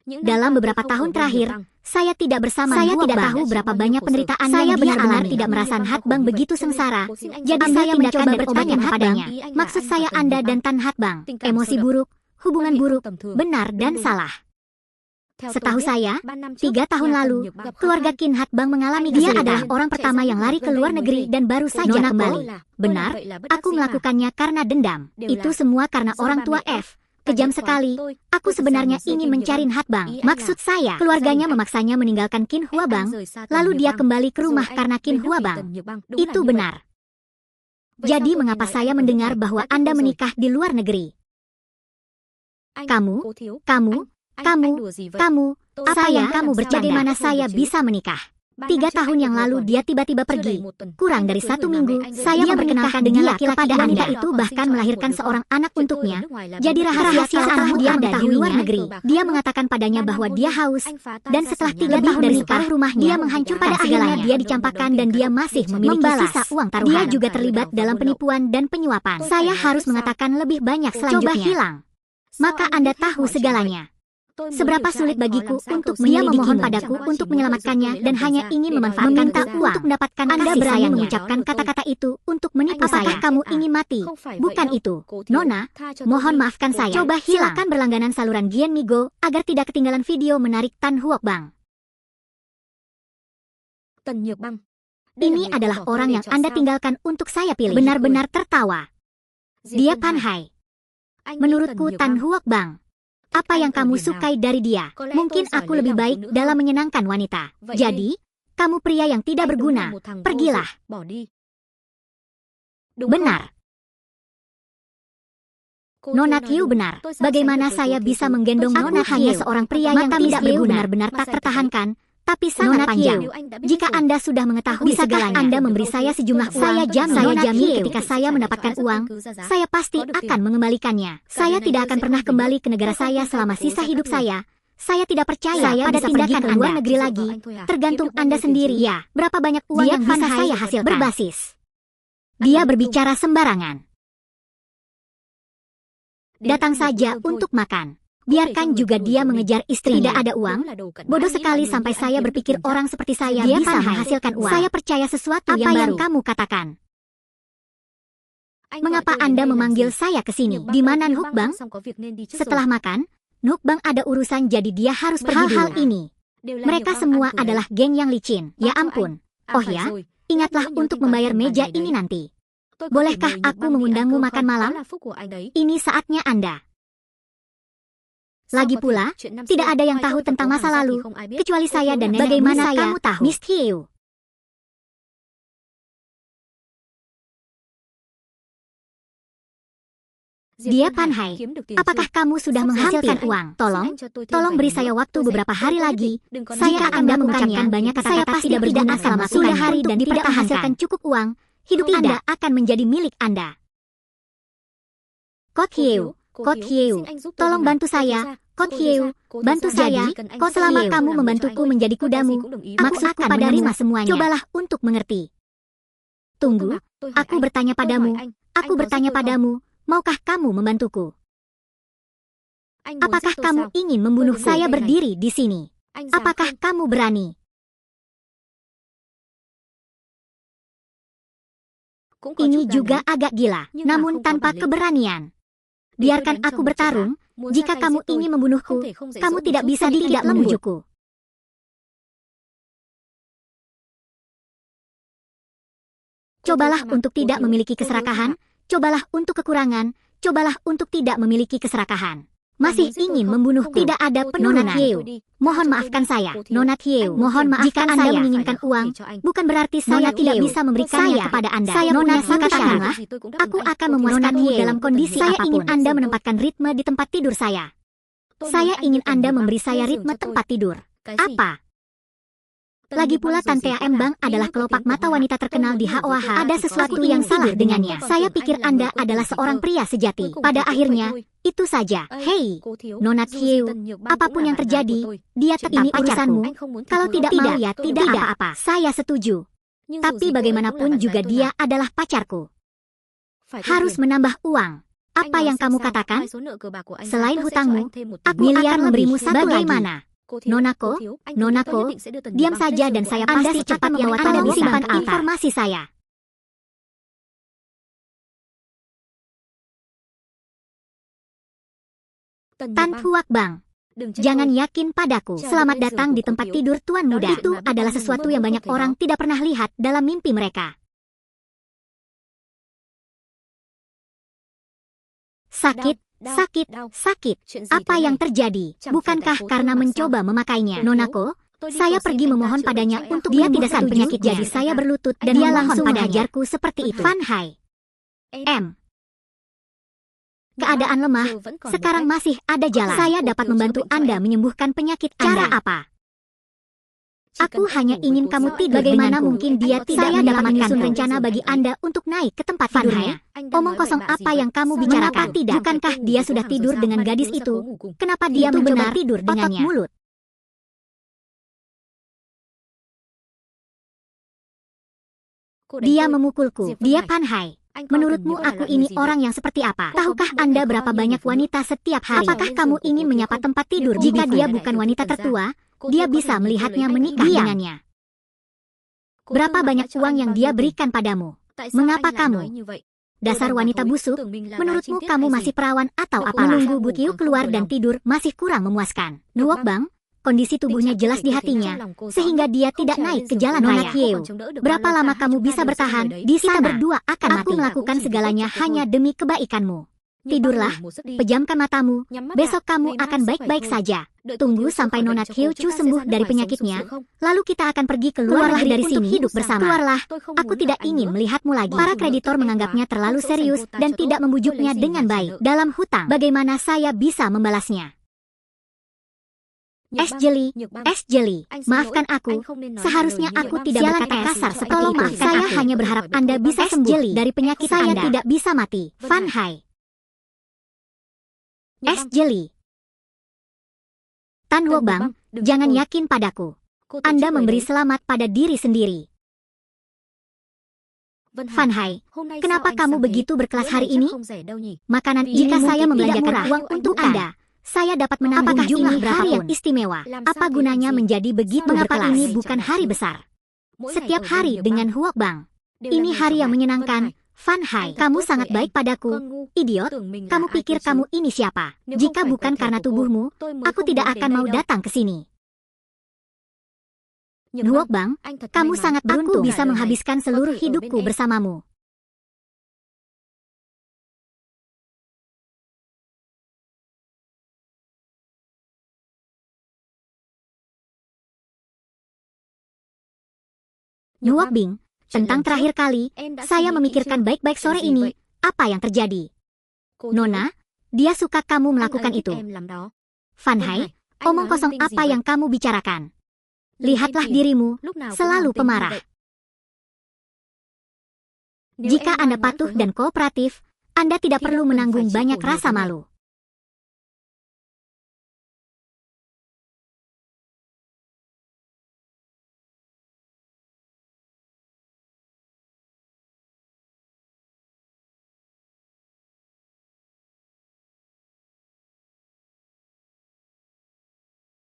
Dalam beberapa tahun terakhir, saya tidak bersama. Saya tidak tahu berapa banyak penderitaan saya benar-benar tidak merasa Hat Bang begitu sengsara. Jadi saya mencoba bertanya kepadanya. Maksud saya Anda dan Tan Hat Bang, emosi buruk, hubungan buruk, benar dan salah. Setahu saya, 3 tahun lalu, keluarga Kin Hat Bang mengalami kesulitan. Dia adalah orang pertama yang lari ke luar negeri dan baru saja kembali. Benar, aku melakukannya karena dendam. Itu semua karena orang tua F. Kejam sekali. Aku sebenarnya ingin mencari Hat Bang. Maksud saya, keluarganya memaksanya meninggalkan Kin Hua Bang, lalu dia kembali ke rumah karena Kin Hua Bang. Itu benar. Jadi mengapa saya mendengar bahwa Anda menikah di luar negeri? Kamu, apa yang kamu bercanda? Bagaimana saya bisa menikah? 3 tahun yang lalu dia tiba-tiba pergi. Kurang dari 1 minggu, saya memperkenalkan dengan laki-laki pada wanita itu bahkan melahirkan seorang anak untuknya. Jadi rahasia setelah dia ada di luar negeri. Dia mengatakan padanya bahwa dia haus. Dan setelah 3 tahun dari separuh rumahnya, dia menghancurkan pada akhirnya dia dicampakkan dan dia masih memiliki sisa uang taruhan. Dia juga terlibat dalam penipuan dan penyuapan. Saya harus mengatakan lebih banyak selanjutnya. Coba hilang. Maka Anda tahu segalanya. Seberapa sulit bagiku untuk dia memohon padaku untuk menyelamatkannya dan hanya ingin meminta uang untuk mendapatkan. Anda berani mengucapkan kata-kata itu untuk menipu saya. Apakah kamu ingin mati? Bukan itu. Nona, mohon maafkan saya. Coba silakan berlangganan saluran Gian Migo agar tidak ketinggalan video menarik Tan Huok Bang. Ini adalah orang yang Anda tinggalkan untuk saya pilih. Benar-benar tertawa. Dia Pan-hai. Menurutku Tan Huok Bang, apa yang kamu sukai dari dia? Mungkin aku lebih baik dalam menyenangkan wanita. Jadi, kamu pria yang tidak berguna. Pergilah. Benar. Nona Kiu benar. Bagaimana saya bisa menggendong Nona? Hanya seorang pria yang tidak berguna, benar-benar tak tertahankan, tapi sangat panjang. Jika Anda sudah mengetahui segalanya, Anda memberi saya sejumlah uang. Saya jamin ketika saya mendapatkan uang, saya pasti akan mengembalikannya. Saya tidak akan pernah kembali ke negara saya selama sisa hidup saya. Saya tidak percaya pada tindakan Anda. Luar negeri lagi. Tergantung Anda sendiri. Ya, berapa banyak uang yang bisa saya hasilkan. Berbasis. Dia berbicara sembarangan. Datang saja untuk makan. Biarkan juga dia mengejar istrinya. Tidak ada uang. Bodoh sekali sampai saya berpikir orang seperti saya bisa menghasilkan uang. Saya percaya sesuatu yang kamu katakan. Mengapa Anda memanggil saya ke sini? Di mana Nuk Bang? Setelah makan, Nuk Bang ada urusan jadi dia harus pergi. Hal ini, mereka semua adalah geng yang licin. Ya ampun. Oh ya, ingatlah untuk membayar meja ini nanti. Bolehkah aku mengundangmu makan malam? Ini saatnya Anda. Lagi pula, tidak ada yang tahu tentang masa lalu, kecuali saya dan nenek. Bagaimana kamu tahu? Miss Hiu. Dia Pan-hai. Apakah kamu sudah menghasilkan uang? Tolong beri saya waktu beberapa hari lagi. Saya akan mengucapkan banyak kata-kata saya pasti tidak berguna selama sudah hari dan tidak menghasilkan cukup uang. Hidup Anda akan menjadi milik Anda. Kot Hiu. Tolong bantu saya. Kot Hiu, bantu saya. Selama kamu membantuku menjadi kudamu, maksudku pada Rima semuanya. Cobalah untuk mengerti. Tunggu, aku bertanya padamu, maukah kamu membantuku? Apakah kamu ingin membunuh saya berdiri di sini? Apakah kamu berani? Ini juga agak gila, namun tanpa keberanian. Biarkan aku bertarung. Jika kamu ingin membunuhku, kamu tidak bisa tidak membujuku. Cobalah untuk tidak memiliki keserakahan, cobalah untuk kekurangan, cobalah untuk tidak memiliki keserakahan. Masih ingin membunuhku? Tidak ada penurunan. Nona Thieu, mohon maafkan saya. Nona Thieu, mohon maafkan jika Anda menginginkan uang, bukan berarti saya tidak bisa memberikannya kepada Anda. Nona Thieu, katakanlah, aku akan memuaskanmu dalam kondisi apapun. Saya ingin Anda menempatkan ritme di tempat tidur saya. Saya ingin Anda memberi saya ritme tempat tidur. Apa? Lagi pula Tante Embang adalah kelopak mata wanita terkenal di HOAH. Ada sesuatu yang salah dengannya. Saya pikir Anda adalah seorang pria sejati. Pada akhirnya, itu saja. Hei, Nona Thieu, apapun yang terjadi, dia tetap pacarmu. Kalau tidak mau ya tidak apa-apa. Saya setuju. Tapi bagaimanapun juga dia adalah pacarku. Harus menambah uang. Apa yang kamu katakan? Selain hutangmu, aku akan memberimu satu lagi. Nonako, diam saja dan saya pasti cepat membawa Anda disimpan informasi saya. Tan Huak Bang, jangan yakin padaku. Selamat datang di tempat tidur Tuan Muda. Itu adalah sesuatu yang banyak orang tidak pernah lihat dalam mimpi mereka. Sakit. Apa yang terjadi? Bukankah karena mencoba memakainya? Nonako, saya pergi memohon padanya untuk dia tidak sakit penyakit, jadi saya berlutut dan dia langsung mengajarku seperti itu. Fan Hai. Keadaan lemah, sekarang masih ada jalan. Saya dapat membantu Anda menyembuhkan penyakit Anda. Cara apa? Aku hanya ingin kamu tidur. Bagaimana mungkin dia tidak dapat menyusun rencana bagi Anda untuk naik ke tempat tidurnya? Omong kosong apa yang kamu bicarakan? Tidak. Bukankah dia sudah tidur dengan gadis itu? Kenapa dia mencoba tidur dengannya? Mulut. Dia memukulku. Dia Fan Hai. Menurutmu aku ini orang yang seperti apa? Tahukah Anda berapa banyak wanita setiap hari? Apakah kamu ingin menyapa tempat tidur? Jika dia bukan wanita tertua, dia bisa melihatnya menikah dengannya. Berapa banyak uang yang dia berikan padamu? Mengapa kamu? Dasar wanita busuk, menurutmu kamu masih perawan atau apa? Menunggu Butyu keluar dan tidur masih kurang memuaskan. Nuok Bang, kondisi tubuhnya jelas di hatinya, sehingga dia tidak naik ke jalan raya. Nona Thieu, berapa lama kamu bisa bertahan? Di sana berdua akan mati. Aku melakukan segalanya hanya demi kebaikanmu. Tidurlah, pejamkan matamu, besok kamu akan baik-baik saja. Tunggu sampai Nona Thieu sembuh dari penyakitnya, lalu kita akan pergi keluar dari sini hidup bersama. Keluarlah, aku tidak ingin melihatmu lagi. Para kreditor menganggapnya terlalu serius dan tidak membujuknya dengan baik. Dalam hutang, bagaimana saya bisa membalasnya? Es jeli, maafkan aku. Seharusnya aku tidak berkata kasar seperti itu. Saya hanya berharap Anda bisa sembuh dari penyakit Anda. Saya tidak bisa mati. Fan Hai. Es jeli. Tan Huo Bang, jangan yakin padaku. Anda memberi selamat pada diri sendiri. Fan Hai, kenapa kamu begitu berkelas hari ini? Makanan jika saya membelanjakan uang untuk Anda, saya dapat menambah jumlah hari yang istimewa. Apa gunanya menjadi begitu berkelas? Mengapa ini bukan hari besar? Setiap hari dengan Huok Bang. Ini hari yang menyenangkan. Fan Hai, kamu sangat baik padaku. Idiot, kamu pikir kamu ini siapa? Jika bukan karena tubuhmu, aku tidak akan mau datang ke sini. Huok Bang, kamu sangat beruntung bisa menghabiskan seluruh hidupku bersamamu. Huok Bing, tentang terakhir kali, saya memikirkan baik-baik sore ini, apa yang terjadi? Nona, dia suka kamu melakukan itu. Fan Hai, omong kosong apa yang kamu bicarakan? Lihatlah dirimu, selalu pemarah. Jika Anda patuh dan kooperatif, Anda tidak perlu menanggung banyak rasa malu.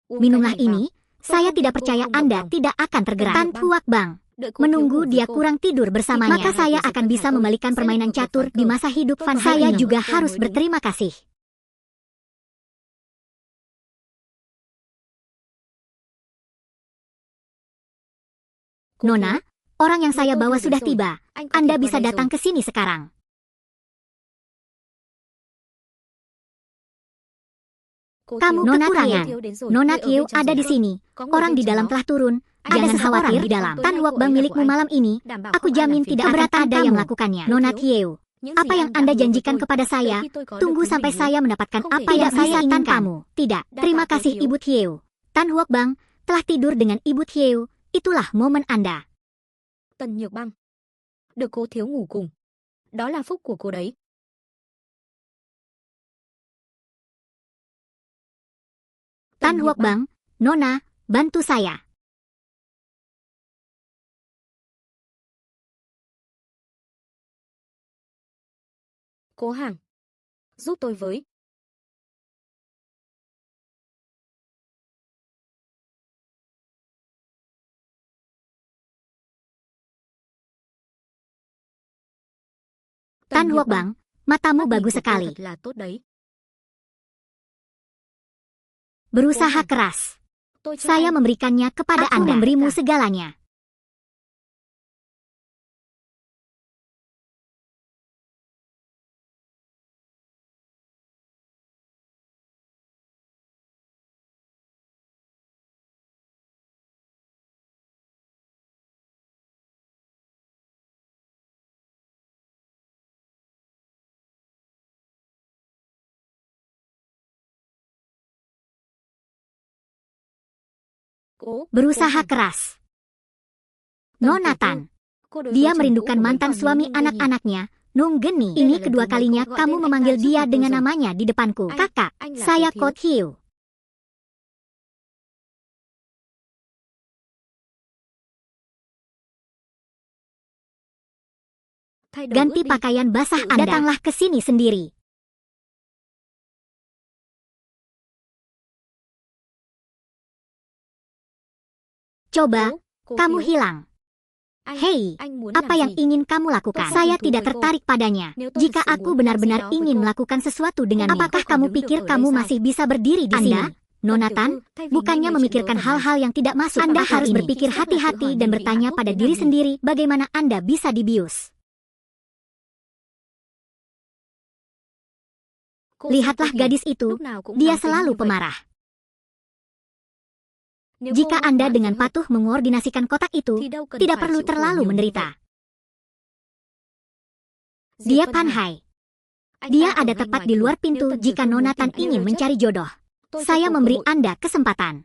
Minumlah ini, saya tidak percaya Anda tidak akan tergerak. Tan Huok Bang, menunggu dia kurang tidur bersamanya. Maka saya akan bisa membalikan permainan catur di masa hidup Van Hai. Saya juga harus berterima kasih. Nona, orang yang saya bawa sudah tiba. Anda bisa datang ke sini sekarang. Kamu kekurangan. Nona Kyo ada di sini. Orang di dalam telah turun. Jangan khawatir di dalam. Tan Huok Bang milikmu malam ini, aku jamin tidak akan ada yang melakukannya. Nona Kyo, apa yang Anda janjikan kepada saya? Tunggu sampai saya mendapatkan apa yang saya inginkan. Kamu. Tidak. Terima kasih Ibu Kyo. Tan Huok Bang telah tidur dengan Ibu Kyo. Itulah momen Anda. Tần Nhược Băng. Được Cố Thiếu ngủ cùng. Đó là phúc của cô đấy. Tan Huok Bang, Nona, bantu saya. Cố Hàng, giúp tôi với. Tan Huok Bang, matamu bagus sekali. Berusaha keras. Saya memberikannya kepada Anda. Memberimu segalanya. Berusaha keras. Nona Tan, dia merindukan mantan suami anak-anaknya, Nung Geni. Ini kedua kalinya kamu memanggil dia dengan namanya di depanku. Kakak, saya Ko Hyo. Ganti pakaian basah Anda. Datanglah ke sini sendiri. Coba, kamu hilang. Hei, apa yang ingin kamu lakukan? Saya tidak tertarik padanya. Jika aku benar-benar ingin melakukan sesuatu dengannya, apakah kamu pikir kamu masih bisa berdiri di sini? Nona Tan, bukannya memikirkan hal-hal yang tidak masuk. Anda harus berpikir hati-hati dan bertanya pada diri sendiri bagaimana Anda bisa dibius. Lihatlah gadis itu, dia selalu pemarah. Jika Anda dengan patuh mengordinasikan kotak itu, tidak perlu terlalu menderita. Dia Van Hai. Dia ada tepat di luar pintu jika Nona Tan ingin mencari jodoh. Saya memberi Anda kesempatan.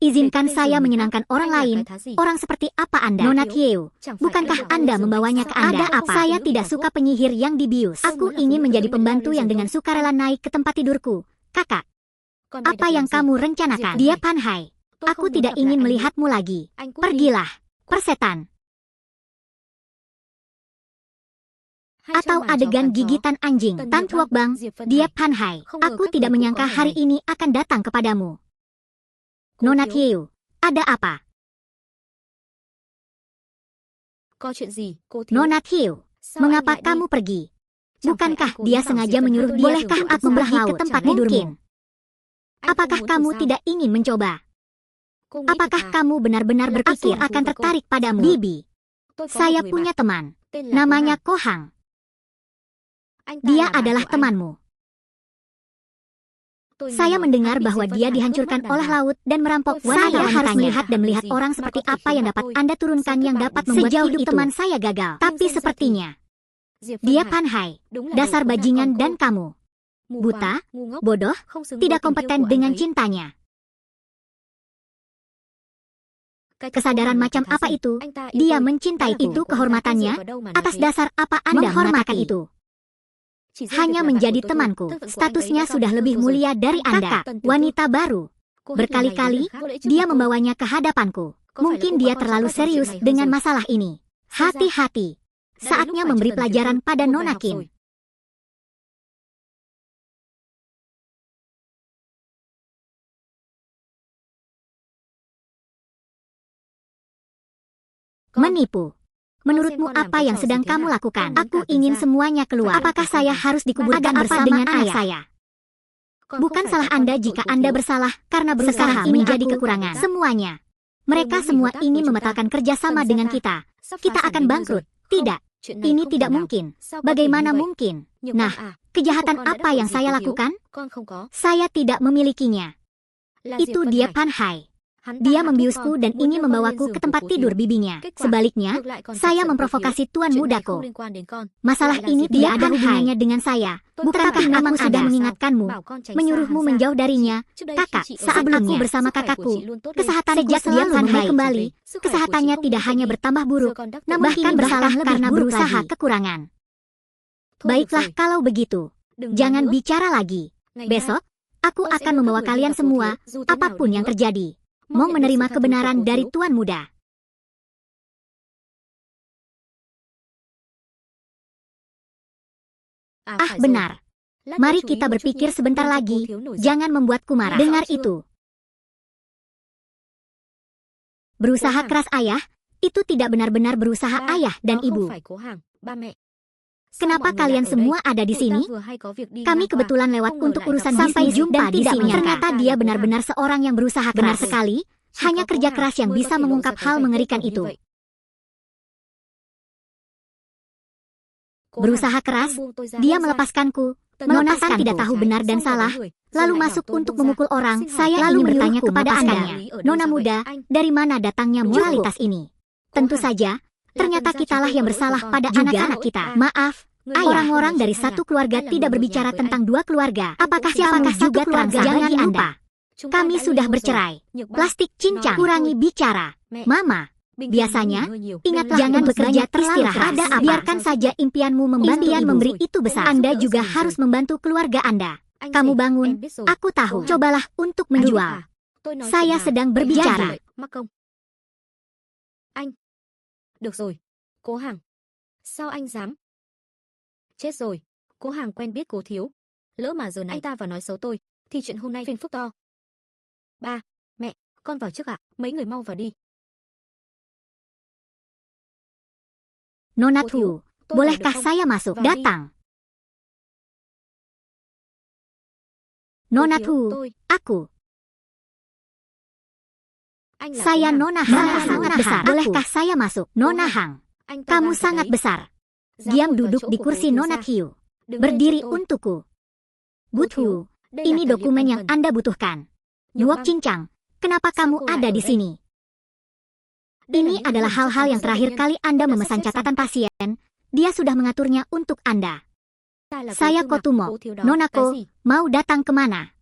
Izinkan saya menyenangkan orang lain. Orang seperti apa Anda? Nona Kyo, bukankah Anda membawanya ke Anda? Ada apa? Saya tidak suka penyihir yang dibius. Aku ingin menjadi pembantu yang dengan sukarela naik ke tempat tidurku. Kakak, apa yang kamu rencanakan? Dia Van Hai. Aku tidak ingin melihatmu lagi. Pergilah, persetan. Atau adegan gigitan anjing. Tan Huok Bang, dia Van Hai. Aku tidak menyangka hari ini akan datang kepadamu. Nona Kyo, ada apa? Nona Kyo, mengapa kamu pergi? Bukankah dia sengaja menyuruh dia? Bolehkah aku pergi ke tempat tidurmu? Apakah kamu tidak ingin mencoba? Apakah kamu benar-benar berpikir akan tertarik padamu? Bibi, saya punya teman. Namanya Ko Hang. Dia adalah temanmu. Saya mendengar bahwa dia dihancurkan oleh laut dan merampok wanita. Saya harus melihat dan melihat orang seperti apa yang dapat Anda turunkan yang dapat membuat hidup teman saya gagal. Tapi sepertinya, dia Van Hai. Dasar bajingan dan kamu. Buta, bodoh, tidak kompeten dengan cintanya. Kesadaran macam apa itu? Dia mencintai itu kehormatannya. Atas dasar apa Anda menghormati itu? Hanya menjadi temanku. Statusnya sudah lebih mulia dari Anda. Wanita baru. Berkali-kali, dia membawanya ke hadapanku. Mungkin dia terlalu serius dengan masalah ini. Hati-hati. Saatnya memberi pelajaran pada Nona Kim. Menipu. Menurutmu apa yang sedang kamu lakukan? Aku ingin semuanya keluar. Apakah saya harus dikuburkan bersama dengan ayah saya? Bukan salah Anda jika Anda bersalah karena berusaha menjadi kekurangan. Semuanya. Mereka semua ingin membatalkan kerjasama dengan kita. Kita akan bangkrut. Tidak. Ini tidak mungkin. Bagaimana mungkin? Nah, kejahatan apa yang saya lakukan? Saya tidak memilikinya. Itu dia Pan Hai. Dia membiusku dan ingin membawaku ke tempat tidur bibinya. Sebaliknya, saya memprovokasi tuan mudaku. Masalah ini tidak ada hubungannya dengan saya. Bukankah memang sudah mengingatkanmu, menyuruhmu menjauh darinya, kakak, saat aku bersama kakakku. Kesehatan sejak dia Pan Hai kembali, kesehatannya tidak hanya bertambah buruk, namun bahkan bersalah karena berusaha kekurangan. Baiklah kalau begitu, jangan bicara lagi. Besok, aku akan membawa kalian semua, apapun yang terjadi. Mau menerima kebenaran dari tuan muda. Ah, benar. Mari kita berpikir sebentar lagi. Jangan membuatku marah. Dengar itu. Berusaha keras ayah, itu tidak benar-benar berusaha ayah dan ibu. Kenapa kalian semua ada di sini? Kami kebetulan lewat untuk urusan sampai jumpa di sini. Ternyata dia benar-benar seorang yang berusaha keras. Benar sekali, hanya kerja keras yang bisa mengungkap hal mengerikan itu. Berusaha keras, dia melepaskanku. Nona San tidak tahu benar dan salah, lalu masuk untuk memukul orang. Saya lalu bertanya kepada Anda, Nona muda, dari mana datangnya moralitas ini? Tentu saja, ternyata kitalah yang bersalah pada anak-anak kita. Maaf, orang-orang dari satu keluarga tidak berbicara tentang dua keluarga. Apakah juga keluarga? Jangan lupa, kami sudah bercerai. Plastik cincang, kurangi bicara. Mama, biasanya, ingatlah jangan bekerja terlalu keras. Biarkan saja impianmu membantu ibu. Memberi itu besar. Anda juga harus membantu keluarga Anda. Kamu bangun, aku tahu. Cobalah untuk menjual. Saya sedang berbicara. Được rồi, Cố Hàng. Sao anh dám? Chết rồi, Cố Hàng quen biết Cố Thiếu. Lỡ mà giờ này anh ta vào nói xấu tôi, thì chuyện hôm nay phiền phức to. Ba, mẹ, con vào trước ạ. Mấy người mau vào đi. Nona Thu, bolehkah saya masuk? Datang. Nona Thu, aku. Saya Nona Hang, sangat besar. Bolehkah saya masuk? Nona Hang, kamu sangat besar. Diam duduk di kursi Nona Thu. Berdiri untukku. Buthu, ini dokumen yang Anda butuhkan. Yuok Cincang, kenapa kamu ada di sini? Ini adalah hal-hal yang terakhir kali Anda memesan catatan pasien. Dia sudah mengaturnya untuk Anda. Saya Kotumo, Nonako, mau datang kemana?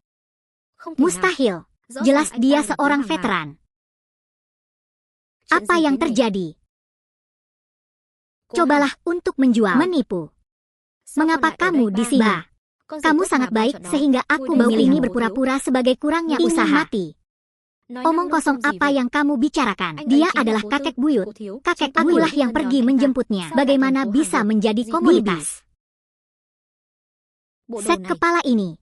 Mustahil. Jelas dia seorang veteran. Apa yang terjadi? Cobalah untuk menjual, menipu. Mengapa kamu di sini? Kamu sangat baik sehingga aku memilih ini berpura-pura sebagai kurangnya usaha. Mati. Omong kosong apa yang kamu bicarakan? Dia adalah kakek buyut. Kakek akulah yang pergi menjemputnya. Bagaimana bisa menjadi komoditas? Set kepala ini.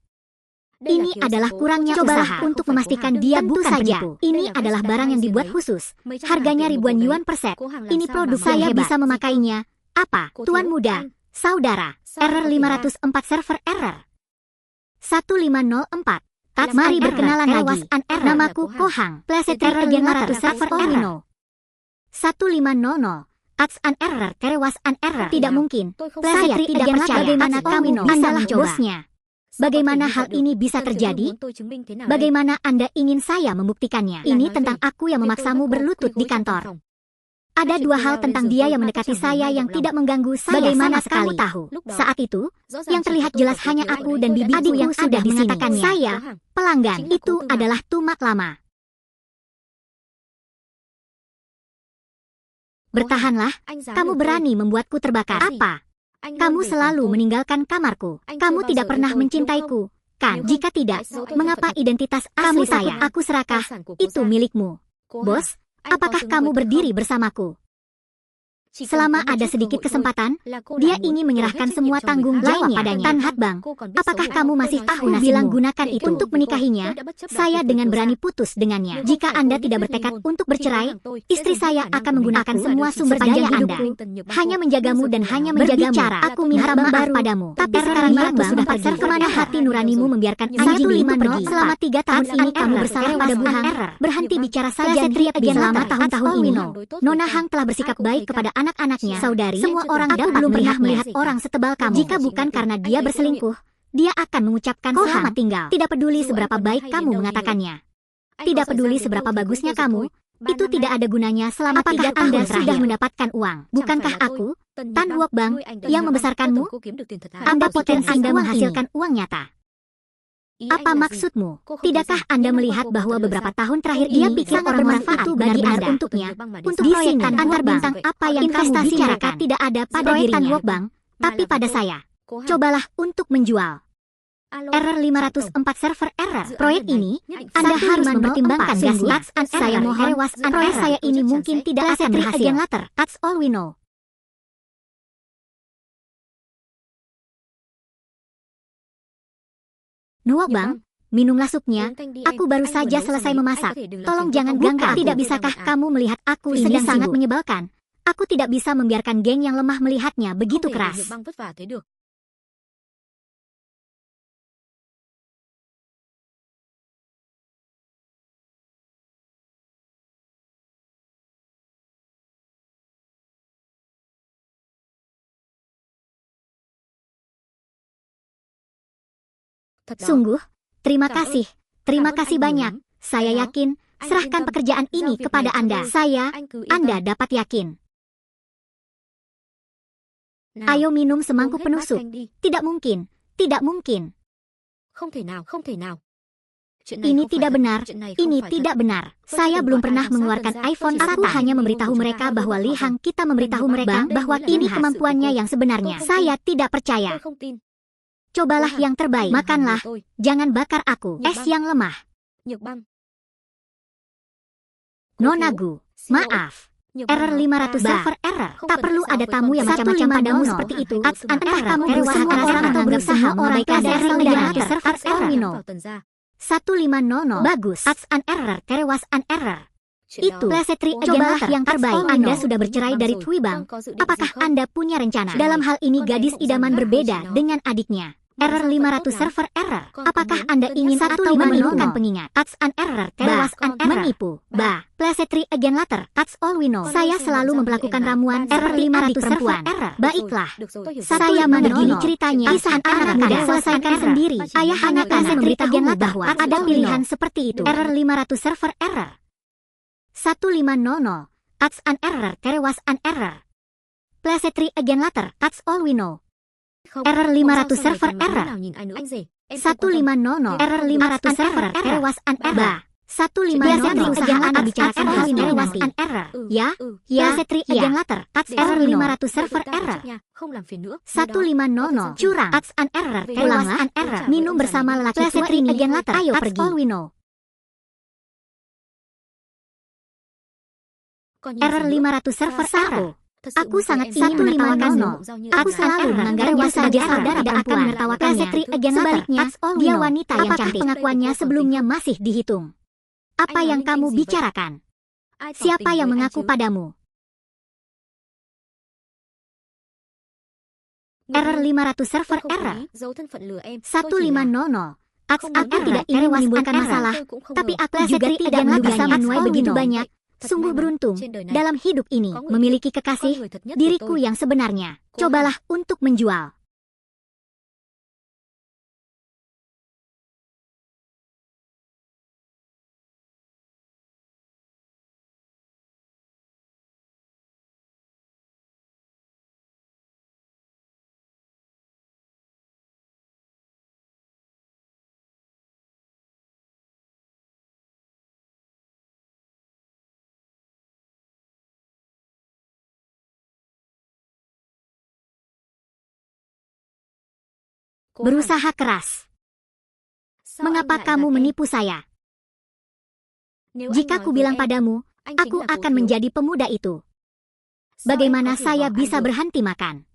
Ini adalah kurangnya usaha untuk memastikan dia bukan saja. Ini adalah barang yang dibuat khusus. Harganya ribuan yuan per set. Ini produk saya bisa memakainya. Apa? Tuan muda, saudara, error 504 server error. 1504. Mari berkenalan lagi. Namaku Kohang. Pleset error 500 server error. 1500. Ats an error, terewas an error. Tidak mungkin. Saya tidak percaya. Bagaimana kamu bisa bosnya? Bagaimana hal ini bisa terjadi? Bagaimana Anda ingin saya membuktikannya? Ini tentang aku yang memaksamu berlutut di kantor. Ada dua hal tentang dia yang mendekati saya yang tidak mengganggu saya. Bagaimana kamu tahu? Saat itu, yang terlihat jelas hanya aku dan bibiku yang ada di sini. Saya, pelanggan, itu adalah tumak lama. Bertahanlah, kamu berani membuatku terbakar. Apa? Kamu selalu meninggalkan kamarku. Kamu tidak pernah mencintaiku, kan? Jika tidak, mengapa identitas asli saya aku serahkan? Itu milikmu. Bos, apakah kamu berdiri bersamaku? Selama ada sedikit kesempatan, dia ingin menyerahkan semua tanggung jawab padanya. Tan Hatbang, apakah kamu masih tahu bilang gunakan itu untuk menikahinya? Saya dengan berani putus dengannya. Jika Anda tidak bertekad untuk bercerai, istri saya akan menggunakan semua sumber daya Anda. Hanya menjagamu dan hanya menjagamu. Aku minta maaf padamu. Tapi sekarang aku sudah pergi. Kemana hati nuranimu membiarkan anjing itu pergi? Selama 3 tahun ini kamu bersalah pada Bu Hang. Berhenti bicara saja. Selama tahun-tahun ini, Nona Hang telah bersikap baik kepada anak-anaknya. Saudari, semua orang belum pernah melihat orang setebal kamu. Jika bukan karena dia berselingkuh, dia akan mengucapkan selamat tinggal. Tidak peduli seberapa baik kamu mengatakannya. Tidak peduli seberapa bagusnya kamu, itu tidak ada gunanya selama 3 tahun Anda sudah mendapatkan uang. Bukankah aku, Tan Huok Bang, yang membesarkanmu? Anda potensi Anda menghasilkan uang nyata. Apa maksudmu? Tidakkah Anda melihat bahwa beberapa tahun terakhir dia pikir orang bermanfaat itu benar-benar untuknya? Untuk proyek antar bintang apa yang investasi mereka tidak ada pada dirinya, Bang, tapi pada saya. Cobalah untuk menjual. Error 504 server error. Proyek ini, Anda harus mempertimbangkan gasnya. Saya mohon, proyek saya ini mungkin tidak akan berhasil. That's all we know. Nuok Bang, minumlah supnya. Aku baru saja selesai memasak. Tolong jangan ganggu. Tidak bisakah kamu melihat aku ini sangat menyebalkan? Aku tidak bisa membiarkan geng yang lemah melihatnya begitu keras. Sungguh, terima kasih. Terima kasih banyak. Saya yakin, serahkan pekerjaan ini kepada Anda. Anda dapat yakin. Ayo minum semangkuk penuh sup. Tidak mungkin. Tidak mungkin. Ini tidak benar. Ini tidak benar. Saya belum pernah mengeluarkan iPhone. Aku hanya memberitahu mereka bahwa Li Hang kita memberitahu mereka bahwa ini kemampuannya yang sebenarnya. Saya tidak percaya. Cobalah yang terbaik. Makanlah. Jangan bakar aku. Es yang lemah. Nonagu. Maaf. Error 500 server error. Tak perlu ada tamu yang macam-macam padamu seperti itu. Entah kamu berusaha orang atau berusaha membaikkan error 500 server error. 150. Bagus. An error. Terewas an error. Itu. Plesetri, cobalah yang terbaik. Anda sudah bercerai dari Tui Bang. Apakah Anda punya rencana? Dalam hal ini gadis idaman berbeda dengan adiknya. Error 500 server error. Apakah Anda ingin atau menimbulkan pengingat? An error. Terewas an error. Menipu. Plesetri again later. That's all we know. Saya selalu memperlakukan ramuan error 500 server error. Baiklah. Saya begini ceritanya. Kisah anak muda selesaikan sendiri. Ayah anak akan memberitahumu bahwa ada pilihan seperti itu. Error 500 server error. 150. An error. Terewas an error. Plesetri again later. That's all we know. Error 500 server error. 150. Error 500 server terewas an error. 150 usaha Anda bicarakan hal ini nanti. Ya, Setri again later. Error 500 server error. 150 curang. An error. Terewas an error. Minum bersama lelaki tua ini again later. Ayo pergi. All we know. Error 500 server error. Aku sangat ingin menertawakanmu. Aku selalu menganggapnya sebagai saudara tidak akan menertawakannya. Sebaliknya, dia wanita yang cantik. Pengakuannya sebelumnya masih dihitung. Apa yang kamu bicarakan? Siapa yang mengaku padamu? Error 500 server error. 150. Aku tidak ingin menimbulkan masalah, tapi aku juga tidak bisa menuai begitu banyak. Sungguh beruntung dalam hidup ini memiliki kekasih, diriku yang sebenarnya. Cobalah untuk menjual. Berusaha keras. Mengapa kamu menipu saya? Jika ku bilang padamu, aku akan menjadi pemuda itu. Bagaimana saya bisa berhenti makan?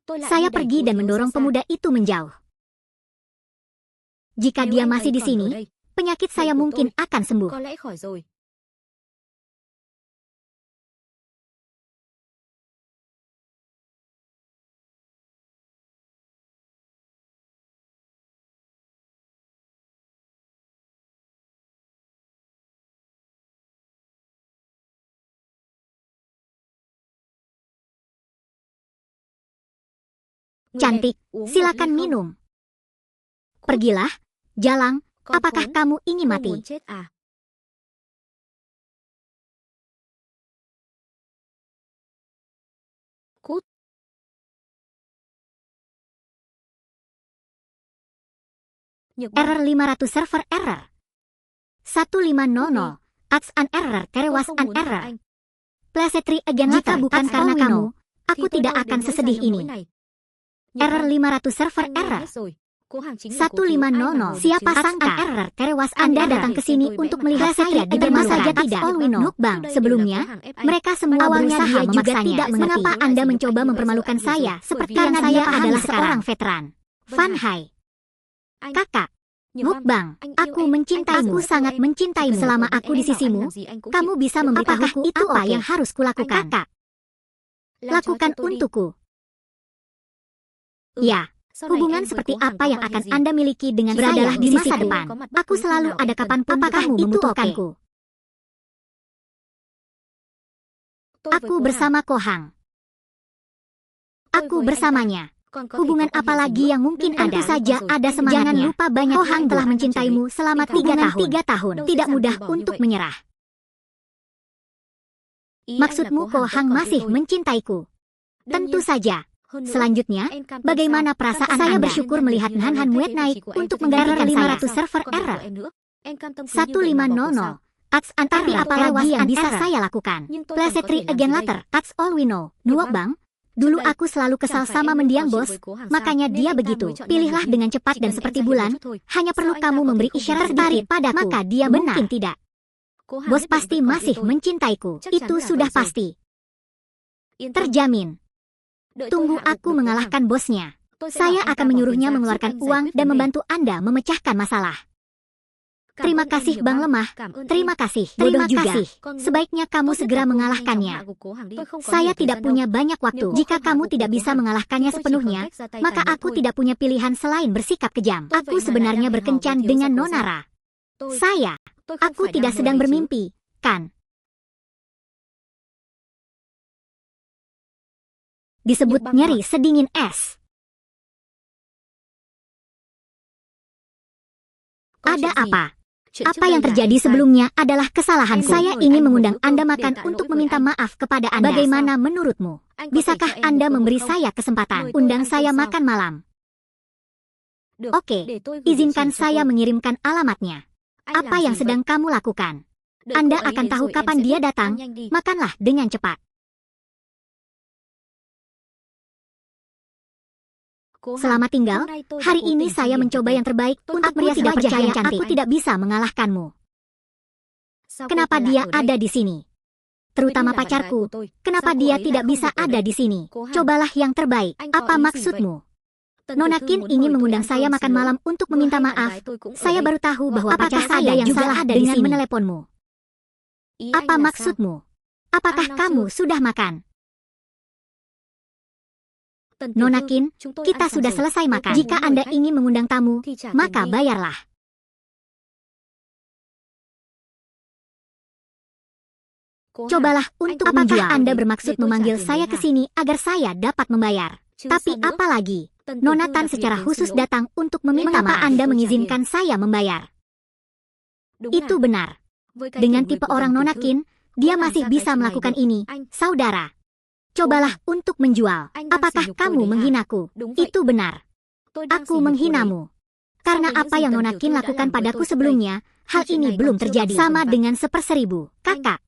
Saya pergi dan mendorong pemuda itu menjauh. Jika dia masih di sini, penyakit saya mungkin akan sembuh. Cantik, silakan minum. Pergilah, Jalang, apakah kamu ingin mati? Error 500 server error. 1500, Ax an error, terewas an error. Plesetri again jika bukan karena kamu, aku tidak akan sesedih ini. Error 500 server error. 1500, siapa sangka error, terewas Anda datang ke sini untuk melihat saya dipermalukan saja tidak. Nukbang, sebelumnya, mereka semua awalnya dia juga tidak mengerti. Mengapa Anda mencoba mempermalukan saya seperti yang saya adalah seorang veteran. Van Hai. Kakak, Mukbang, aku mencintaimu, aku sangat mencintaimu. Selama aku di sisimu, kamu bisa memberitahuku itu apa yang harus kulakukan. Kakak, lakukan untukku. Ya, hubungan seperti apa yang akan Anda miliki dengan saya di masa depan. Aku selalu ada kapanpun kamu membutuhkanku. Aku bersama Kohang. Aku bersamanya. Hubungan apa lagi yang mungkin ada? Tentu saja ada semangatnya. Jangan lupa banyak Kohang telah mencintaimu selama 3 tahun. Tidak mudah untuk menyerah. Maksudmu Kohang masih mencintaiku? Tentu saja. Selanjutnya, bagaimana perasaan saya Anda? Bersyukur melihat Han Muet naik untuk menggantikan saya. 500 server error. 1500. Ax an tapi apalagi yang bisa saya lakukan? Plesetri again later. That's all we know. Nuobang. Dulu aku selalu kesal sama mendiang bos, makanya dia begitu. Pilihlah dengan cepat dan seperti bulan, hanya perlu kamu memberi isyarat tertarik padaku. Maka dia mungkin tidak. Bos pasti masih mencintaiku, itu sudah pasti. Terjamin. Tunggu aku mengalahkan bosnya. Saya akan menyuruhnya mengeluarkan uang dan membantu Anda memecahkan masalah. Terima kasih Bang Lemah, terima kasih, bodoh juga. Sebaiknya kamu segera mengalahkannya. Saya tidak punya banyak waktu. Jika kamu tidak bisa mengalahkannya sepenuhnya, maka aku tidak punya pilihan selain bersikap kejam. Aku sebenarnya berkencan dengan Nonara. Aku tidak sedang bermimpi, kan? Disebut nyeri sedingin es. Ada apa? Apa yang terjadi sebelumnya adalah kesalahanku. Saya ingin mengundang Anda makan untuk meminta maaf kepada Anda. Bagaimana menurutmu? Bisakah Anda memberi saya kesempatan? Undang saya makan malam. Oke, izinkan saya mengirimkan alamatnya. Apa yang sedang kamu lakukan? Anda akan tahu kapan dia datang. Makanlah dengan cepat. Selamat tinggal, hari ini saya mencoba yang terbaik untuk merias wajah yang cantik. Aku tidak bisa mengalahkanmu. Kenapa dia ada di sini? Terutama pacarku, kenapa dia tidak bisa ada di sini? Cobalah yang terbaik, apa maksudmu? Nona Qin ingin mengundang saya makan malam untuk meminta maaf. Saya baru tahu bahwa pacar saya yang salah dengan meneleponmu. Apa maksudmu? Apakah kamu sudah makan? Nona Qin, kita sudah selesai makan. Jika Anda ingin mengundang tamu, maka bayarlah. Cobalah untuk menjual. Anda bermaksud memanggil saya ke sini agar saya dapat membayar. Tapi apa lagi? Nona Tan secara khusus datang untuk meminta maaf. Mengapa Anda mengizinkan saya membayar? Itu benar. Dengan tipe orang Nona Qin, dia masih bisa melakukan ini, saudara. Cobalah untuk menjual. Apakah kamu menghinaku? Itu benar. Aku menghinamu. Karena apa yang Nona Qin lakukan padaku sebelumnya, hal ini belum terjadi. Sama dengan 1/1000. Kakak,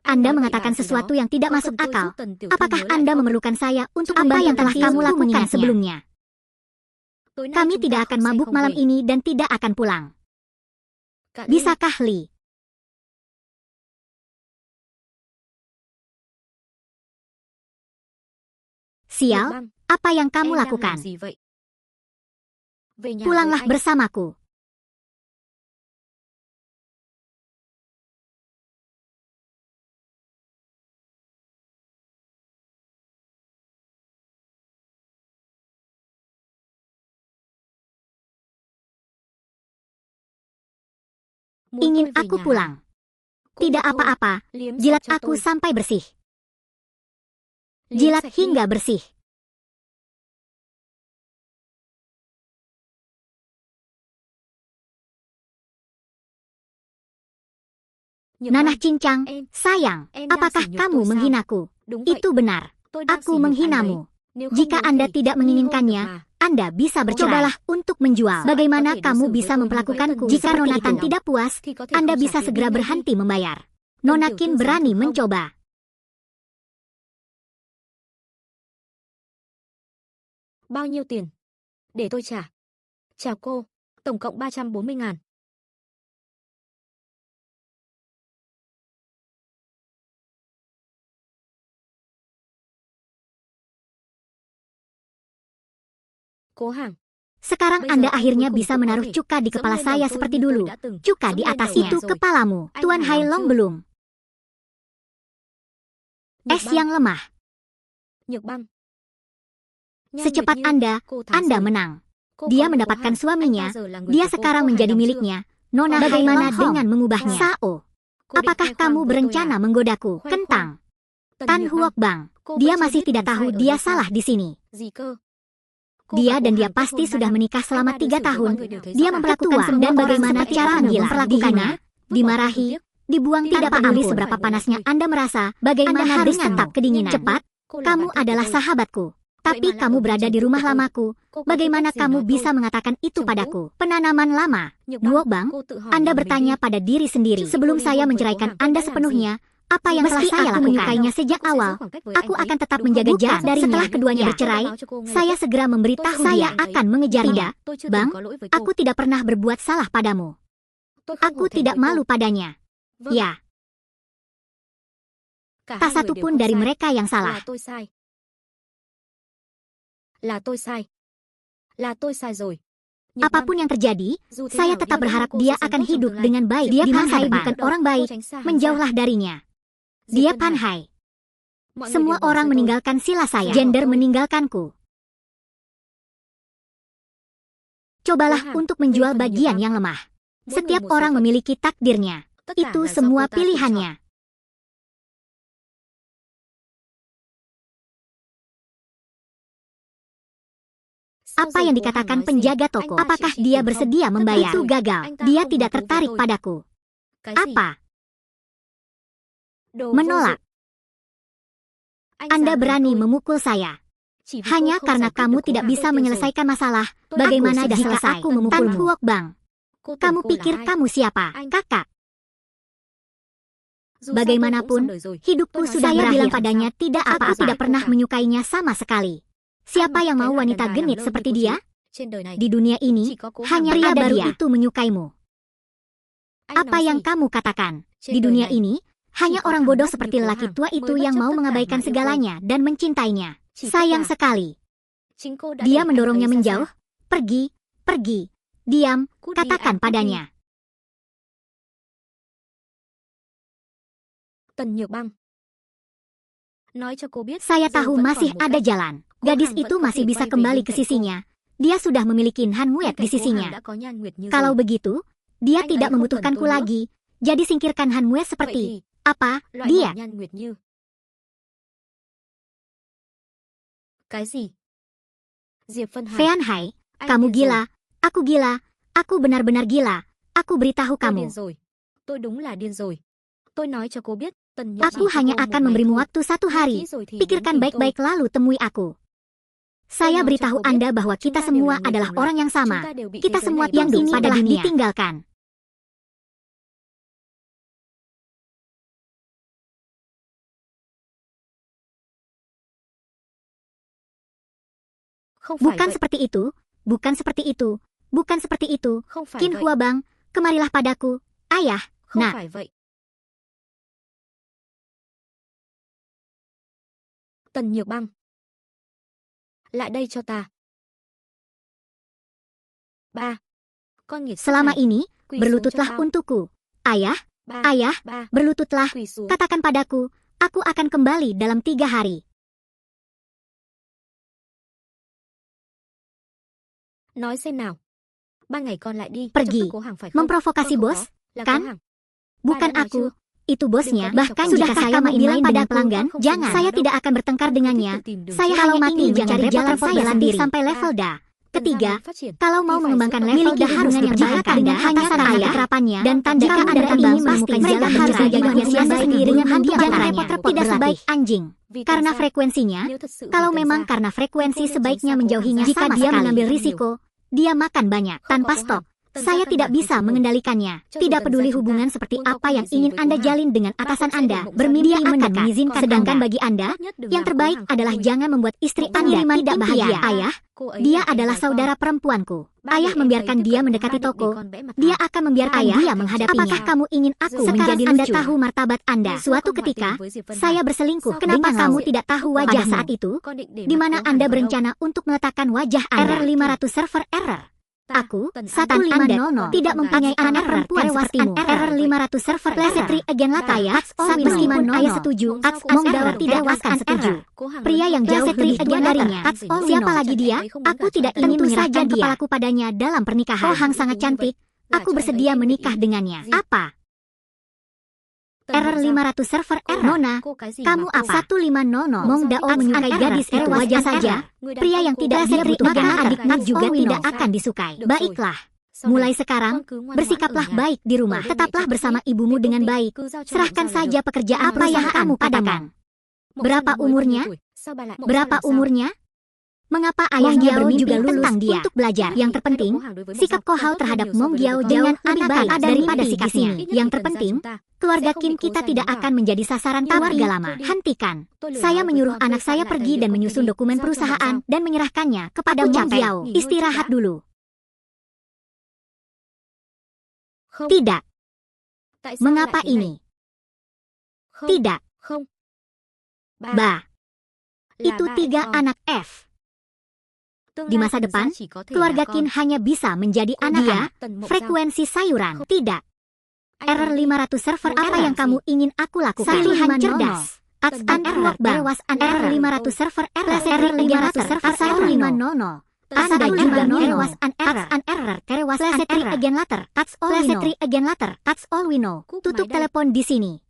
Anda mengatakan sesuatu yang tidak masuk akal. Apakah Anda memerlukan saya untuk apa yang telah kamu lakukan sebelumnya? Kami tidak akan mabuk malam ini dan tidak akan pulang. Bisakah Li? Sial, apa yang kamu lakukan? Pulanglah bersamaku. Ingin aku pulang? Tidak apa-apa, jilat aku sampai bersih. Jilat hingga bersih. Nanah cincang, sayang, apakah kamu menghinaku? Itu benar, aku menghinamu. Jika Anda tidak menginginkannya, Anda bisa bercerai. Cobalah untuk menjual. Bagaimana kamu bisa memperlakukanku? Jika Nona Tan tidak puas, Anda bisa segera berhenti membayar. Nona Qin berani mencoba. Bao nhiêu tiền? Để tôi trả. Chào cô, tổng cộng 340.000. Cố hàng. Sekarang Anda akhirnya bisa menaruh cuka di kepala saya seperti dulu. Cuka di atas itu kepalamu. Tuan Hai Long belum. Es yang lemah. Secepat Anda menang. Dia mendapatkan suaminya. Dia sekarang menjadi miliknya. Nona, bagaimana dengan mengubahnya? Sao, apakah kamu berencana menggodaku? Kentang. Tan Huok Bang. Dia masih tidak tahu dia salah di sini. Dia dan dia pasti sudah menikah selama 3 tahun. Dia memperlakukan dan bagaimana cara Anda memperlakukannya? Dimarahi, dibuang, tidak peduli seberapa panasnya Anda merasa. Bagaimana dengan tetap kedinginan? Cepat, kamu adalah sahabatku. Tapi kamu berada di rumah lamaku. Bagaimana kamu bisa mengatakan itu padaku? Penanaman lama. Nuok Bang, Anda bertanya pada diri sendiri. Sebelum saya menceraikan Anda sepenuhnya, apa yang telah saya lakukan? Menyukainya sejak awal, aku akan tetap menjaga jarak darinya. Setelah keduanya bercerai, saya segera memberitahu saya akan mengejarnya. Bang, aku tidak pernah berbuat salah padamu. Aku tidak malu padanya. Ya. Tak satu pun dari mereka yang salah. Apapun yang terjadi, saya tetap berharap dia akan hidup dengan baik. Dia Pan Hai bukan orang baik, menjauhlah darinya. Dia Pan Hai. Semua orang meninggalkan sila saya. Gender meninggalkanku. Cobalah untuk menjual bagian yang lemah. Setiap orang memiliki takdirnya. Itu semua pilihannya. Apa yang dikatakan penjaga toko? Apakah dia bersedia membayar? Itu gagal. Dia tidak tertarik padaku. Apa? Menolak. Anda berani memukul saya. Hanya karena kamu tidak bisa menyelesaikan masalah. Bagaimana jika aku memukulmu? Tan Huok Bang. Kamu pikir kamu siapa? Kakak. Bagaimanapun, hidupku sudah berakhir. Bilang padanya tidak apa-apa. Aku tidak pernah menyukainya sama sekali. Siapa yang mau wanita genit seperti dia? Di dunia ini, hanya pria baru itu menyukaimu. Apa yang kamu katakan? Di dunia ini, hanya orang bodoh seperti lelaki tua itu yang mau mengabaikan segalanya dan mencintainya. Sayang sekali. Dia mendorongnya menjauh. Pergi, pergi. Diam, katakan padanya. Saya tahu masih ada jalan. Gadis itu masih bisa kembali ke sisinya. Dia sudah memiliki Han Nguyet di sisinya. Kalau begitu, dia tidak membutuhkanku lagi. Jadi singkirkan Han Nguyet seperti apa? Dia. Fean Hai, kamu gila. Aku gila. Aku benar-benar gila. Aku beritahu kamu. Aku hanya akan memberimu waktu 1 hari. Pikirkan baik-baik lalu temui aku. Saya beritahu Anda bahwa kita semua adalah orang yang sama. Kita semua yang ini adalah ditinggalkan. Bukan seperti itu, bukan seperti itu, bukan seperti itu. Qin Huabang, kemarilah padaku, ayah. Nak. Tần Nhược Băng, lại đây cho ta. Ba, con nghiệt Selama ini, berlututlah untukku. Ayah, ayah, berlututlah. Katakan padaku, aku akan kembali dalam 3 hari. Nói xem nào. Ban ngày con lại đi. Pergi, memprovokasi bos, kan? Bukan aku, itu bosnya. Bahkan jika saya mau bilang pada pelanggan, jangan, saya tidak akan bertengkar dengannya. Saya kalau mati mencari jalan saya sendiri sampai level DA. Ketiga, kalau mau mengembangkan level DA harus yang baik dengan hanya ayah kerapannya dan tanda jika ada ingin menemukan jalan harus menjadi manusia sendiri dengan hantu antaranya. Tidak sebaik anjing. Karena frekuensinya, kalau memang karena frekuensi sebaiknya menjauhinya jika dia mengambil risiko, dia makan banyak tanpa stok. Saya tidak bisa mengendalikannya. Tidak peduli hubungan seperti apa yang ingin Anda jalin dengan atasan Anda. Bermimpi akan mengizinkan. Sedangkan bagi Anda, yang terbaik adalah jangan membuat istri Anda tidak bahagia. Ayah, dia adalah saudara perempuanku. Ayah membiarkan dia mendekati toko. Dia akan membiarkan dia menghadapinya. Apakah kamu ingin aku menjadi Anda tahu martabat Anda? Suatu ketika, saya berselingkuh. Kenapa kamu tidak tahu wajah saat itu? Di mana Anda berencana untuk meletakkan wajah Anda? Error 500 server error. Aku, 150, tidak mempunyai anak perempuan sepertimu. Error 500 server Plesetri again lataya. Meskipun ayah setuju, Mong Dao tidak akan setuju. Pria yang jauh lebih tua darinya. Siapa lagi dia? Aku tidak ingin menyerahkan kepalaku padanya dalam pernikahan. Oh Hang sangat cantik. Aku bersedia menikah dengannya. Apa? Error 500 server error. Nona, kamu apa? 150. Mong Dao menyukai gadis itu wajar saja. Pria yang tidak dibutuhkan adiknya juga tidak akan disukai. Baiklah. Mulai sekarang, bersikaplah baik di rumah. Tetaplah bersama ibumu dengan baik. Serahkan saja pekerjaan apa yang kamu katakan. Berapa umurnya? Berapa umurnya? Mengapa ayahnya bermimpi tentang dia untuk belajar? Yang terpenting, sikap Kohao terhadap Mong Giao dengan lebih baik daripada sikapnya. Yang terpenting, keluarga Qin kita tidak akan menjadi sasaran keluarga lama. Hentikan. Saya menyuruh anak saya pergi dan menyusun dokumen perusahaan dan menyerahkannya kepada Mong Giao. Istirahat dulu. Tidak. Mengapa ini? Tidak. Bah. Itu 3 anak F. Di masa depan, keluarga Qin hanya bisa menjadi anak frekuensi sayuran. Tidak. Error 500 server apa yang kamu ingin aku lakukan? Pilihan cerdas. An error bawas an error 500 server error 500 server 150. Anda juga terewas an error terewas an error again later. That's all we know. Again later. That's all we know. Tutup telepon di sini.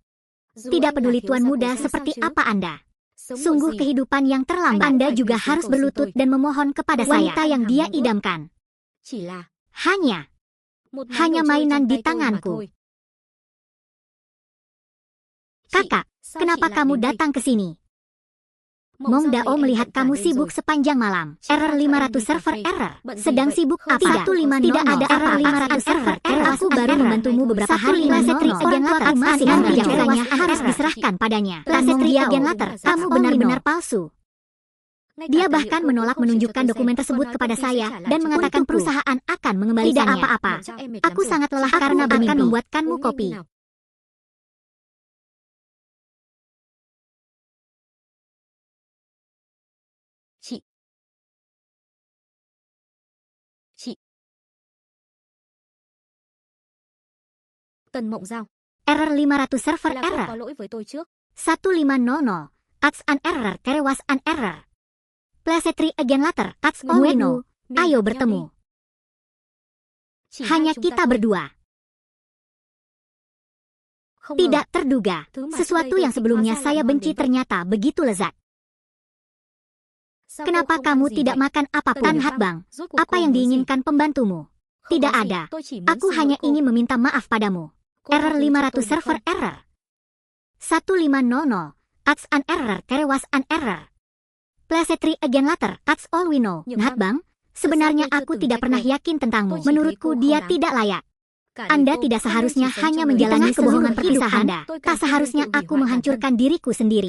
Tidak peduli tuan muda seperti apa Anda. Sungguh kehidupan yang terlambat. Anda juga harus berlutut dan memohon kepada wanita yang dia idamkan. Hanya mainan di tanganku. Kakak, kenapa kamu datang ke sini? Mong Dao melihat kamu sibuk sepanjang malam. Error 500 server error. Sedang sibuk apa? Tidak ada error 500 server error. Aku baru membantumu beberapa hari. Setri agen later masih bicaranya harus diserahkan padanya. Setri agen later, kamu benar-benar palsu. Dia bahkan menolak menunjukkan dokumen tersebut kepada saya dan mengatakan perusahaan akan mengembalikannya. Tidak apa-apa. Aku sangat lelah karena akan membuatkanmu kopi. Tần Mộng Giao. Error 500 server error. 150. That's an error. Terewas an error. Plesetri again later. That's all we know. Ayo bertemu. Hanya kita berdua. Tidak terduga. Sesuatu yang sebelumnya saya benci ternyata begitu lezat. Kenapa kamu tidak makan apapun? Tan Hat Bang, apa yang diinginkan pembantumu? Tidak ada. Aku hanya ingin meminta maaf padamu. Error 500 server error. 150. That's an error. Terewas an error. Plesetri again later. That's all we know. Hat Bang, sebenarnya aku tidak pernah yakin tentangmu. Menurutku dia tidak layak. Anda tidak seharusnya hanya menjalani kebohongan perpisahan Anda. Tak seharusnya aku menghancurkan diriku sendiri.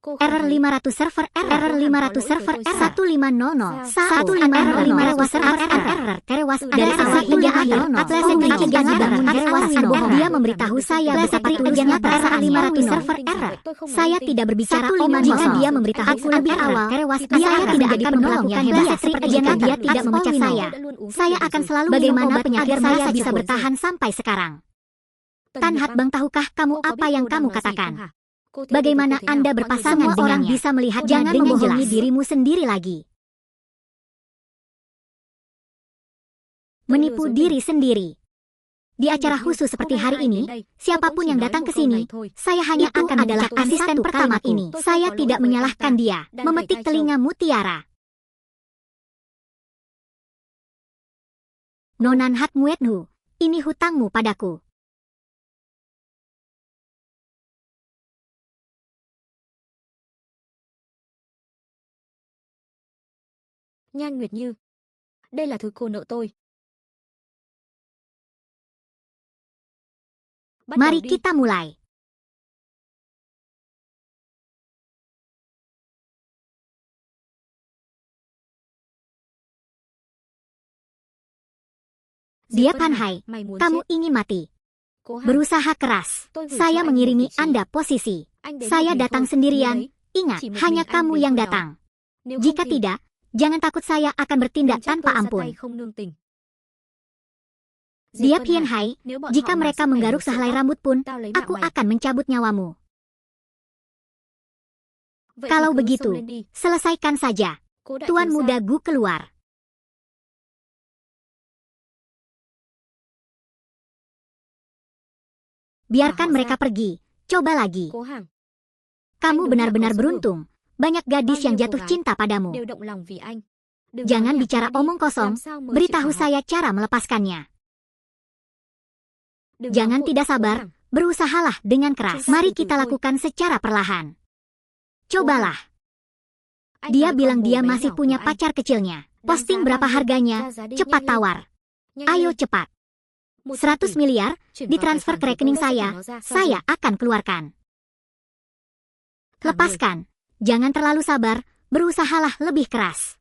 Error 500 server error 500 server 1500 1500 server error terewas dari awal hingga akhir atleset tidak dibangun terewas bohong. Dia memberitahu saya seperti ujiannya perasaan 500 server error. Saya tidak berbicara omong jika dia memberitahu aku lebih awal terewas dia tidak akan menolongnya hebat seperti jika dia tidak memecat saya. Saya akan selalu bagaimana penyakit saya bisa bertahan sampai sekarang. Tan Hat Bang, tahukah kamu apa yang kamu katakan? Bagaimana Anda berpasangan dengan orang bisa melihat jangan membohongi dirimu sendiri lagi. Menipu diri sendiri. Di acara khusus seperti hari ini, siapapun yang datang ke sini, saya hanya akan adalah asisten pertama ini. Saya tidak menyalahkan dia, memetik telinga mutiara. Nonan Hat Muetnu, ini hutangmu padaku. Nhan Nguyệt Như, đây là thứ cô nợ tôi. Mari kita mulai. Dia Panhai, kamu ingin mati. Berusaha keras. Saya mengirimi Anda posisi. Saya datang sendirian. Ingat, hanya kamu yang datang. Jika tidak, jangan takut saya akan bertindak tanpa ampun. Dia Pian Hai, jika mereka menggaruk sehelai rambut pun, aku akan mencabut nyawamu. Kalau begitu, selesaikan saja. Tuan Muda Gu keluar. Biarkan mereka pergi. Coba lagi. Kamu benar-benar beruntung. Banyak gadis yang jatuh cinta padamu. Jangan bicara omong kosong. Beritahu saya cara melepaskannya. Jangan tidak sabar. Berusahalah dengan keras. Mari kita lakukan secara perlahan. Cobalah. Dia bilang dia masih punya pacar kecilnya. Posting berapa harganya? Cepat tawar. Ayo cepat. 100 miliar ditransfer ke rekening saya akan keluarkan. Lepaskan. Jangan terlalu sabar, berusahalah lebih keras.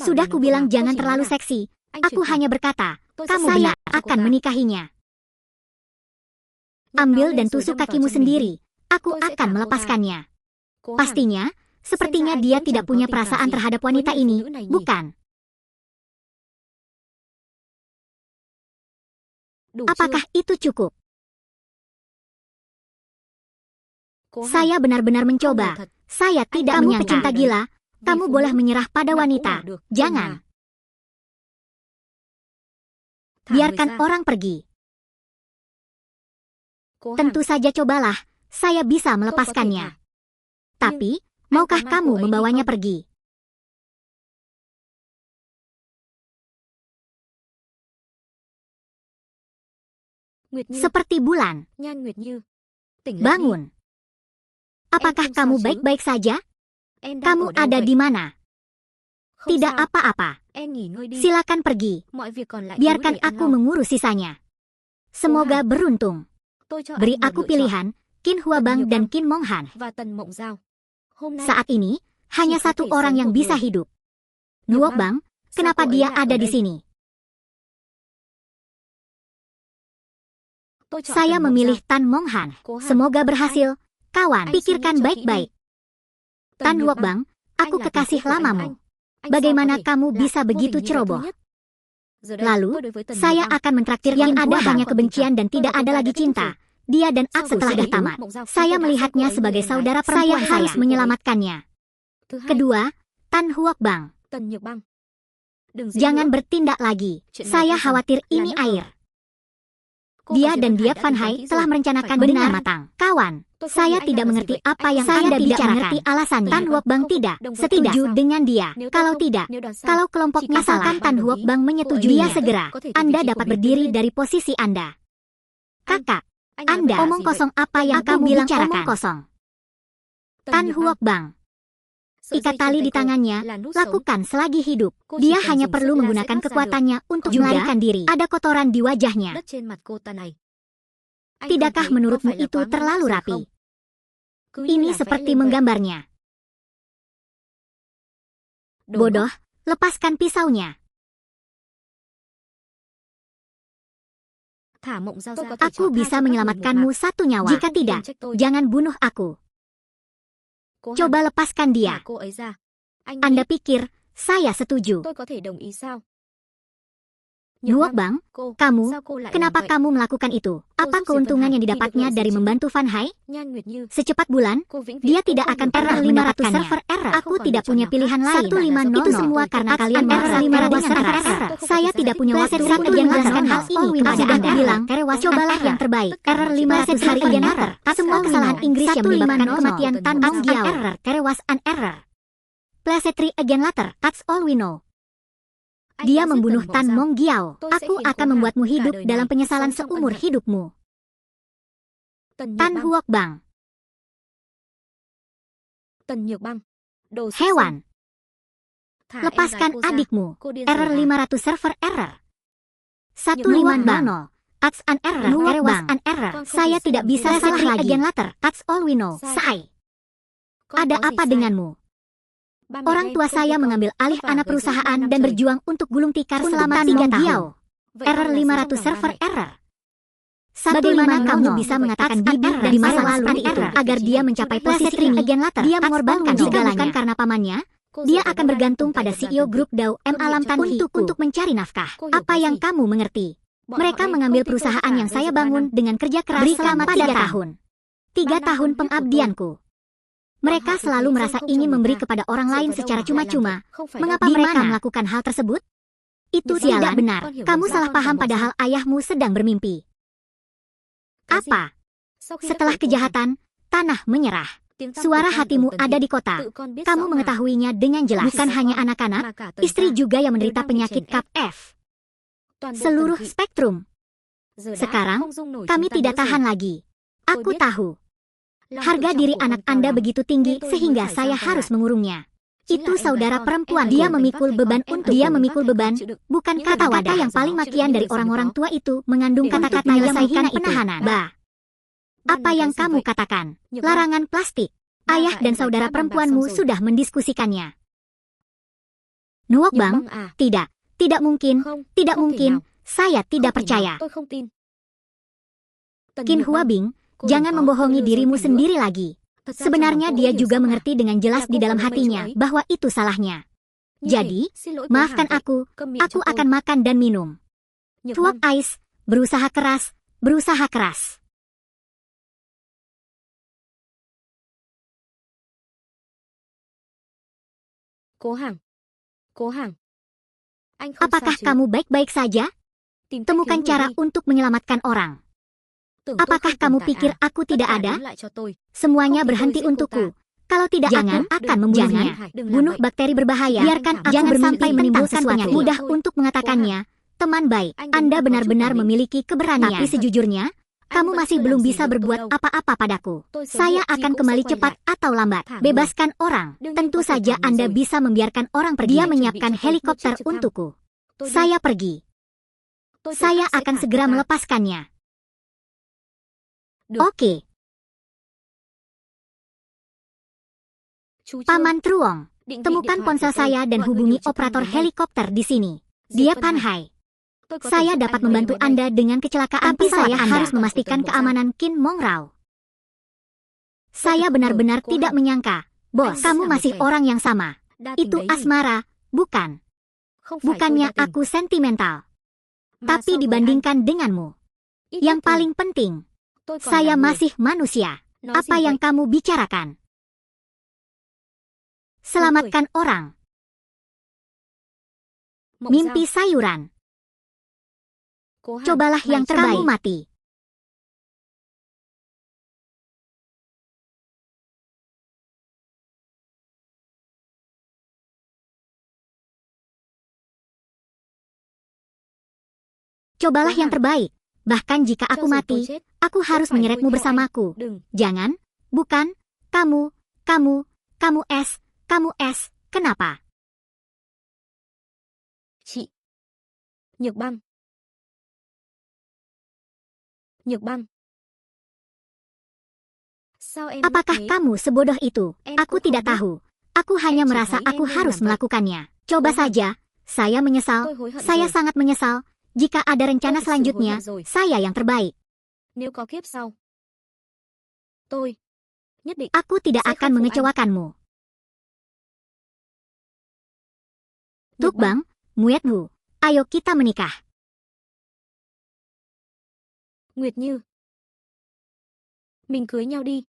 Sudah kubilang jangan terlalu seksi. Aku hanya berkata, saya akan menikahinya. Ambil dan tusuk kakimu sendiri. Aku akan melepaskannya. Pastinya, sepertinya dia tidak punya perasaan terhadap wanita ini, bukan? Apakah itu cukup? Saya benar-benar mencoba. Saya tidak menyangka. Kamu pecinta gila. Kamu boleh menyerah pada wanita. Jangan. Biarkan orang pergi. Tentu saja cobalah. Saya bisa melepaskannya. Tapi, maukah kamu membawanya pergi? Seperti bulan. Bangun. Apakah kamu baik-baik saja? Kamu ada di mana? Tidak apa-apa. Silakan pergi. Biarkan aku mengurus sisanya. Semoga beruntung. Beri aku pilihan, Qin Huabang dan Qin Monghan. Saat ini, hanya satu orang yang bisa hidup. Huabang, kenapa dia ada di sini? Saya memilih Tan Monghan. Semoga berhasil. Kawan, pikirkan baik-baik. Tan Huabang, aku kekasih lamamu. Bagaimana kamu bisa begitu ceroboh? Lalu, saya akan mentraktir yang ada hanya kebencian dan tidak ada lagi cinta. Dia dan Ak setelah dah tamat. Saya melihatnya sebagai saudara perempuan saya. Harus menyelamatkannya. Kedua, Tan Huabang. Jangan bertindak lagi. Saya khawatir ini air. Dia dan Dia Panhai telah merencanakan dengan matang. Kawan, saya tidak mengerti apa yang Anda bicarakan. Alasannya. Tan Huabang tidak setuju dengan dia. Kalau tidak, kalau kelompoknya asalkan Tan Huabang menyetujui dia segera, Anda dapat berdiri dari posisi Anda. Kakak, Anda omong kosong apa yang kamu bilang omong kosong. Tan Huabang. Ikat tali di tangannya, lakukan selagi hidup. Dia hanya perlu menggunakan kekuatannya untuk melarikan diri. Ada kotoran di wajahnya. Tidakkah menurutmu itu terlalu rapi? Ini seperti menggambarnya. Bodoh, lepaskan pisaunya. Aku bisa menyelamatkanmu satu nyawa. Jika tidak, jangan bunuh aku. Coba lepaskan dia. Anda pikir saya setuju? Nuok Bang, kamu, kenapa kamu melakukan itu? Apa keuntungan yang didapatnya dari membantu Van Hai? Secepat bulan, dia tidak akan pernah mendapatkannya. Server error. Aku tidak punya pilihan lain. 150. Itu semua karena kalian merasa dengan keras. Saya tidak punya waktu untuk menjelaskan hal ini kepada Anda. Bilang, cobalah yang terbaik. Error 500 hari again error. Semua kesalahan Inggris yang menyebabkan kematian Tan Mong Giao. Error, terewas an error. Plesetry again later. That's all we know. Dia membunuh Tan Mong Giao. Aku akan membuatmu hidup dalam penyesalan seumur hidupmu. Tan Huok Bang. Hewan. Lepaskan adikmu. Error 500 server error. 150. That's an error. Terewas an error. Saya tidak bisa salah lagi. Again later. That's all we know. Sai. Ada apa denganmu? Orang tua saya mengambil alih anak perusahaan dan berjuang untuk gulung tikar selama 3 tahun. Error 500 server error. Bagaimana kamu bisa mengatakan bibi di masa lalu itu agar dia mencapai posisi ini? Dia mengorbankan segalanya karena pamannya. Dia akan bergantung pada CEO grup Dow M Alam Tan untuk mencari nafkah. Apa yang kamu mengerti? Mereka mengambil perusahaan yang saya bangun dengan kerja keras selama 3 tahun. 3 tahun pengabdianku. Mereka selalu merasa ingin memberi kepada orang lain secara cuma-cuma. Mengapa mereka melakukan hal tersebut? Itu tidak benar. Kamu salah paham padahal ayahmu sedang bermimpi. Apa? Setelah kejahatan, tanah menyerah. Suara hatimu ada di kota. Kamu mengetahuinya dengan jelas. Bukan hanya anak-anak, istri juga yang menderita penyakit KF. Seluruh spektrum. Sekarang, kami tidak tahan lagi. Aku tahu. Harga diri anak Anda begitu tinggi sehingga saya harus mengurungnya. Itu saudara perempuan. Dia memikul beban untuk dia memikul beban. Bukan kata yang paling makian dari orang-orang tua itu mengandung kata-kata yang menyelesaikan penahanan. Apa yang kamu katakan? Larangan plastik. Ayah dan saudara perempuanmu sudah mendiskusikannya. Nuok Bang, tidak. Tidak mungkin. Tidak mungkin. Saya tidak percaya. Qin Huabing, jangan membohongi dirimu sendiri lagi. Sebenarnya dia juga mengerti dengan jelas di dalam hatinya bahwa itu salahnya. Jadi, maafkan aku akan makan dan minum. Tuak Ais, berusaha keras, berusaha keras. Apakah kamu baik-baik saja? Temukan cara untuk menyelamatkan orang. Apakah kamu pikir aku tidak ada? Semuanya berhenti untukku. Kalau tidak, jangan akan membunuhnya. Bunuh bakteri berbahaya. Biarkan jangan sampai menimbulkan penyakit. Mudah untuk mengatakannya. Teman baik, Anda benar-benar memiliki keberanian. Tapi sejujurnya, kamu masih belum bisa berbuat apa-apa padaku. Saya akan kembali cepat atau lambat. Bebaskan orang. Tentu saja Anda bisa membiarkan orang pergi. Dia menyiapkan helikopter untukku. Saya pergi. Saya akan segera melepaskannya. Oke. Paman Truong, temukan ponsel saya dan hubungi operator helikopter di sini. Dia Pan Hai. Saya dapat membantu Anda dengan kecelakaan, tapi saya harus memastikan keamanan Qin Mong Rao. Saya benar-benar tidak menyangka, bos, kamu masih orang yang sama. Itu asmara, bukan? Bukannya aku sentimental. Tapi dibandingkan denganmu, yang paling penting, saya masih manusia. Apa yang kamu bicarakan? Selamatkan orang. Mimpi sayuran. Cobalah yang terbaik. Kamu mati. Cobalah yang terbaik. Bahkan jika aku mati, aku harus menyeretmu bersamaku. Jangan, bukan, kamu es, kenapa? Nhược băng. Apakah kamu sebodoh itu? Aku tidak tahu. Aku hanya merasa aku harus melakukannya. Coba saja. Saya menyesal. Saya sangat menyesal. Jika ada rencana selanjutnya, saya yang terbaik. Nếu có kiếp sau, tôi nhất định Aku tidak sẽ akan khắc phục anh. mengecewakanmu. Tuk Bang, Nguyệt Wu, ayo kita menikah. Nguyệt Như. Mình cưới nhau đi.